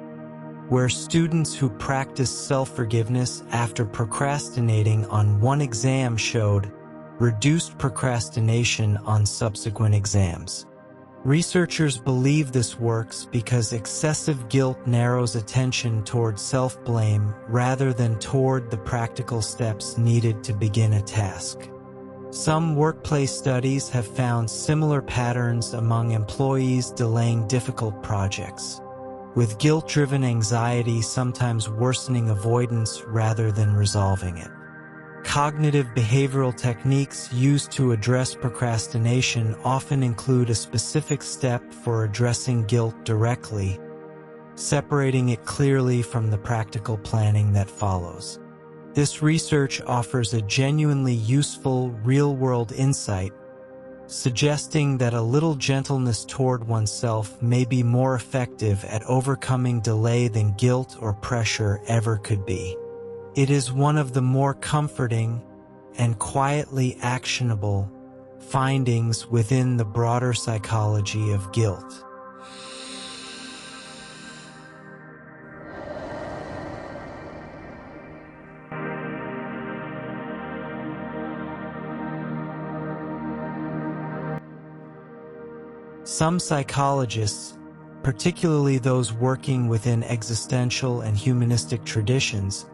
where students who practice self-forgiveness after procrastinating on one exam showed reduced procrastination on subsequent exams. Researchers believe this works because excessive guilt narrows attention toward self-blame rather than toward the practical steps needed to begin a task. Some workplace studies have found similar patterns among employees delaying difficult projects, with guilt-driven anxiety sometimes worsening avoidance rather than resolving it. Cognitive behavioral techniques used to address procrastination often include a specific step for addressing guilt directly, separating it clearly from the practical planning that follows. This research offers a genuinely useful, real-world insight, suggesting that a little gentleness toward oneself may be more effective at overcoming delay than guilt or pressure ever could be. It is one of the more comforting and quietly actionable findings within the broader psychology of guilt. Some psychologists, particularly those working within existential and humanistic traditions,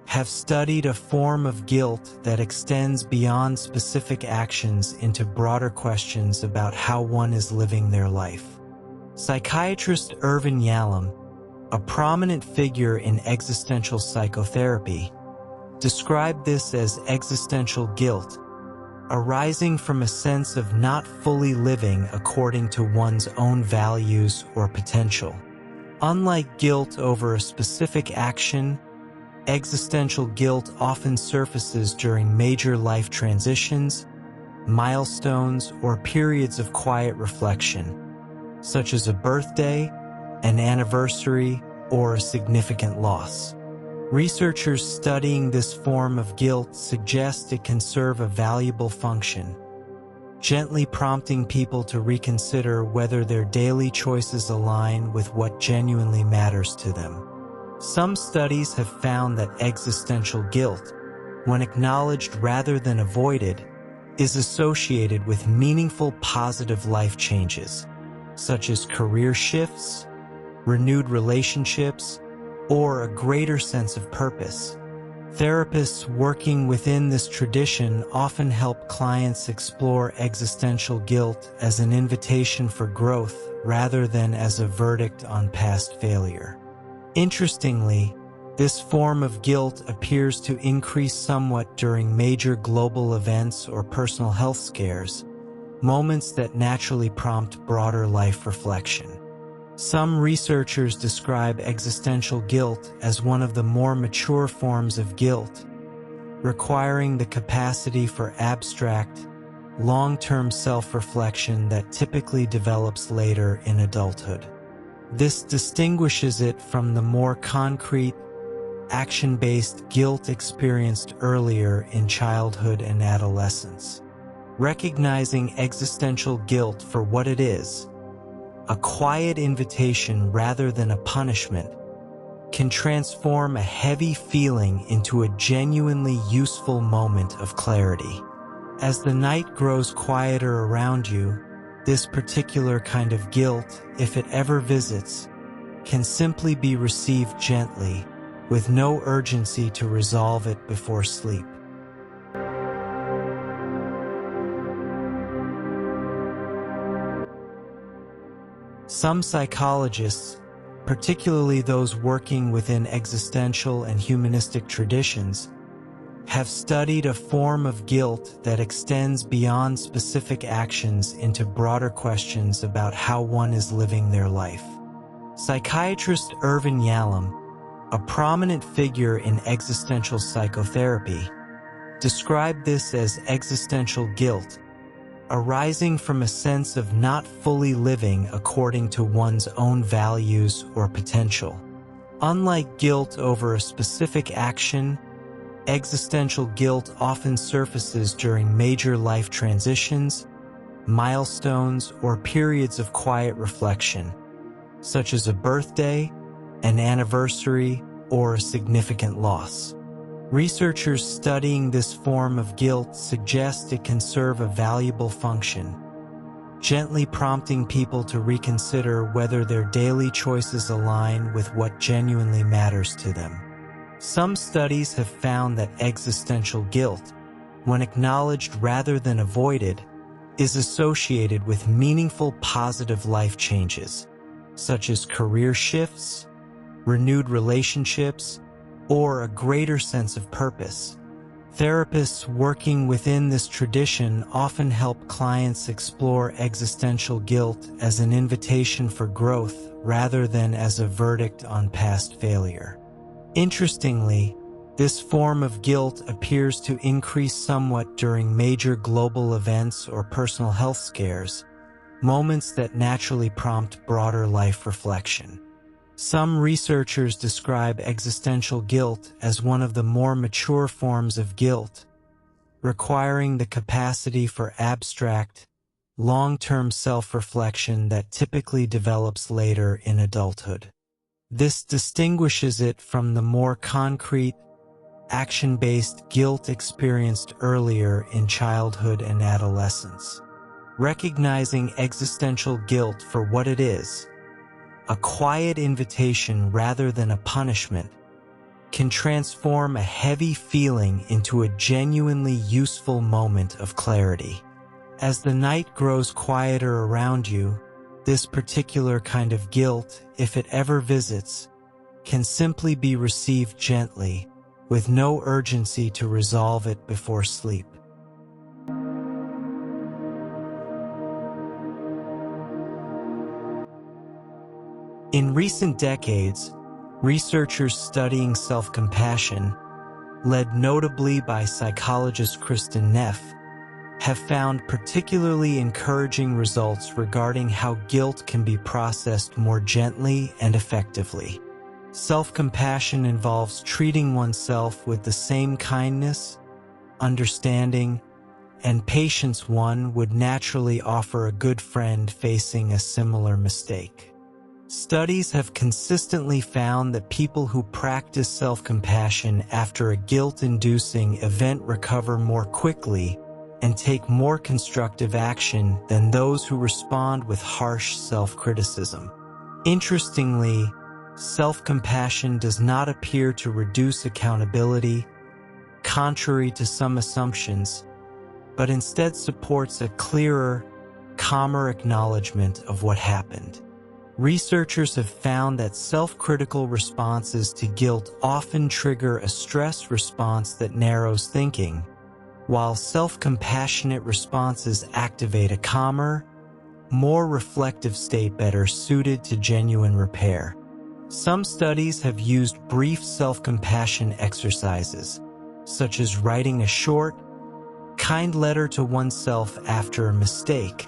have studied a form of guilt that extends beyond specific actions into broader questions about how one is living their life. Psychiatrist Irvin Yalom, a prominent figure in existential psychotherapy, described this as existential guilt, arising from a sense of not fully living according to one's own values or potential. Unlike guilt over a specific action, existential guilt often surfaces during major life transitions, milestones, or periods of quiet reflection, such as a birthday, an anniversary, or a significant loss. Researchers studying this form of guilt suggest it can serve a valuable function, gently prompting people to reconsider whether their daily choices align with what genuinely matters to them. Some studies have found that existential guilt, when acknowledged rather than avoided, is associated with meaningful positive life changes, such as career shifts, renewed relationships, or a greater sense of purpose. Therapists working within this tradition often help clients explore existential guilt as an invitation for growth rather than as a verdict on past failure. Interestingly, this form of guilt appears to increase somewhat during major global events or personal health scares, moments that naturally prompt broader life reflection. Some researchers describe existential guilt as one of the more mature forms of guilt, requiring the capacity for abstract, long-term self-reflection that typically develops later in adulthood. This distinguishes it from the more concrete, action-based guilt experienced earlier in childhood and adolescence. Recognizing existential guilt for what it is, a quiet invitation rather than a punishment, can transform a heavy feeling into a genuinely useful moment of clarity. As the night grows quieter around you, this particular kind of guilt, if it ever visits, can simply be received gently, with no urgency to resolve it before sleep. Some psychologists, particularly those working within existential and humanistic traditions, have studied a form of guilt that extends beyond specific actions into broader questions about how one is living their life. Psychiatrist Irvin Yalom, a prominent figure in existential psychotherapy, described this as existential guilt, arising from a sense of not fully living according to one's own values or potential. Unlike guilt over a specific action, existential guilt often surfaces during major life transitions, milestones, or periods of quiet reflection, such as a birthday, an anniversary, or a significant loss. Researchers studying this form of guilt suggest it can serve a valuable function, gently prompting people to reconsider whether their daily choices align with what genuinely matters to them. Some studies have found that existential guilt, when acknowledged rather than avoided, is associated with meaningful positive life changes, such as career shifts, renewed relationships, or a greater sense of purpose. Therapists working within this tradition often help clients explore existential guilt as an invitation for growth rather than as a verdict on past failure. Interestingly, this form of guilt appears to increase somewhat during major global events or personal health scares, moments that naturally prompt broader life reflection. Some researchers describe existential guilt as one of the more mature forms of guilt, requiring the capacity for abstract, long-term self-reflection that typically develops later in adulthood. This distinguishes it from the more concrete, action-based guilt experienced earlier in childhood and adolescence. Recognizing existential guilt for what it is, a quiet invitation rather than a punishment, can transform a heavy feeling into a genuinely useful moment of clarity. As the night grows quieter around you, this particular kind of guilt, if it ever visits, can simply be received gently, with no urgency to resolve it before sleep. In recent decades, researchers studying self-compassion, led notably by psychologist Kristen Neff, have found particularly encouraging results regarding how guilt can be processed more gently and effectively. Self-compassion involves treating oneself with the same kindness, understanding, and patience one would naturally offer a good friend facing a similar mistake. Studies have consistently found that people who practice self-compassion after a guilt-inducing event recover more quickly and take more constructive action than those who respond with harsh self-criticism. Interestingly, self-compassion does not appear to reduce accountability, contrary to some assumptions, but instead supports a clearer, calmer acknowledgement of what happened. Researchers have found that self-critical responses to guilt often trigger a stress response that narrows thinking, while self-compassionate responses activate a calmer, more reflective state better suited to genuine repair. Some studies have used brief self-compassion exercises, such as writing a short, kind letter to oneself after a mistake,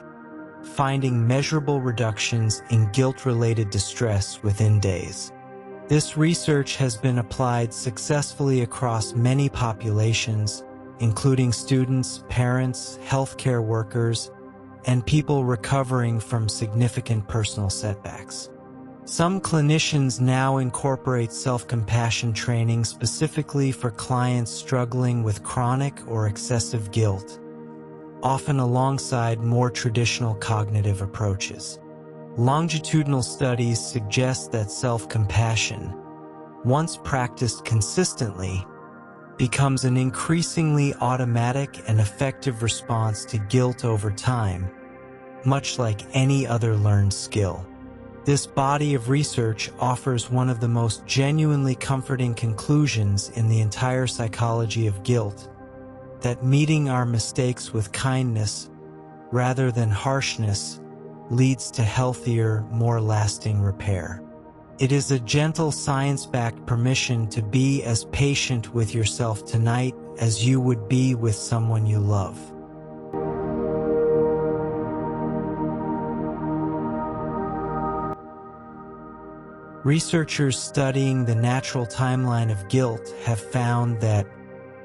finding measurable reductions in guilt-related distress within days. This research has been applied successfully across many populations, including students, parents, healthcare workers, and people recovering from significant personal setbacks. Some clinicians now incorporate self-compassion training specifically for clients struggling with chronic or excessive guilt, often alongside more traditional cognitive approaches. Longitudinal studies suggest that self-compassion, once practiced consistently, becomes an increasingly automatic and effective response to guilt over time, much like any other learned skill. This body of research offers one of the most genuinely comforting conclusions in the entire psychology of guilt, that meeting our mistakes with kindness, rather than harshness, leads to healthier, more lasting repair. It is a gentle science-backed permission to be as patient with yourself tonight as you would be with someone you love. Researchers studying the natural timeline of guilt have found that,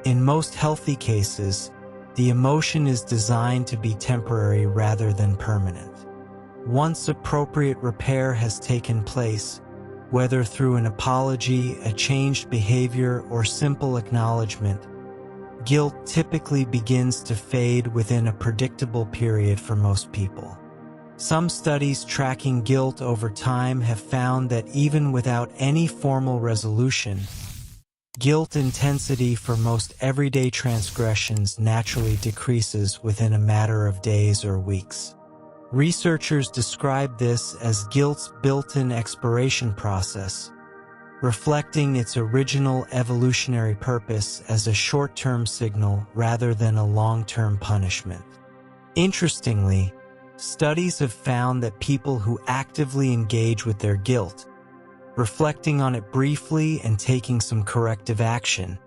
in most healthy cases, the emotion is designed to be temporary rather than permanent. Once appropriate repair has taken place, whether through an apology, a changed behavior, or simple acknowledgement, guilt typically begins to fade within a predictable period for most people. Some studies tracking guilt over time have found that even without any formal resolution, guilt intensity for most everyday transgressions naturally decreases within a matter of days or weeks. Researchers describe this as guilt's built-in expiration process, reflecting its original evolutionary purpose as a short-term signal rather than a long-term punishment. Interestingly, studies have found that people who actively engage with their guilt, reflecting on it briefly and taking some corrective action,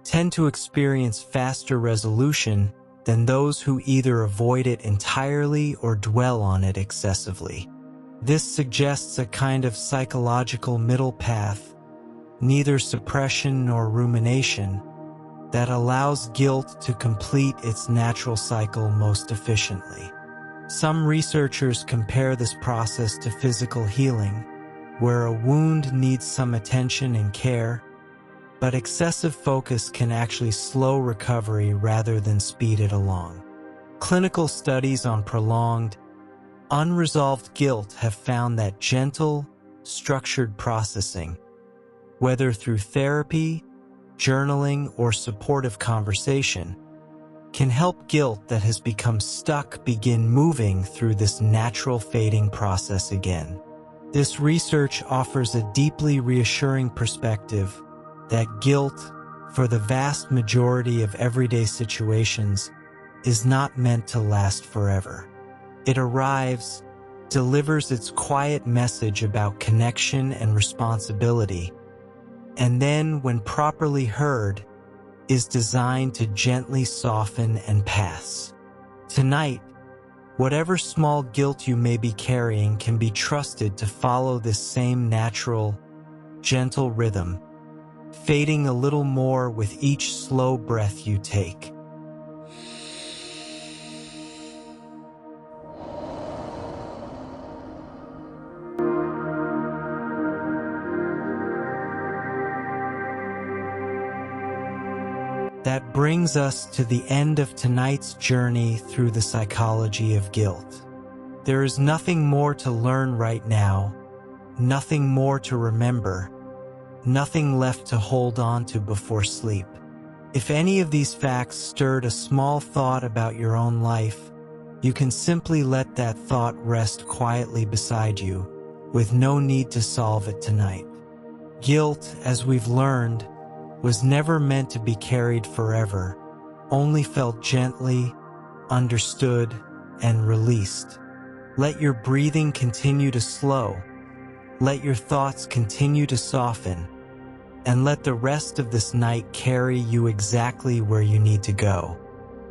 tend to experience faster resolution than those who either avoid it entirely or dwell on it excessively. This suggests a kind of psychological middle path, neither suppression nor rumination, that allows guilt to complete its natural cycle most efficiently. Some researchers compare this process to physical healing, where a wound needs some attention and care, but excessive focus can actually slow recovery rather than speed it along. Clinical studies on prolonged, unresolved guilt have found that gentle, structured processing, whether through therapy, journaling, or supportive conversation, can help guilt that has become stuck begin moving through this natural fading process again. This research offers a deeply reassuring perspective that guilt, for the vast majority of everyday situations, is not meant to last forever. It arrives, delivers its quiet message about connection and responsibility, and then, when properly heard, is designed to gently soften and pass. Tonight, whatever small guilt you may be carrying can be trusted to follow this same natural, gentle rhythm, fading a little more with each slow breath you take. That brings us to the end of tonight's journey through the psychology of guilt. There is nothing more to learn right now, nothing more to remember, nothing left to hold on to before sleep. If any of these facts stirred a small thought about your own life, you can simply let that thought rest quietly beside you, with no need to solve it tonight. Guilt, as we've learned, was never meant to be carried forever, only felt gently, understood, and released. Let your breathing continue to slow, let your thoughts continue to soften, and let the rest of this night carry you exactly where you need to go.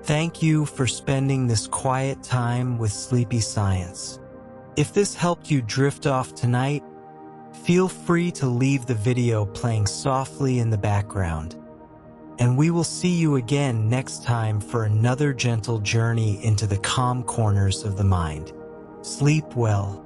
Thank you for spending this quiet time with Sleepy Science. If this helped you drift off tonight, feel free to leave the video playing softly in the background. And we will see you again next time for another gentle journey into the calm corners of the mind. Sleep well.